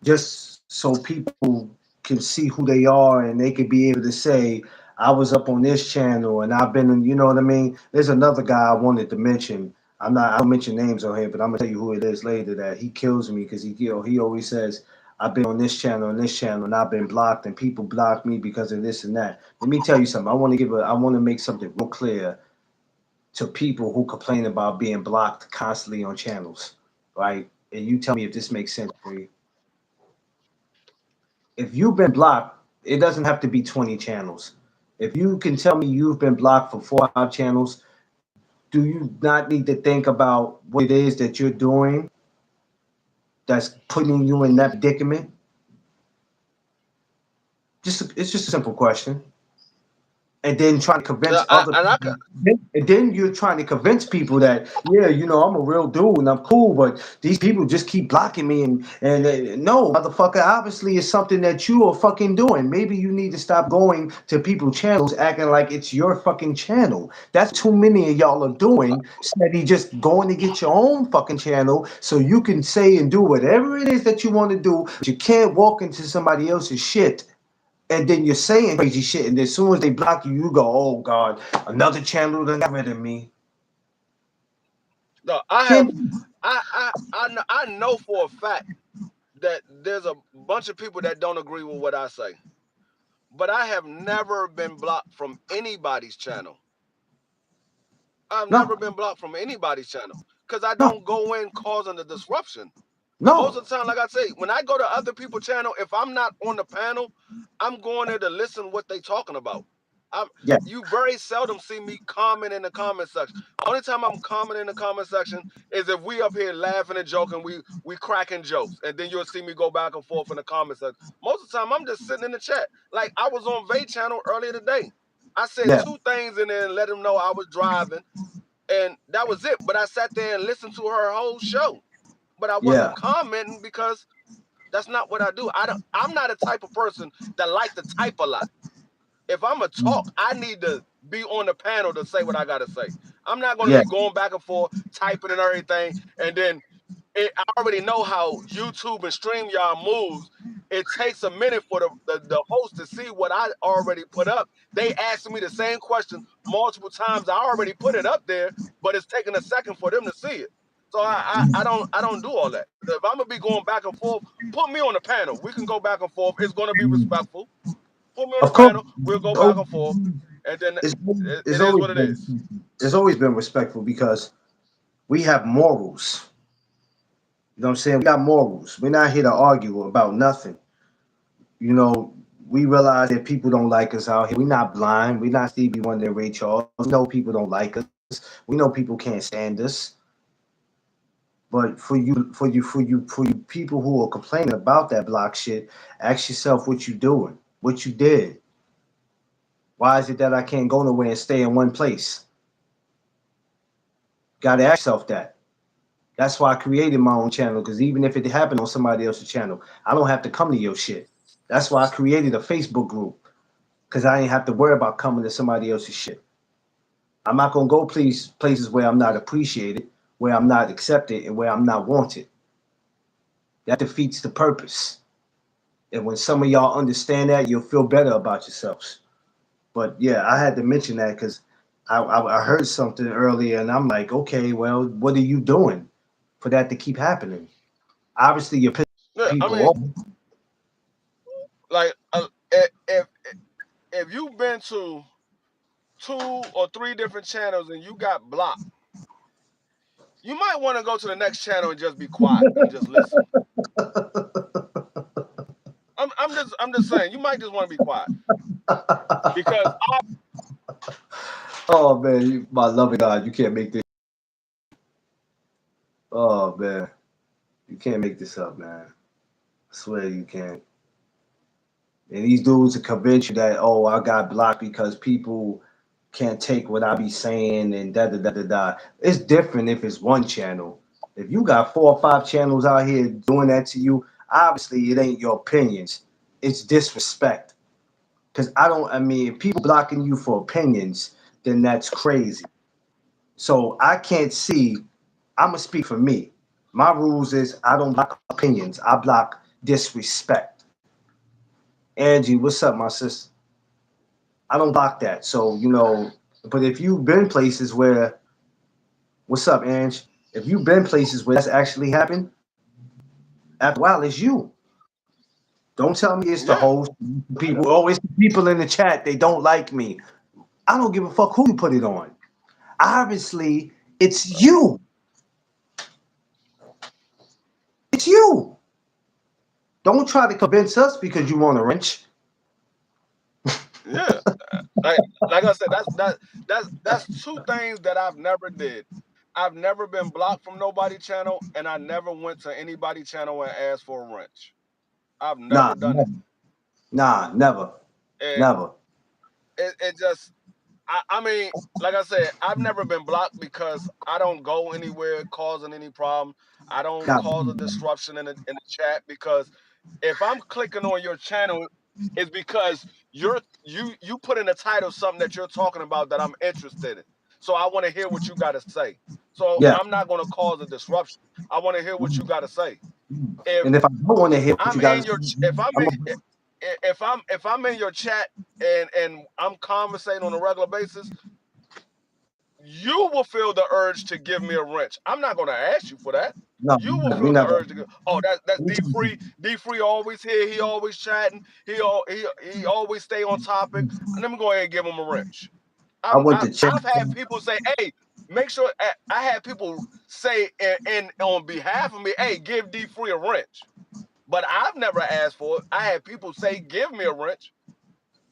S1: just so people can see who they are and they can be able to say, I was up on this channel and I've been in, you know what I mean? There's another guy I wanted to mention. I don't mention names on here, but I'm gonna tell you who it is later that he kills me because he always says, I've been on this channel and this channel and I've been blocked and people block me because of this and that. Let me tell you something. I want to make something real clear to people who complain about being blocked constantly on channels, right? And you tell me if this makes sense for you. If you've been blocked, it doesn't have to be 20 channels. If you can tell me you've been blocked for 4 channels, do you not need to think about what it is that you're doing that's putting you in that predicament? It's just a simple question. And then trying to convince other
S2: And I could,
S1: people. And then you're trying to convince people that, yeah, I'm a real dude and I'm cool, but these people just keep blocking me. And no, motherfucker, obviously it's something that you are fucking doing. Maybe you need to stop going to people's channels acting like it's your fucking channel. That's too many of y'all are doing. Steady just going to get your own fucking channel so you can say and do whatever it is that you want to do, but you can't walk into somebody else's shit and then you're saying crazy shit, and as soon as they block you, you go, "Oh God, another channel that got rid of me."
S2: no, I have
S1: Can't.
S2: I know for a fact that there's a bunch of people that don't agree with what I say. But I have never been blocked from anybody's channel. I've never
S1: No,
S2: been blocked from anybody's channel because I
S1: no,
S2: don't go in causing the disruption. Most
S1: no.
S2: of the time, like I say, when I go to other people's channel, if I'm not on the panel, I'm going there to listen what they talking about. I'm
S1: Yeah,
S2: You very seldom see me comment in the comment section. Only time I'm commenting in the comment section is if we up here laughing and joking, we cracking jokes, and then you'll see me go back and forth in the comment section. Most of the time, I'm just sitting in the chat. Like I was on Vay channel earlier today. I said
S1: yeah,
S2: two things in there and let them know I was driving, and that was it. But I sat there and listened to her whole show, but I wasn't
S1: yeah,
S2: commenting because that's not what I do. I'm not a type of person that like to type a lot. If I'm a talk, I need to be on the panel to say what I gotta say. I'm not gonna
S1: yeah,
S2: be going back and forth, typing and everything, and then I already know how YouTube and StreamYard moves. It takes a minute for the host to see what I already put up. They asked me the same question multiple times. I already put it up there, but it's taking a second for them to see it. So I don't do all that. If I'm gonna be going back and forth, put me on the panel. We can go back and forth. It's gonna be respectful. put me on the
S1: Of course,
S2: panel. We'll go back
S1: oh,
S2: and forth, and then
S1: it's, it's
S2: it is
S1: always
S2: what it
S1: been
S2: is.
S1: it's always been respectful because we have morals. You know what I'm saying? We got morals. We're not here to argue about nothing. You know, we realize that people don't like us out here. We're not blind. We're not Stevie Wonder and Ray Charles. We know people don't like us. We know people can't stand us. But for you people who are complaining about that block shit, ask yourself what you doing, what you did. Why is it that I can't go nowhere and stay in one place? Gotta ask yourself that. That's why I created my own channel, because even if it happened on somebody else's channel, I don't have to come to your shit. That's why I created a Facebook group, because I ain't have to worry about coming to somebody else's shit. I'm not gonna go places where I'm not appreciated, where I'm not accepted, and where I'm not wanted. That defeats the purpose. And when some of y'all understand that, you'll feel better about yourselves. But yeah, I had to mention that because I heard something earlier, and I'm like, okay, well, what are you doing for that to keep happening? Obviously, you're pissing
S2: Yeah, I
S1: people
S2: mean,
S1: off.
S2: like if you've been to 2 or 3 different channels and you got blocked, you might want to go to the next channel and just be quiet and just listen. I'm just saying you might just want to be quiet because
S1: Oh man, my loving God, you can't make this. Oh man, you can't make this up, man. I swear you can't. And these dudes to convince you that, oh, I got blocked because people can't take what I be saying and da da da da da. It's different if it's one channel. If you got 4 or 5 channels out here doing that to you, obviously it ain't your opinions. It's disrespect. Because I mean, if people blocking you for opinions, then that's crazy. So I can't see, I'm going to speak for me. My rules is I don't block opinions, I block disrespect. Angie, what's up, my sister? I don't block that. So, but if you've been places where, what's up, Ange? If you've been places where that's actually happened, after a while, it's you. Don't tell me it's the
S2: yeah,
S1: host. People, oh, it's the people in the chat. They don't like me. I don't give a fuck who you put it on. Obviously, it's you. It's you. Don't try to convince us because you want a wrench.
S2: yeah. Like like I said, that's 2 things that I've never did. I've never been blocked from nobody channel, and I never went to anybody channel and asked for a wrench. I've
S1: Nah,
S2: never done it,
S1: never. Nah, never.
S2: and
S1: Never.
S2: it just I mean, like I said, I've never been blocked because I don't go anywhere causing any problem. I don't
S1: Nah,
S2: cause a disruption in the chat because if I'm clicking on your channel, it's because you put in the title something that you're talking about that I'm interested in. So I want to hear what you got to say. So
S1: yeah.
S2: I'm not going to cause a disruption. I want to hear what you got to say. If
S1: And if I don't want to hear what you
S2: I'm
S1: got
S2: in
S1: to say,
S2: your if I'm
S1: I'm
S2: in
S1: gonna,
S2: if I'm in your chat and I'm conversating on a regular basis, you will feel the urge to give me a wrench. I'm not going to ask you for that.
S1: no,
S2: You will
S1: we're
S2: feel the
S1: not
S2: urge to
S1: gonna.
S2: go. Oh, that's D Free. D Free always here. He always chatting. He always stay on topic. Let me go ahead and give him a wrench.
S1: I went to check.
S2: I've had people say, "Hey, make sure." I had people say in on behalf of me, "Hey, give D Free a wrench." But I've never asked for it. I had people say, "Give me a wrench."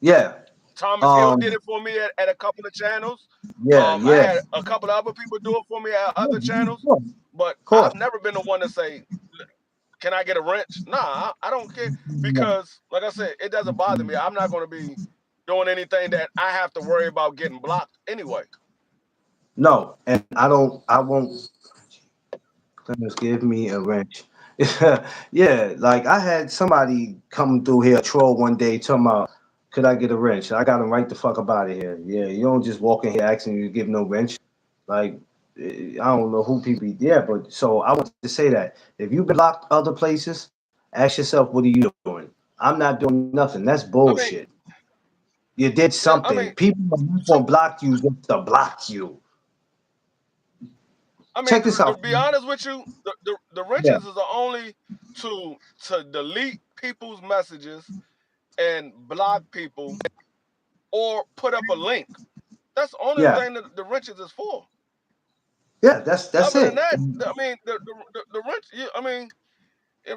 S1: Yeah.
S2: Thomas Hill did
S1: Um.
S2: it for me at a couple of channels.
S1: Yeah.
S2: I
S1: Yeah.
S2: had a couple of other people do it for me at other channels, but
S1: Of
S2: I've
S1: course.
S2: never been the one to say, "Can I get a wrench?" Nah, I don't care
S1: No.
S2: because, like I said, it doesn't bother me. I'm not going to be doing anything that I have to worry about getting blocked anyway.
S1: No. And I don't. I won't. Just give me a wrench. Yeah. Like I had somebody come through here troll one day talking about, could I get a wrench? I got him right the fuck up out of here. Yeah. You don't just walk in here asking you to give no wrench. Like I don't know who people. Yeah. But so I want to say that if you've been blocked other places, ask yourself, what are you doing? I'm not doing nothing. That's
S2: I mean,
S1: bullshit. You did
S2: yeah, I
S1: something.
S2: mean,
S1: People are not
S2: to,
S1: gonna block you just to block you.
S2: I mean,
S1: Check this
S2: to
S1: out.
S2: be honest with you, the
S1: Yeah.
S2: wrenches is the only to delete people's messages and block people or put up a link. That's the only
S1: Yeah,
S2: thing that the wrenches is for.
S1: yeah, that's
S2: Other than
S1: it.
S2: that, I mean, the wrench. I mean,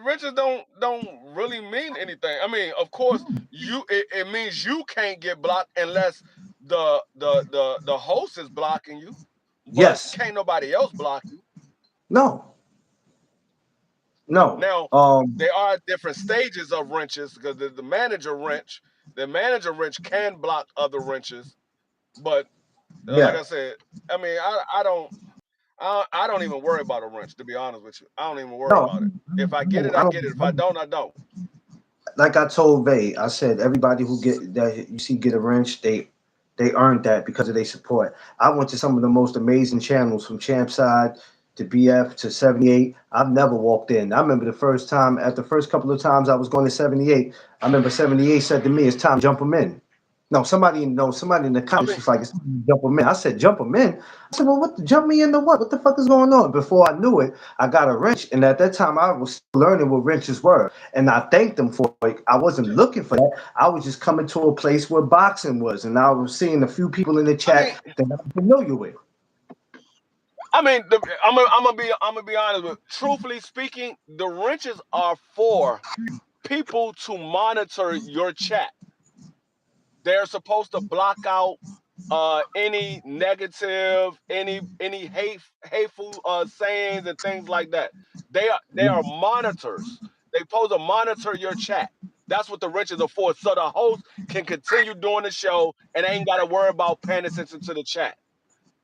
S2: wrenches don't really mean anything. I mean, of course, it means you can't get blocked unless the host is blocking you, but
S1: Yes.
S2: can't nobody else block you.
S1: No. No.
S2: Now, there are different stages of wrenches because the manager wrench, the manager wrench can block other wrenches, but like
S1: Yeah.
S2: I said, I mean, I don't even worry about a wrench, to be honest with you. I don't even worry
S1: No.
S2: about it. If I get it,
S1: I
S2: I
S1: don't.
S2: get it. If I don't, I don't.
S1: Like I told Vay, I said everybody who get that you see get a wrench, they earned that because of their support. I went to some of the most amazing channels from Champside to BF to 78. I've never walked in. I remember the first time, at the first couple of times I was going to 78, I remember 78 said to me, "It's time to jump them in." No, somebody in the
S2: I
S1: comments
S2: mean,
S1: was like, "It's time to jump them in." I said, "Jump them in." I said, "Well, what? Jump me into what? What the fuck is going on?" Before I knew it, I got a wrench, and at that time I was still learning what wrenches were, and I thanked them for it. I wasn't looking for that. I was just coming to a place where boxing was, and I was seeing a few people in the
S2: I mean,
S1: chat that I'm familiar with.
S2: I'm gonna be honest with. Truthfully speaking, the wrenches are for people to monitor your chat. They're supposed to block out any negative, any hateful sayings and things like that. They are monitors. They supposed to monitor your chat. That's what the wrenches are for, so the host can continue doing the show and ain't got to worry about paying attention to the chat.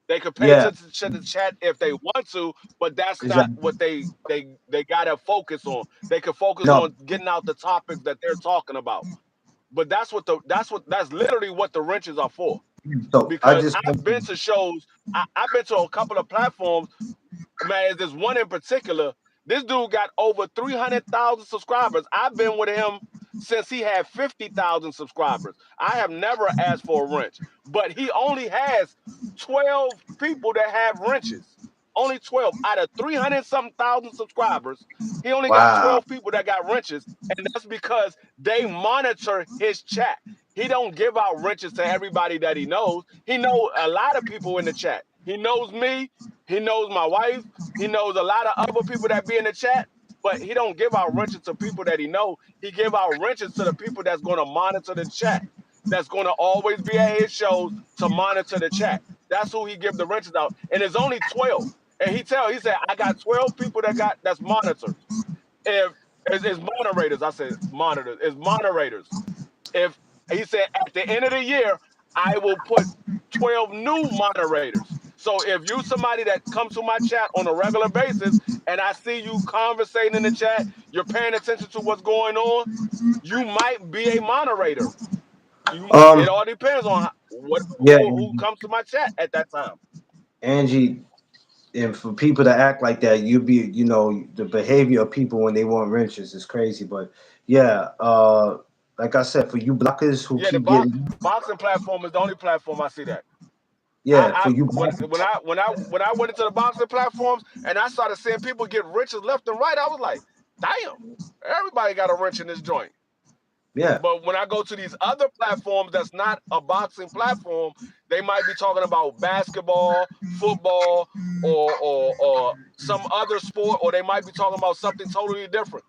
S2: They could pay
S1: Yeah,
S2: attention to the chat if they want to, but that's not
S1: exactly.
S2: what they gotta focus on. They could focus
S1: No,
S2: on getting out the topics that they're talking about. But that's literally what the wrenches are for.
S1: so I
S2: Because
S1: just
S2: I've been to shows, I've been to a couple of platforms. Man, there's one in particular. This dude got over 300,000 subscribers. I've been with him since he had 50,000 subscribers. I have never asked for a wrench, but he only has 12 people that have wrenches. Only 12 out of 300 something thousand subscribers. He only got
S1: wow.
S2: 12 people that got wrenches, and that's because they monitor his chat. He don't give out wrenches to everybody that he knows. He knows a lot of people in the chat. He knows me. He knows my wife. He knows a lot of other people that be in the chat, but he don't give out wrenches to people that he know. He give out wrenches to the people that's going to monitor the chat. That's going to always be at his shows to monitor the chat. That's who he give the wrenches out, and it's only 12. And he said I got 12 people that's monitors. If it's moderators, I said monitors. It's moderators. If he said at the end of the year, I will put 12 new moderators. So if you somebody that comes to my chat on a regular basis and I see you conversating in the chat, you're paying attention to what's going on, you might be a moderator. It
S1: Um,
S2: all depends on what
S1: yeah,
S2: who comes to my chat at that time.
S1: Angie, and for people to act like that, the behavior of people when they want wrenches is crazy. But yeah, like I said, for you blockers who
S2: Yeah, the
S1: keep getting,
S2: boxing platform is the only platform I see that.
S1: yeah, for
S2: I
S1: you blockers,
S2: when I went into the boxing platforms and I started seeing people get wrenches left and right, I was like, damn, everybody got a wrench in this joint.
S1: yeah,
S2: But when I go to these other platforms that's not a boxing platform, they might be talking about basketball, football, or some other sport, or they might be talking about something totally different.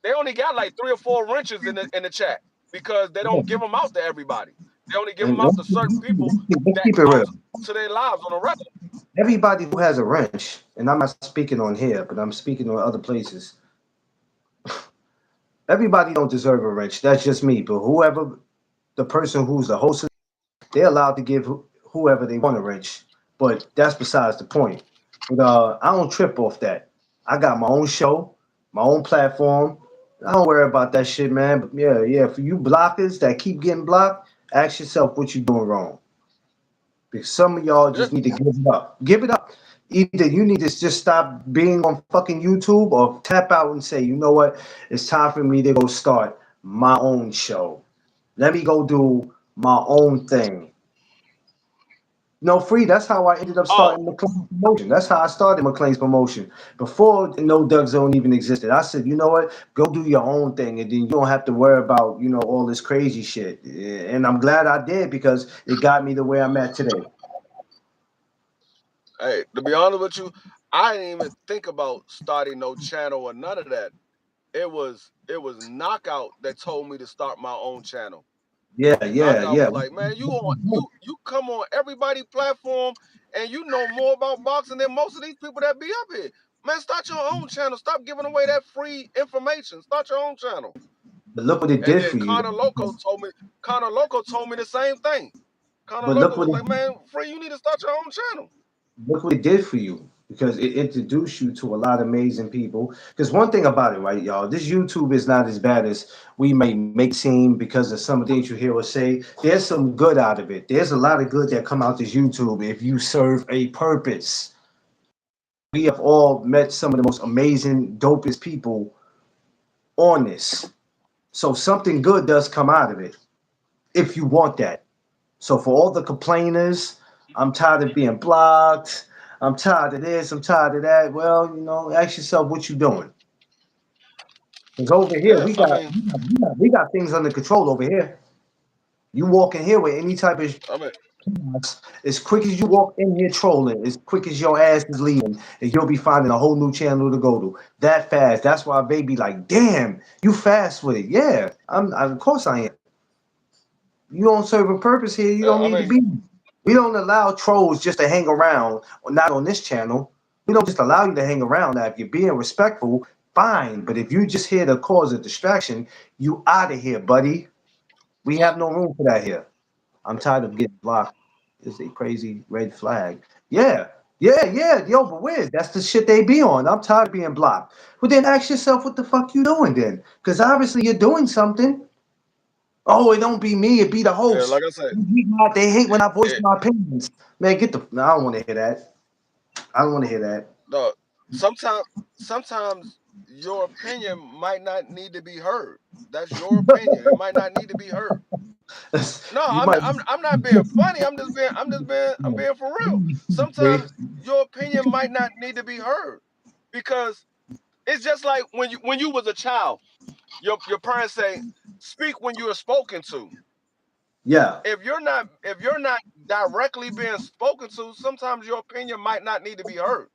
S2: They only got like 3 or 4 wrenches in the chat because they
S1: yeah.
S2: don't give them out to everybody. They only give
S1: And
S2: them out to certain people
S1: let's
S2: that
S1: keep it real.
S2: comes to their lives on a regular.
S1: Everybody who has a wrench, and I'm not speaking on here, but I'm speaking on other places. Everybody don't deserve a wrench. That's just me. But whoever the person who's the host, they're allowed to give whoever they want a wrench. But that's besides the point. But I don't trip off that. I got my own show, my own platform. I don't worry about that shit, man. But yeah, yeah. For you blockers that keep getting blocked, ask yourself what you doing wrong. Because some of y'all
S2: Yeah,
S1: just need to give it up. Give it up. Either you need to just stop being on fucking YouTube or tap out and say, you know what? It's time for me to go start my own show. Let me go do my own thing. No, free. That's how I ended up
S2: Oh,
S1: starting McLean's promotion. That's how I started McLean's promotion. Before No Doug Zone even existed, I said, you know what? Go do your own thing, and then you don't have to worry about all this crazy shit. And I'm glad I did because it got me to where I'm at today.
S2: hey, to be honest with you, I didn't even think about starting no channel or none of that. It was Knockout that told me to start my own channel.
S1: Yeah, yeah,
S2: Knockout
S1: yeah.
S2: was like, man, you come on everybody platform and you know more about boxing than most of these people that be up here. Man, start your own channel. Stop giving away that free information. Start your own channel.
S1: But look what it
S2: And
S1: did
S2: then
S1: for you.
S2: Connor Loco told me the same thing. Connor
S1: But look
S2: Loco
S1: what
S2: was
S1: it
S2: like, man, Free, you need to start your own channel.
S1: look what it did for you because it introduced you to a lot of amazing people. Because one thing about it, right, y'all, this YouTube is not as bad as we may make it seem because of some of the things you hear us say. There's some good out of it. There's a lot of good that come out this YouTube if you serve a purpose. We have all met some of the most amazing, dopest people on this. So something good does come out of it if you want that. So for all the complainers, I'm tired of being blocked. I'm tired of this. I'm tired of that. Well, ask yourself what you doing. Because over here
S2: Yeah, I mean,
S1: we got things under control over here. You walk in here with any type of
S2: I mean,
S1: as quick as you walk in here trolling, as quick as your ass is leaving, and you'll be finding a whole new channel to go to. That fast. That's why baby like, damn, you fast with it. Yeah, of course I am. You don't serve a purpose here. You don't
S2: I
S1: need to
S2: mean,
S1: be. We don't allow trolls just to hang around, not on this channel. We don't just allow you to hang around. Now, if you're being respectful, fine. But if you just here to cause a distraction, you out of here, buddy. We have no room for that here. I'm tired of getting blocked. It's a crazy red flag. Yeah, yeah, yeah. Yo, but where's that's the shit they be on. I'm tired of being blocked. Well, then ask yourself what the fuck you doing then, because obviously you're doing something. Oh, it don't be me. It be the
S2: yeah,
S1: host.
S2: like I said,
S1: They hate when I voice
S2: it,
S1: my opinions. Man, get the. No, I don't want to hear that. I don't want to hear that.
S2: no, sometimes sometimes your opinion might not need to be heard. That's your opinion. It might not need to be heard. No,
S1: You
S2: I'm
S1: might.
S2: I'm I'm not being funny. I'm being for real.
S1: Agree.
S2: Sometimes your opinion might not need to be heard because it's just like when you was a child, your parents say, speak when you are spoken to.
S1: Yeah.
S2: If you're not directly being spoken to, sometimes your opinion might not need to be heard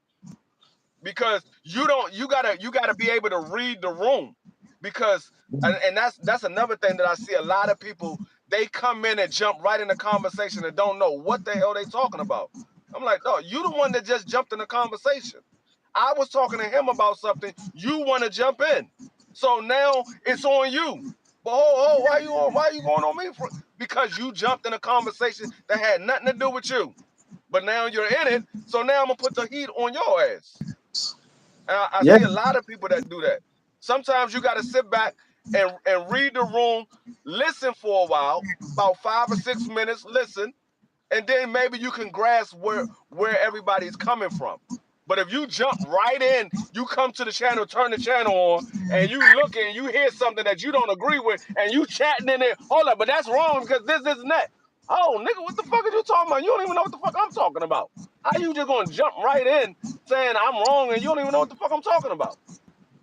S2: because you gotta be able to read the room because and that's another thing that I see a lot of people, they come in and jump right in the conversation and don't know what the hell they talking about. I'm like, no, you the one that just jumped in the conversation. I was talking to him about something, you want to jump in, so now it's on you. But why you going on me for? Because you jumped in a conversation that had nothing to do with you, but now you're in it, so now I'm gonna put the heat on your ass. And I
S1: Yeah.
S2: see a lot of people that do that. Sometimes you got to sit back and read the room, listen for a while, about 5 or 6 minutes, listen, and then maybe you can grasp where everybody's coming from. But if you jump right in, you come to the channel, turn the channel on, and you look and you hear something that you don't agree with, and you chatting in there, hold up, but that's wrong because this, and that. Oh, nigga, what the fuck are you talking about? You don't even know what the fuck I'm talking about. How you just gonna jump right in saying I'm wrong and you don't even know what the fuck I'm talking about?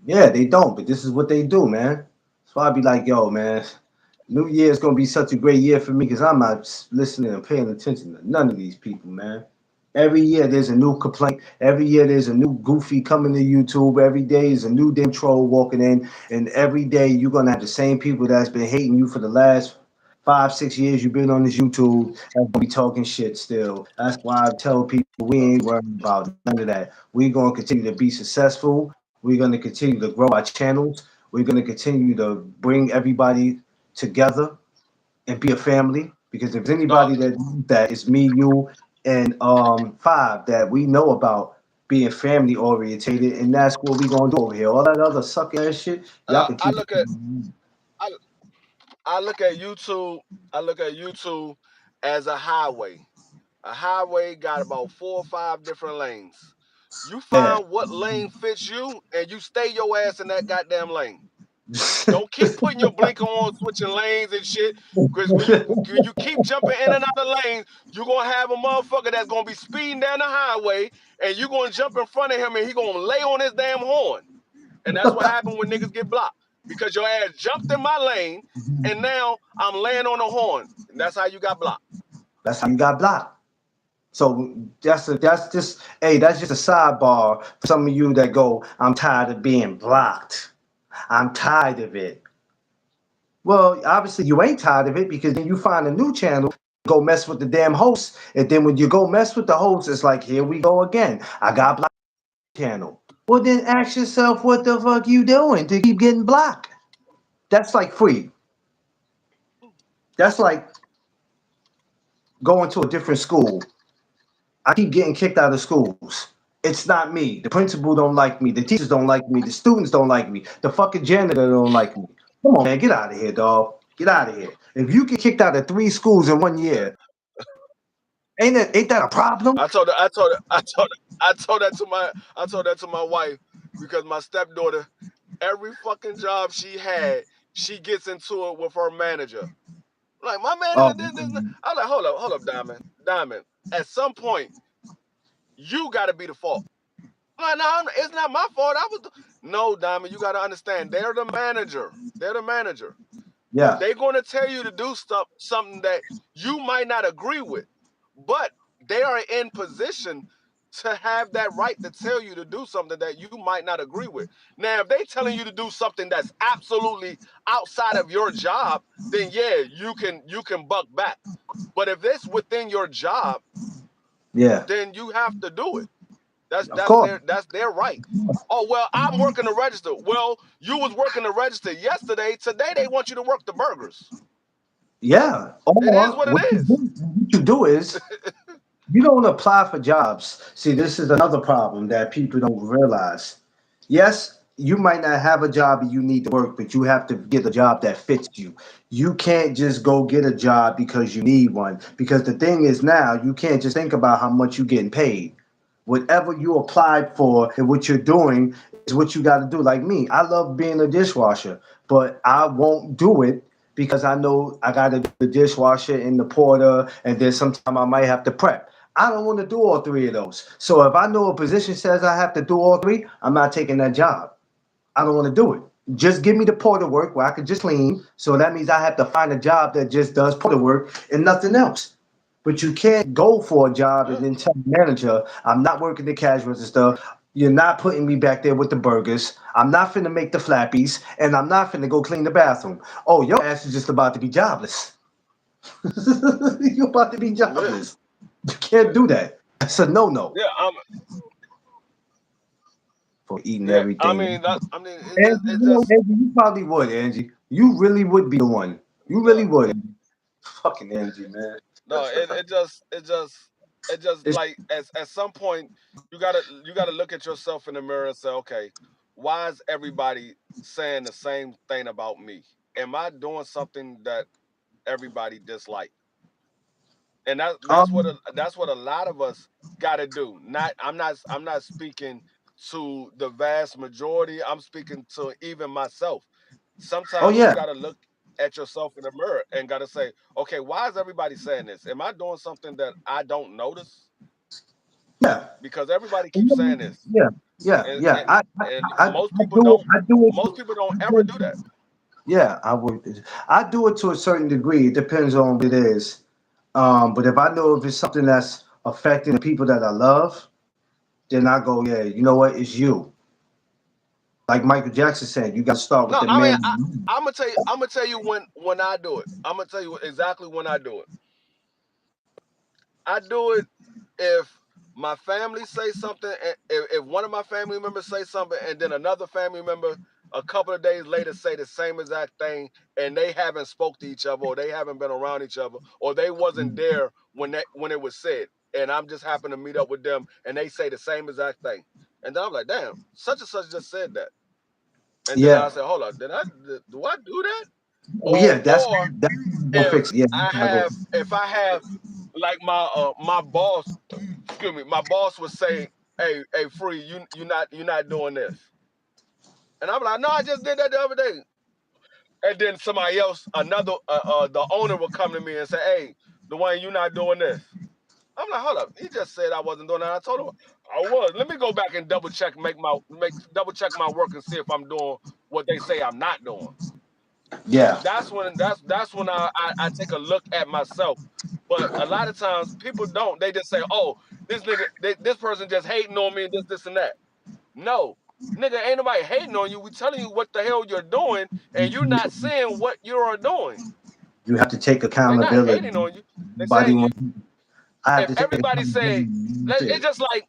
S1: Yeah, they don't, but this is what they do, man. So I be like, yo, man, New Year's gonna be such a great year for me because I'm not listening and paying attention to none of these people, man. Every year there's a new complaint. Every year there's a new goofy coming to YouTube. Every day is a new damn troll walking in, and every day you're gonna have the same people that's been hating you for the last 5, 6 years you've been on this YouTube that's gonna be talking shit still. That's why I tell people we ain't worried about none of that. We're gonna continue to be successful. We're gonna continue to grow our channels. We're gonna continue to bring everybody together and be a family. Because if
S2: Dog,
S1: anybody that is me, you, and Five that we know about being family orientated, and that's what we gonna do over here. All that other suck ass shit, y'all can
S2: I
S1: keep.
S2: look at I, I look at YouTube. I look at YouTube as a highway. A highway got about 4 or 5 different lanes. You
S1: Yeah,
S2: find what lane fits you, and you stay your ass in that goddamn lane. Don't keep putting your blinker on, switching lanes and shit. Because when you keep jumping in and out of lanes, you're gonna have a motherfucker that's gonna be speeding down the highway, and you're gonna jump in front of him, and he gonna lay on his damn horn. And that's what happened when niggas get blocked because your ass jumped in my lane, and now I'm laying on the horn, and that's how you got blocked.
S1: That's how you got blocked. So that's just hey, that's just a sidebar for some of you that go, I'm tired of being blocked. I'm tired of it. Well, obviously you ain't tired of it because then you find a new channel, go mess with the damn host, and then when you go mess with the host, it's like here we go again. I got blocked channel. Well then ask yourself what the fuck you doing to keep getting blocked. That's like free. That's like going to a different school. I keep getting kicked out of schools. It's not me. The principal don't like me. The teachers don't like me. The students don't like me. The fucking janitor don't like me. Come on, man, get out of here, dog. Get out of here. If you get kicked out of 3 schools in 1 year, ain't that a problem?
S2: I told her, I told her, I told her, I told that to my wife because my stepdaughter, every fucking job she had, she gets into it with her manager. Like my
S1: Oh,
S2: manager did this. I'm like, hold up, Diamond. At some point, you got to be the fault. I'm like, no, it's not my fault. No, Diamond. You got to understand. They're the manager. They're the manager.
S1: yeah.
S2: They're going to tell you to do something that you might not agree with, but they are in position to have that right to tell you to do something that you might not agree with. Now, if they telling you to do something that's absolutely outside of your job, then yeah, you can buck back. But if it's within your job,
S1: Yeah.
S2: then you have to do it. That's
S1: Of
S2: that's
S1: course.
S2: their that's their right. Oh well, I'm working the register. Well, you was working the register yesterday. Today they want you to work the burgers.
S1: Yeah.
S2: It is
S1: Or
S2: what it is.
S1: what you do is you don't apply for jobs. See, this is another problem that people don't realize. Yes, you might not have a job and you need to work, but you have to get a job that fits you. You can't just go get a job because you need one. Because the thing is now, you can't just think about how much you're getting paid. Whatever you applied for and what you're doing is what you got to do. Like me, I love being a dishwasher, but I won't do it because I know I got to do the dishwasher and the porter, and then sometime I might have to prep. I don't want to do all three of those. So if I know a position says I have to do all three, I'm not taking that job. I don't want to do it. Just give me the porter work where I could just clean. So that means I have to find a job that just does porter work and nothing else. But you can't go for a job and
S2: Yeah.
S1: then tell the manager, I'm not working the cash register. You're not putting me back there with the burgers. I'm not finna make the flappies. And I'm not finna go clean the bathroom. Oh, your ass is just about to be jobless. You're about to be
S2: Yeah.
S1: jobless. You can't do that. That's a no no
S2: Yeah.
S1: for eating
S2: Yeah. I
S1: everything.
S2: mean that. I mean
S1: Angie,
S2: it's
S1: you know,
S2: just
S1: Angie, you probably would, Angie. You really would be the one. You
S2: no
S1: really would. Fucking Angie, man.
S2: no. It just
S1: It's
S2: like at some point you gotta look at yourself in the mirror and say, okay, why is everybody saying the same thing about me? Am I doing something that everybody dislike? And that's what a lot of us got to do. I'm not speaking to the vast majority. I'm speaking to even myself.
S1: oh
S2: Sometimes you
S1: yeah,
S2: got to look at yourself in the mirror and got to say, okay, why is everybody saying this? Am I doing something that I don't notice?
S1: yeah,
S2: Because everybody keeps saying this,
S1: yeah, yeah,
S2: and
S1: yeah.
S2: and, and most
S1: I
S2: people
S1: do it.
S2: don't.
S1: I do it.
S2: Most people don't ever do that.
S1: Yeah, I would. I do it to a certain degree. It depends on what it is. But if I know if it's something that's affecting the people that I love, then I go, yeah, you know what? It's you. Like Michael Jackson said, you got to start with
S2: No,
S1: the
S2: I mean,
S1: man.
S2: I'm gonna tell you when I do it. I'm gonna tell you exactly when I do it. I do it if my family say something, if one of my family members say something, and then another family member a couple of days later say the same exact thing, and they haven't spoke to each other, or they haven't been around each other, or they wasn't there when it was said, and I'm just happen to meet up with them, and they say the same exact thing, and then I'm like, damn, such and such just said that, and then I
S1: Yeah.
S2: say, hold on, do I do that?
S1: Oh yeah,
S2: Or
S1: that's gonna
S2: if
S1: fix it. Yeah, I go.
S2: I have like my boss, excuse me, my boss would say, hey, free, you not doing this, and I'm like, no, I just did that the other day. and then somebody else, the owner will come to me and say, "Hey, Dwayne, you not doing this." I'm like, hold up. He just said I wasn't doing that. I told him I was. Let me go back and double check, make double check my work and see if I'm doing what they say I'm not doing.
S1: Yeah,
S2: That's when I take a look at myself. But a lot of times people don't. They just say, "Oh, this nigga, this person just hating on me and this and that." No, nigga, ain't nobody hating on you. We telling you what the hell you're doing, and you're not saying what you are doing.
S1: you have to take
S2: They're not
S1: accountability.
S2: hating on you. They're
S1: Nobody
S2: saying you.
S1: wants. I have
S2: If
S1: to take
S2: everybody say,
S1: accountability. That's
S2: it's
S1: it.
S2: just like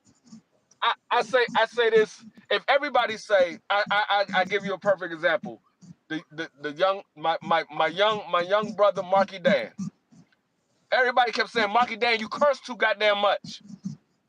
S2: I say this. If everybody say, I give you a perfect example. The young my young brother Marky Dan. Everybody kept saying, Marky Dan, you curse too goddamn much.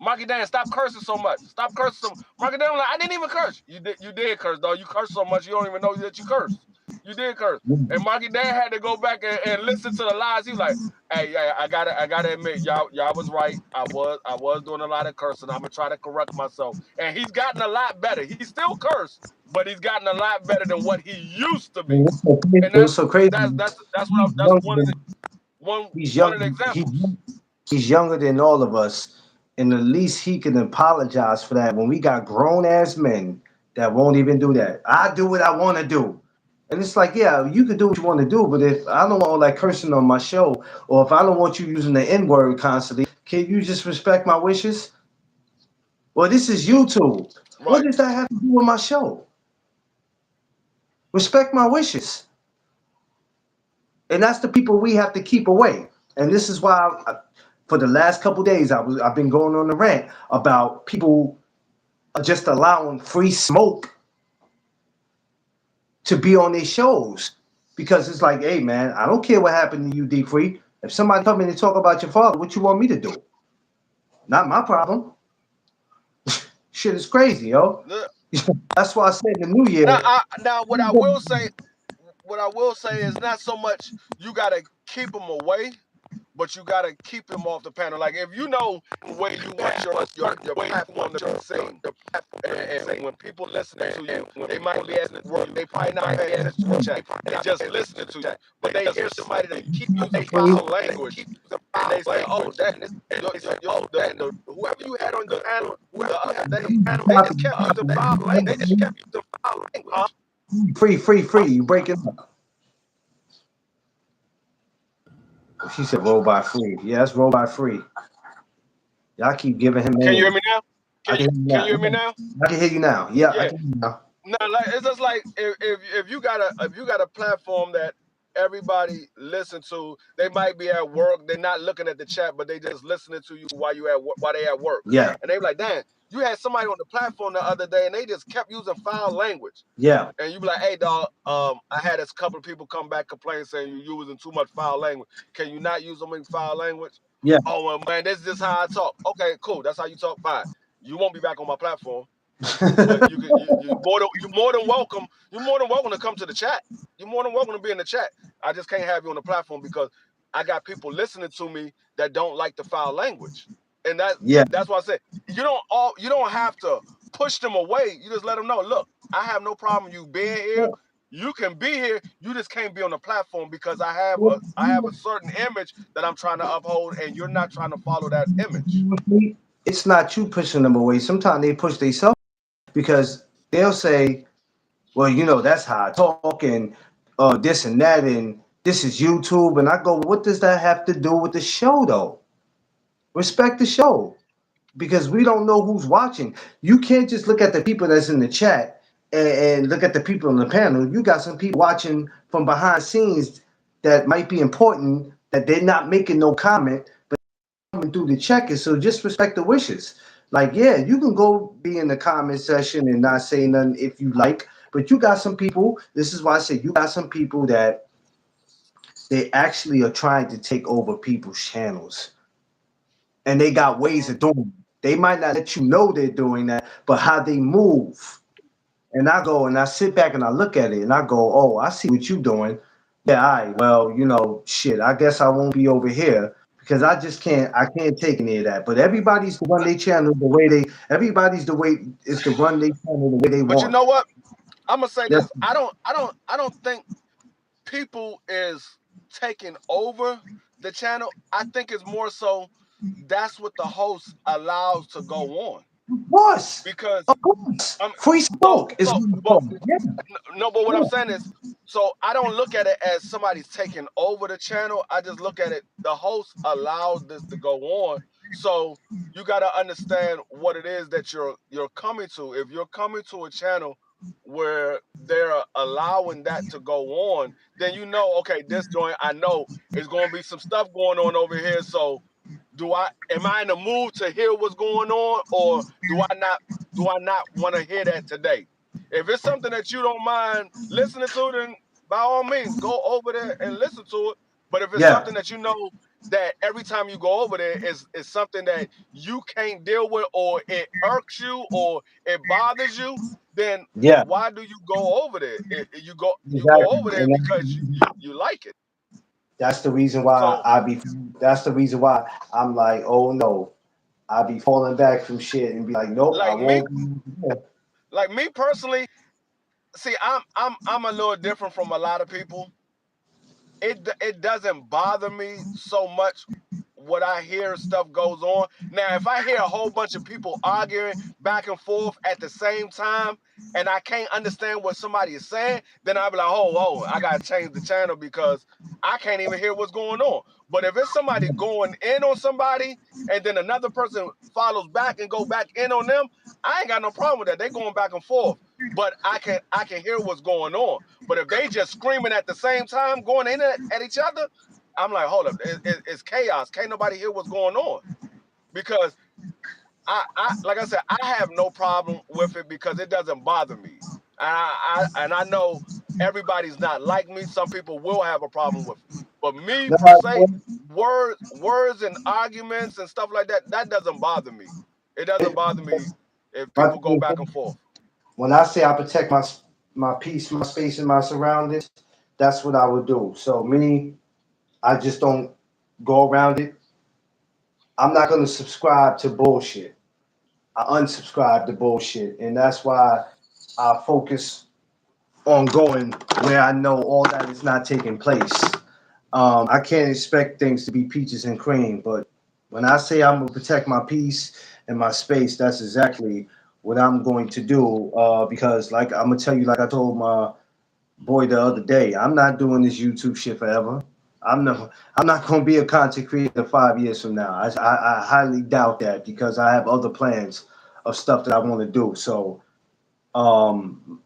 S2: Marky Dan, stop cursing so much. Stop cursing so much. Marky Dan was like, I didn't even curse. You did curse, dog. You curse so much you don't even know that you cursed. You did curse. And Marky Dan had to go back and listen to the lies. He was like, hey, yeah, I gotta admit, y'all was right. I was doing a lot of cursing. I'm gonna try to correct myself. And he's gotten a lot better. He's still cursed, but he's gotten a lot better than what he used to be. And
S1: It was so crazy.
S2: that's one
S1: He's
S2: one of
S1: young.
S2: the examples.
S1: He's younger than all of us, and the least he can apologize for that. When we got grown ass men that won't even do that, I do what I want to do, and it's like, yeah, you can do what you want to do, but if I don't want all that cursing on my show, or if I don't want you using the N word constantly, can you just respect my wishes? Well, this is YouTube. What
S2: Right.
S1: does that have to do with my show? Respect my wishes. And that's the people we have to keep away. And this is why, for the last couple of days, I've been going on a rant about people just allowing free smoke to be on their shows, because it's like, hey man, I don't care what happened to you, D Free. If somebody come in and talk about your father, what you want me to do? Not my problem. Shit is crazy, yo.
S2: Look,
S1: That's why I said the new
S2: Now,
S1: year.
S2: what I will say is not so much you gotta keep them away, but you gotta keep them off the panel. Like if you know where you want your platform to be seen, and when people listening to you, they might be at work, they probably not paying attention to the chat, they just listening to you, but they hear somebody that keep using foul language, and they say, "Oh, that whoever you had on the panel the other day, they just kept using foul language." Huh?
S1: Free. You break it up. She said robot free. Yeah, that's robot free. Y'all keep giving him
S2: Can you hear
S1: names.
S2: me now?
S1: I can hear you
S2: Can
S1: now.
S2: you hear me now?
S1: I can hear you now. Yeah, I
S2: Yeah.
S1: can hear you now.
S2: No, like it's just like if you got a platform that everybody listen to, they might be at work, they're not looking at the chat, but they just listening to you while they at work,
S1: Yeah,
S2: and they be like, "Damn, you had somebody on the platform the other day, and they just kept using foul language."
S1: yeah.
S2: And you be like, "Hey, dog, I had a couple of people come back complaining saying you using too much foul language. Can you not use so many foul language?"
S1: Yeah.
S2: Oh well, man, this is just how I talk. Okay, cool. That's how you talk. Fine. You won't be back on my platform, but you more than welcome. You're more than welcome to come to the chat. You're more than welcome to be in the chat. I just can't have you on the platform because I got people listening to me that don't like the foul language, and
S1: Yeah.
S2: that's why I said you don't have to push them away. You just let them know. Look, I have no problem you being here. You can be here. You just can't be on the platform because I have a certain image that I'm trying to uphold, and you're not trying to follow that image.
S1: It's not you pushing them away. Sometimes they push themselves because they'll say, well, that's how I talk, and this and that, and this is YouTube. And I go, what does that have to do with the show, though? Respect the show, because we don't know who's watching. You can't just look at the people that's in the chat and look at the people on the panel. You got some people watching from behind scenes that might be important that they're not making no comment, but coming through the check-in. So just respect the wishes. Like, yeah, you can go be in the comment section and not say nothing if you like, but you got some people. This is why I say you got some people that they actually are trying to take over people's channels, and they got ways
S2: Mhm.
S1: of doing it. They might not let you know they're doing that, but how they move. And I go and I sit back and I look at it and I go, oh, I see what you're doing. Yeah, all right, well, shit, I guess I won't be over here because I can't take any of that. But everybody's to run their channel the way everybody's the way is to run their channel the way they
S2: But you
S1: want.
S2: know what? I'm gonna say
S1: That's
S2: this. I don't think people is taking over the channel, I think it's more so that's what the host allows to go on.
S1: Of course.
S2: Because
S1: Of course.
S2: um
S1: Free
S2: so
S1: smoke is
S2: so
S1: what it's
S2: but
S1: called. Yeah.
S2: no, but what I'm
S1: Yeah.
S2: saying is, so I don't look at it as somebody's taking over the channel. I just look at it, the host allowed this to go on. So you got to understand what it is that you're coming to. If you're coming to a channel where they're allowing that to go on, then you know, okay, this joint, I know is going to be some stuff going on over here. So am I in the mood to hear what's going on, or do I not want to hear that today? If it's something that you don't mind listening to, then by all means go over there and listen to it. But if it's
S1: Yeah.
S2: something that you know that every time you go over there is something that you can't deal with, or it irks you, or it bothers you, then
S1: Yeah.
S2: why do you go over there? You go
S1: Exactly.
S2: over there
S1: And
S2: because you like it.
S1: that's the reason why
S2: So
S1: that's the reason why I'm like, oh no. I be falling back from shit and be like, nope, I
S2: like me
S1: won't.
S2: like me personally, see, I'm a little different from a lot of people. It doesn't bother me so much what I hear stuff goes on. Now, if I hear a whole bunch of people arguing back and forth at the same time and I can't understand what somebody is saying, then I'll be like, oh, I gotta change the channel because I can't even hear what's going on. But if it's somebody going in on somebody and then another person follows back and go back in on them, I ain't got no problem with that. They going back and forth. But I can hear what's going on. But if they just screaming at the same time, going in at each other, I'm like, hold up, it's chaos. Can't nobody hear what's going on because like I said, I have no problem with it because it doesn't bother me. And I know everybody's not like me. Some people will have a problem with it, but me per se, words and arguments and stuff like that doesn't bother me. It doesn't bother me if
S1: My
S2: people go
S1: thing
S2: back
S1: is,
S2: and forth.
S1: when I say I protect my peace, my space, and my surroundings, that's what I would do. So me, I just don't go around it. I'm not gonna subscribe to bullshit. I unsubscribe to bullshit, and that's why I focus on going where I know all that is not taking place. I can't expect things to be peaches and cream, but when I say I'm gonna protect my peace and my space, that's exactly what I'm going to do. Because, like, I'm gonna tell you, like I told my boy the other day, I'm not doing this YouTube shit forever. I'm not gonna be a content creator 5 years from now. I highly doubt that because I have other plans of stuff that I want to do. So, um,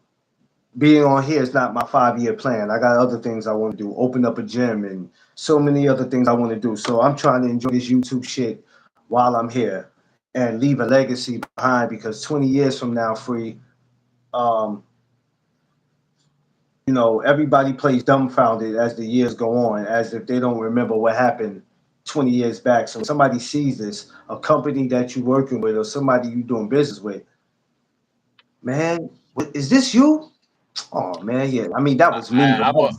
S1: being on here is not my 5 year plan. I got other things I want to do, open up a gym and so many other things I want to do. So I'm trying to enjoy this YouTube shit while I'm here and leave a legacy behind because 20 years from now, free, um, everybody plays dumbfounded as the years go on, as if they don't remember what happened 20 years back. So when somebody sees this, a company that you're working with or somebody you're doing business with, man, is this you? Oh man, yeah. I mean, that was me.
S2: I, I'm a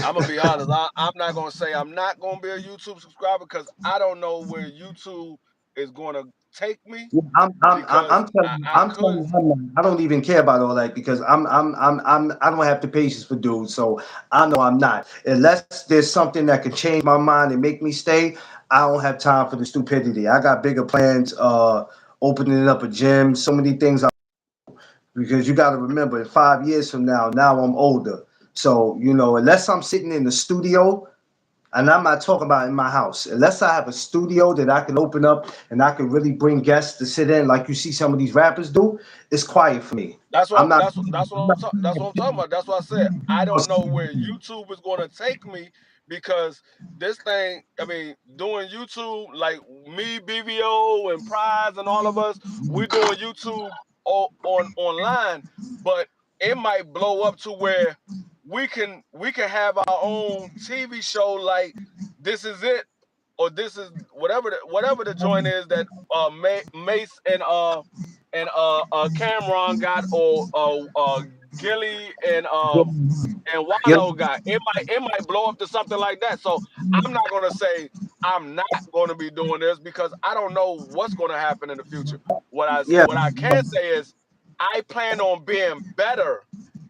S2: I'm gonna be honest. I'm not gonna say I'm not gonna be a YouTube subscriber because I don't know where YouTube is gonna take me.
S1: Yeah,
S2: Because I
S1: I'm
S2: could.
S1: telling you, I don't even care about all that because I don't have the patience for dudes. So I know I'm not. Unless there's something that can change my mind and make me stay, I don't have time for the stupidity. I got bigger plans. Opening up a gym, so many things. Because you got to remember, in 5 years from now I'm older. So unless I'm sitting in the studio. And I'm not talking about in my house. Unless I have a studio that I can open up and I can really bring guests to sit in, like you see some of these rappers do, it's quiet for me.
S2: That's
S1: I'm
S2: what
S1: not.
S2: that's what I'm talking about. That's why I said I don't know where YouTube is gonna take me because this thing. I mean, doing YouTube like me, BVO, and Prize, and all of us, we're doing YouTube online, but it might blow up to where we can have our own TV show like this is it, or this is whatever the joint is that Mace and Cameron got, or Gilly and Wallow got. It might blow up to something like that. So I'm not gonna say I'm not gonna be doing this because I don't know what's gonna happen in the future. What I
S1: Yeah,
S2: can say is I plan on being better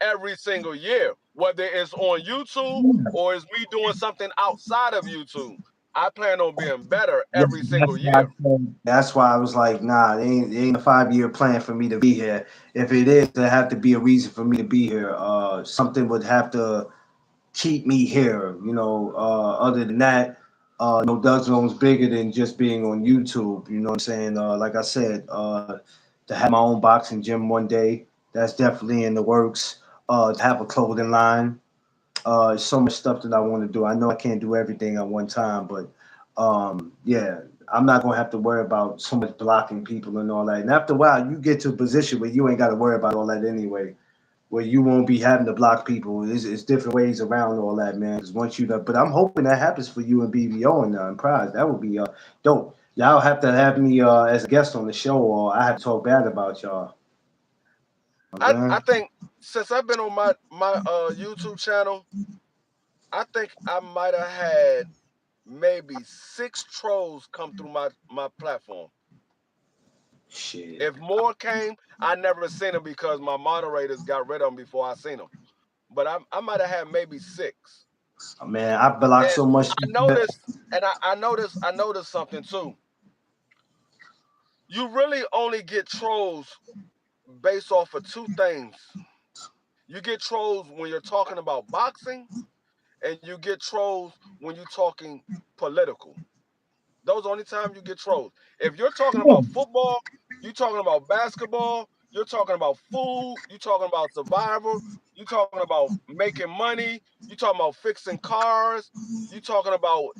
S2: every single year. whether it's on YouTube or it's me doing something outside of YouTube. I plan on being better
S1: Yeah,
S2: every single year.
S1: that's why I was like, nah, it ain't a 5 year plan for me to be here. If it is, there have to be a reason for me to be here. Something would have to keep me here. Other than that, Dust Zone's bigger than just being on YouTube. You know what I'm saying? Like I said, to have my own boxing gym one day, that's definitely in the works. To have a clothing line. So much stuff that I want to do. I know I can't do everything at one time, but yeah, I'm not gonna have to worry about so much blocking people and all that. And after a while, you get to a position where you ain't got to worry about all that anyway, where you won't be having to block people. It's different ways around all that, man. Because once you, but I'm hoping that happens for you and BBO and Prize. That would be dope. Y'all have to have me as a guest on the show, or I have to talk bad about y'all.
S2: I
S1: Okay.
S2: think since I've been on my YouTube channel, I think I might have had maybe 6 trolls come through my platform.
S1: Shit,
S2: If more came, I never seen them because my moderators got rid of them before I seen them. But I might have had maybe 6.
S1: man, I blocked
S2: And
S1: so much.
S2: I noticed, and I noticed something too. You really only get trolls based off of 2 things. You get trolls when you're talking about boxing, and you get trolls when you're talking political. Those are the only time you get trolls. If you're talking about football, you're talking about basketball, you're talking about food, you're talking about survival, you're talking about making money, you're talking about fixing cars, you're talking about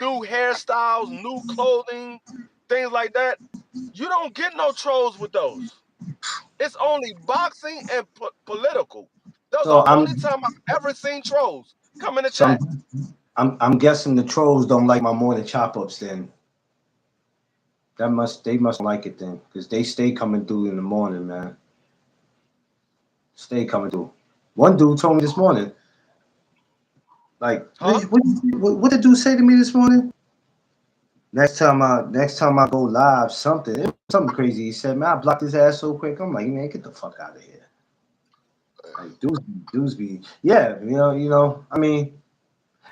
S2: new hairstyles, new clothing, things like that. You don't get no trolls with those. It's only boxing and political. Those
S1: So
S2: are the
S1: I'm
S2: only time I've ever seen trolls come in the
S1: so
S2: chat.
S1: I'm guessing the trolls don't like my morning chop ups then. They must like it then, because they stay coming through in the morning, man. Stay coming through. One dude told me this morning, like,
S2: Huh?
S1: what did dude say to me this morning? Next time I go live, something crazy. He said, man, I blocked his ass so quick. I'm like, man, get the fuck out of here. Like, dudes be, yeah, I mean,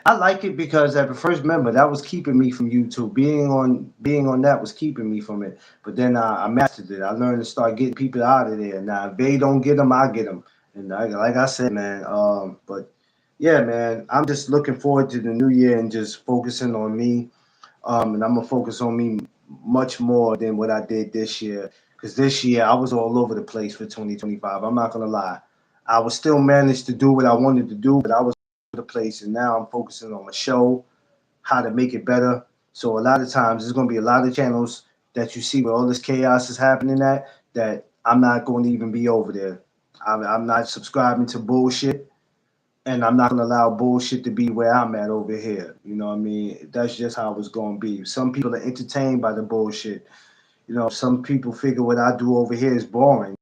S1: I like it because at the first, remember, that was keeping me from YouTube. Being on that was keeping me from it. But then I mastered it. I learned to start getting people out of there. Now, if they don't get them, I get them. And like I said, man. But yeah, man, I'm just looking forward to the new year and just focusing on me. And I'm gonna focus on me much more than what I did this year. Because this year I was all over the place for 2025. I'm not gonna lie. I was still managed to do what I wanted to do, but I was all over the place. And now I'm focusing on my show, how to make it better. So a lot of times there's gonna be a lot of channels that you see where all this chaos is happening at that I'm not going to even be over there. I'm not subscribing to bullshit, and I'm not gonna allow bullshit to be where I'm at over here. You know what I mean? That's just how it's gonna be. Some people are entertained by the bullshit. Some people figure what I do over here is boring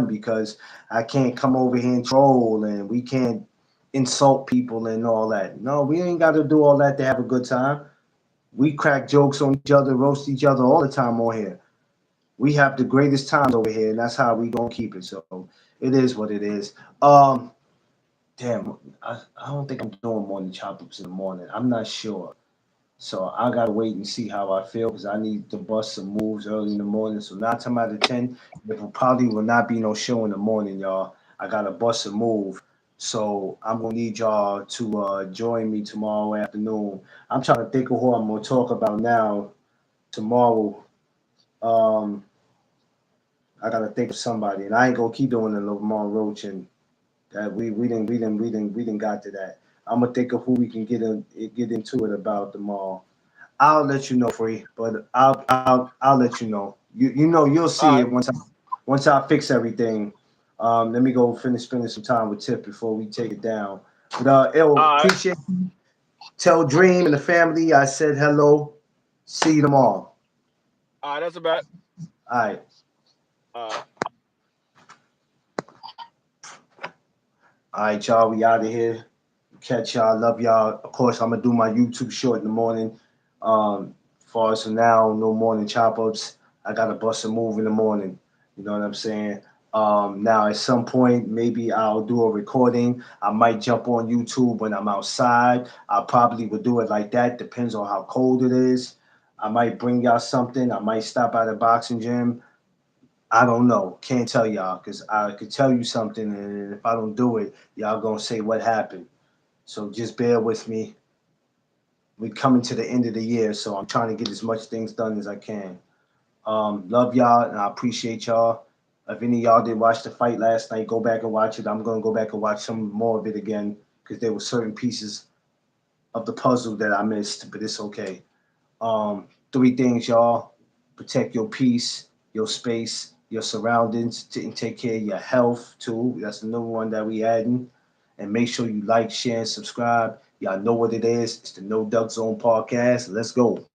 S1: because I can't come over here and troll and we can't insult people and all that. No, we ain't got to do all that to have a good time. We crack jokes on each other, roast each other all the time on here. We have the greatest times over here, and that's how we gonna keep it. So it is what it is. Damn, I don't think I'm doing morning chop ups in the morning. I'm not sure. So I gotta wait and see how I feel because I need to bust some moves early in the morning. So 9 times out of 10, there probably will not be no show in the morning, y'all. I gotta bust a move. So I'm gonna need y'all to join me tomorrow afternoon. I'm trying to think of who I'm gonna talk about now tomorrow. Um, I gotta think of somebody, and I ain't gonna keep doing the Lamont Roach and that we didn't got to that. I'm gonna think of who we can get into it about tomorrow. I'll let you know, free, but I'll let you know. You'll
S2: All
S1: see
S2: right,
S1: it once I fix everything. Let me go finish spending some time with Tip before we take it down. But
S2: all right,
S1: appreciate. Tell Dream and the family I said hello. See you tomorrow.
S2: all right. That's a bet.
S1: All right.
S2: All right.
S1: All right, y'all. We out of here. Catch y'all. Love y'all. Of course, I'm gonna do my YouTube short in the morning. Far as for now, no morning chop ups. I gotta bust a move in the morning. You know what I'm saying? Now, at some point, maybe I'll do a recording. I might jump on YouTube when I'm outside. I probably would do it like that. Depends on how cold it is. I might bring y'all something. I might stop at a boxing gym. I don't know. Can't tell y'all because I could tell you something, and if I don't do it, y'all gonna say what happened. So just bear with me. We coming to the end of the year, so I'm trying to get as much things done as I can. Love y'all, and I appreciate y'all. If any of y'all did watch the fight last night, go back and watch it. I'm gonna go back and watch some more of it again because there were certain pieces of the puzzle that I missed, but it's okay. Three things, y'all: protect your peace, your space, your surroundings, and take care of your health too. That's another one that we adding. And make sure you like, share, and subscribe. Y'all know what it is. It's the No Duck Zone podcast. Let's go.